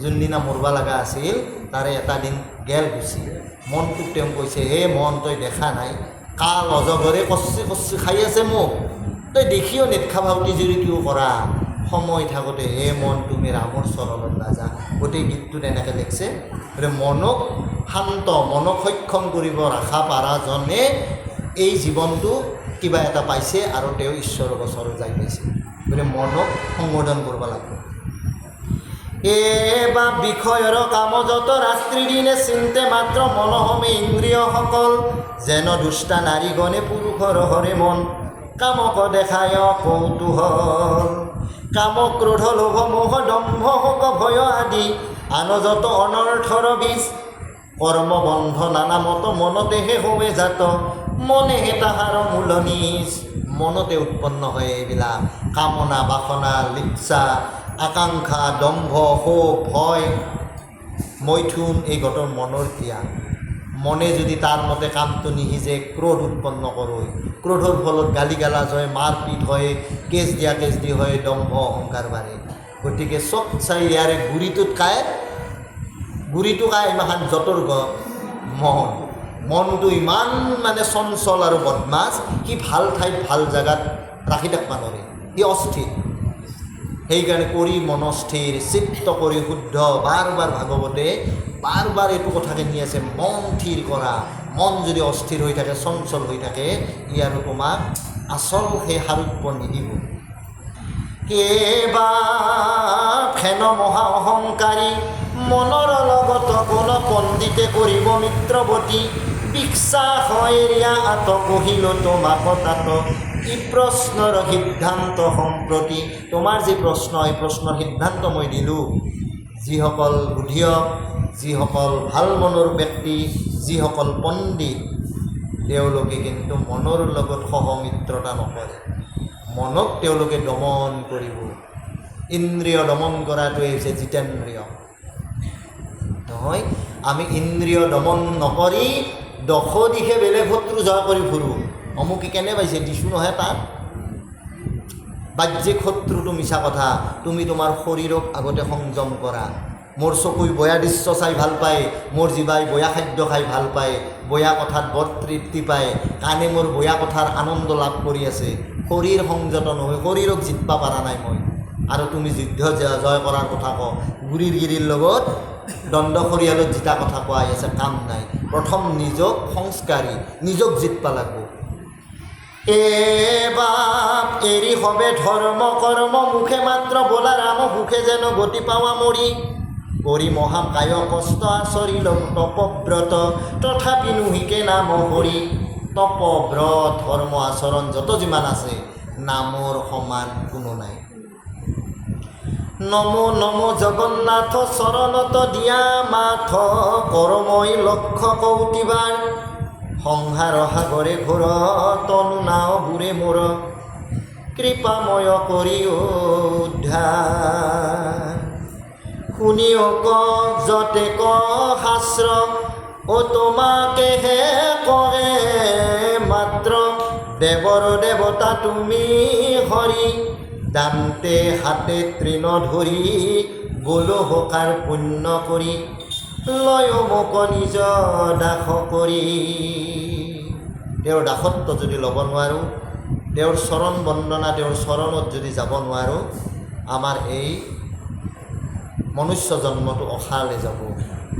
যোনদিনা মৰব লগা আছিল তাৰে এটা দিন গেল গুচি। মনটোক তেওঁ কৈছে, হে মন, তই দেখা নাই, কাল অজগৰে কচি খাই আছে মোক, তই দেখিও নেটখা ভাউতি জুৰি কিয় কৰা। সময় থাকোঁতে হে মন তুমি ৰামৰ চৰণত নাযা। গোটেই গীতটোত এনেকৈ লিখছে। গতিকে মনক শান্ত, মনক সক্ষম কৰিব ৰাখা পাৰাজনে এই জীৱনটো কিবা এটা পাইছে, আৰু তেওঁ ঈশ্বৰৰ ওচৰত যাই পাইছে। গতিকে মনক সংবোধন কৰিব লাগিব। বা বিষয়ৰ কামজত ৰাত্ৰি দিনে চিন্তে মাত্ৰ মনহমে ইন্দ্ৰিয়সকল, যেন দুষ্টা নাৰীগণে পুৰুষৰ হৰে মন, কামক দেখায় কৌতূহল, কাম ক্ৰোধ লোভ মোহ দম্ভ শোক ভয় আদি, আন যত অনৰ্থৰ বীজ, কৰ্ম বন্ধ নানা মত মনতেহে হোৱে জাত, মনেহে তাহাৰ মূল নিজ। মনতে উৎপন্ন হয় এইবিলাক কামনা, বাসনা, লিপ্সা, আকাংক্ষা, দম্ভ, শোক, ভয়, মৈথুন, এই গোটেই মনৰ ক্ৰিয়া। মনে যদি তাৰ মতে কামটো নিসিজে ক্ৰোধ উৎপন্ন কৰোঁ, ক্ৰোধৰ ফলত গালি গালাজ হয়, মাৰপিট হয়, কেছ দি হয়, দম্ভ অহংকাৰ বাঢ়ে। গতিকে চব চাই ইয়াৰে গুৰিটো কায় ইমান যতৰ মন। মনটো ইমান মানে চঞ্চল আৰু বদমাছ, সি ভাল ঠাইত ভাল জেগাত ৰাখি থাকিব নোৱাৰে, সি অস্থিৰ। সেইকাৰণে কৰি মনস্থিৰ, চিত্ত কৰি শুদ্ধ, বাৰ বাৰ ভাগৱতে বাৰ বাৰ এইটো কথাকে নি আছে, মন থিৰ কৰা। মন যদি অস্থিৰ হৈ থাকে, চঞ্চল হৈ থাকে, ই আৰু তোমাক আচল সেই সাৰোগ্য নিদিব। কেবা ফেন মহা অহংকাৰী, মনৰ লগত কোন পণ্ডিতে কৰিব মিত্ৰৱতী, বিশ্বাস এৰিয়া আত কহিল তোমাক তাত, ই প্ৰশ্নৰ সিদ্ধান্ত সম্প্ৰতি। তোমাৰ যি প্ৰশ্ন, এই প্ৰশ্নৰ সিদ্ধান্ত মই দিলোঁ। যিসকল বুদ্ধিয়ক, যিসকল ভাল মনৰ ব্যক্তি, যিসকল পণ্ডিত, তেওঁলোকে কিন্তু মনৰ লগত সহমিত্ৰতা নকৰে, মনক তেওঁলোকে দমন কৰিব। ইন্দ্ৰিয় দমন কৰাটোৱে হৈছে জিতেন্দ্ৰিয়। নহয়, আমি ইন্দ্ৰিয় দমন নকৰি দশ দিশে বেলেগ শত্ৰু জয় কৰি ফুৰোঁ। অমুকে কেনে পাইছে দিছোঁ নহয় তাত। বাহ্যিক শত্ৰুটো মিছা কথা। তুমি তোমাৰ শৰীৰক আগতে সংযম কৰা। মোৰ চকুই বয়া দৃশ্য চাই ভাল পায়, মোৰ জিভাই বয়া খাদ্য খাই ভাল পায়, বয়া কথাত বৰ তৃপ্তি পায়, কাণে মোৰ বয়া কথাৰ আনন্দ লাভ কৰি আছে। শৰীৰ সংযত নহয়, শৰীৰক জিতবা পৰা নাই মই। আৰু তুমি যুদ্ধ জয় কৰাৰ কথা কওঁ, গুৰিৰ গিৰিৰ লগত দণ্ড খৰিয়ালত জিতা কথা কোৱাই আছে, কাম নাই। প্ৰথম নিজক সংস্কাৰী, নিজক জিতবা লাগব। বাপ এৰি হবে ধৰ্ম কৰ্ম, মুখে মাত্ৰ বোলা ৰাম সুখে যেন গতি পাৱা মৰি, কৰি মহাকায় কষ্ট আচৰিল তপব্ৰত, তথাপি নুহিকে নাম হৰি। তপব্ৰত ধৰ্ম আচৰণ যত যিমান আছে, নামৰ সমান কোনো নাই। নমো নমো জগন্নাথ চৰণত দিয়া মাথ, কৰমই লক্ষ্য কৌটিবাৰ, সংসাৰ সাগৰে ঘোৰ তনু নাও বুৰে মোৰ, কৃপাময় কৰি উদ্ধাৰ। শুনিও ক যতে ক শাস্ত্ৰ, ও তোমাকেহে কয়ে মাত্ৰ, দেৱৰ দেৱতা তুমি হৰি, দান্তে হাতে তৃণ ধৰি, বোলো হকাৰ পুণ্য কৰি, লয় মোক নিজ দাস কৰি। তেওঁৰ দাসত্ব যদি ল'ব নোৱাৰোঁ, তেওঁৰ চৰণ বন্দনা, তেওঁৰ চৰণত যদি যাব নোৱাৰোঁ, আমাৰ এই মনুষ্য জন্মটো অসালে যাব।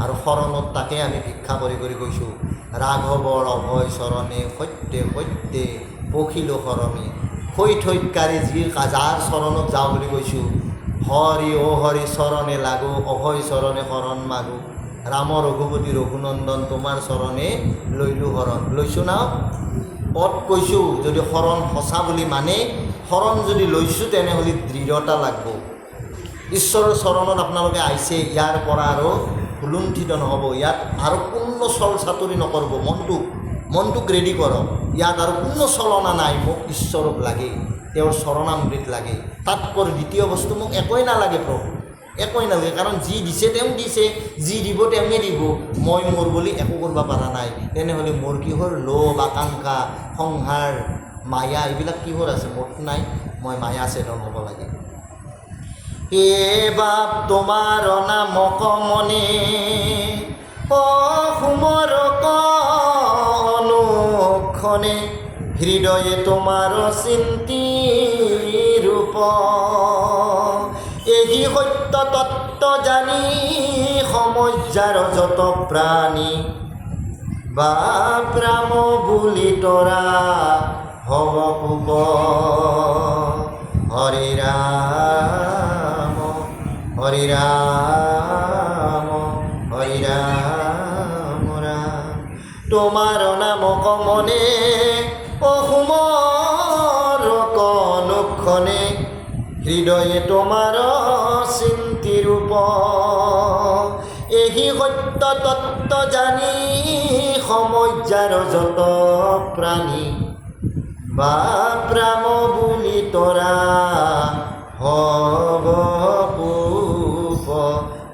আৰু শৰণত তাকে আমি ভিক্ষা কৰি কৰি গৈছোঁ, ৰাঘৱৰ অভয় চৰণে সত্যে সত্যে পখিলো শৰণী, থৈথৈতকাৰী যি যাৰ চৰণত যাওঁ বুলি কৈছোঁ, হৰি অ হৰি চৰণে লাগো, অভয় চৰণে শৰণ মাগো, ৰাম ৰঘুপতি ৰঘুনন্দন তোমাৰ চৰণে লৈলোঁ শৰণ। লৈছোঁ না পদ কৈছোঁ, যদি শৰণ সঁচা বুলি মানে, শৰণ যদি লৈছোঁ তেনেহ'লে দৃঢ়তা লাগব। ঈশ্বৰৰ চৰণত আপোনালোকে আহিছে, ইয়াৰ পৰা আৰু লুণ্ঠিত নহ'ব। ইয়াত আৰু কোনো চল চাতুৰি নকৰিব, মনটোক ৰেডি কৰক। ইয়াত আৰু কোনো চলনা নাই, মোক ঈশ্বৰক লাগে, তেওঁৰ চৰণামৃত লাগে। তাতকৈ দ্বিতীয় বস্তু মোক একোৱেই নালাগে প্ৰভু, একোৱেই নালাগে। কাৰণ যি দিছে তেওঁ দিছে, যি দিব তেওঁৱে দিব। মই মোৰ বুলি একো কৰিব পৰা নাই, তেনেহ'লে মোৰ কিহৰ লোভ, আকাংক্ষা, সংসাৰ, মায়া, এইবিলাক কিহৰ আছে? মোৰতো নাই। মই মায়া চেতন হ'ব লাগে। বাপ তোমাৰ নামক মনে, সুমৰ অনুক্ষণে, হৃদয়ে তোমাৰ চিন্তি ৰূপ, এই সত্য তত্ত্ব জানি, সমস্যাৰ যত প্ৰাণী, বাপ ৰাম বুলি তৰা হব কোপ, হৰি ৰাম হৰি ৰাম হৰি ৰাম ৰাম। তোমাৰ নামক মনে, অসুমৰ অনুক্ষণে, হৃদয়ে তোমাৰ চিন্তি ৰূপ, এই সত্য তত্ত্ব জানি, সমস্যাৰ যত প্ৰাণী, বাপ ৰাম বুলি তৰা হব কোপ,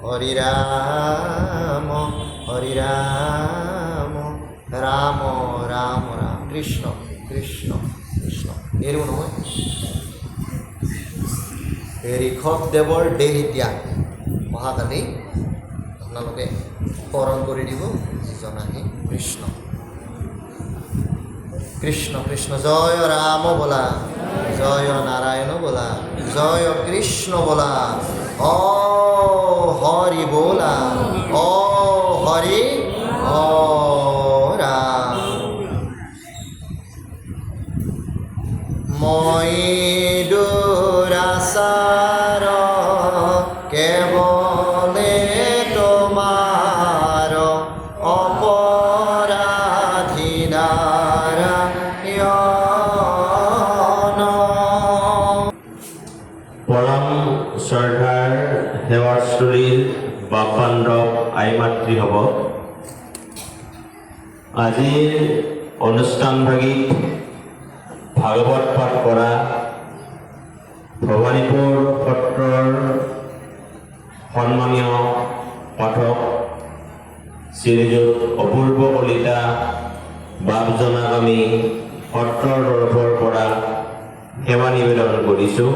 হৰি ৰাম হৰি ৰাম ৰাম ৰাম ৰাম। কৃষ্ণ কৃষ্ণ কৃষ্ণ। এৰো নহয়, ঋষভদেৱৰ দেহ ত্যাগ অহাকালি আপোনালোকে স্মৰণ কৰি দিব, যিজন আহি কৃষ্ণ। কৃষ্ণ কৃষ্ণ জয় রাম বলা, জয় নারায়ণ বলা, জয় কৃষ্ণ বলা, ও হরি বলা, ও হরি ও রাম। মই দুরাচার কেবলে তোমার অপরাধী নারায়ণ। পৰম শ্ৰদ্ধাৰ সেৱাস্থলীৰ বাপাণ্ডৱ আই মাতৃ হ'ব। আজিৰ অনুষ্ঠানভাগিত ভাগৱত পাঠ কৰা ভৱানীপুৰ সত্ৰৰ সন্মানীয় পাঠক শ্ৰীযুত অপূৰ্ব কলিতা বাপজনাক আমি সত্ৰৰ তৰফৰ পৰা সেৱা নিবেদন কৰিছোঁ।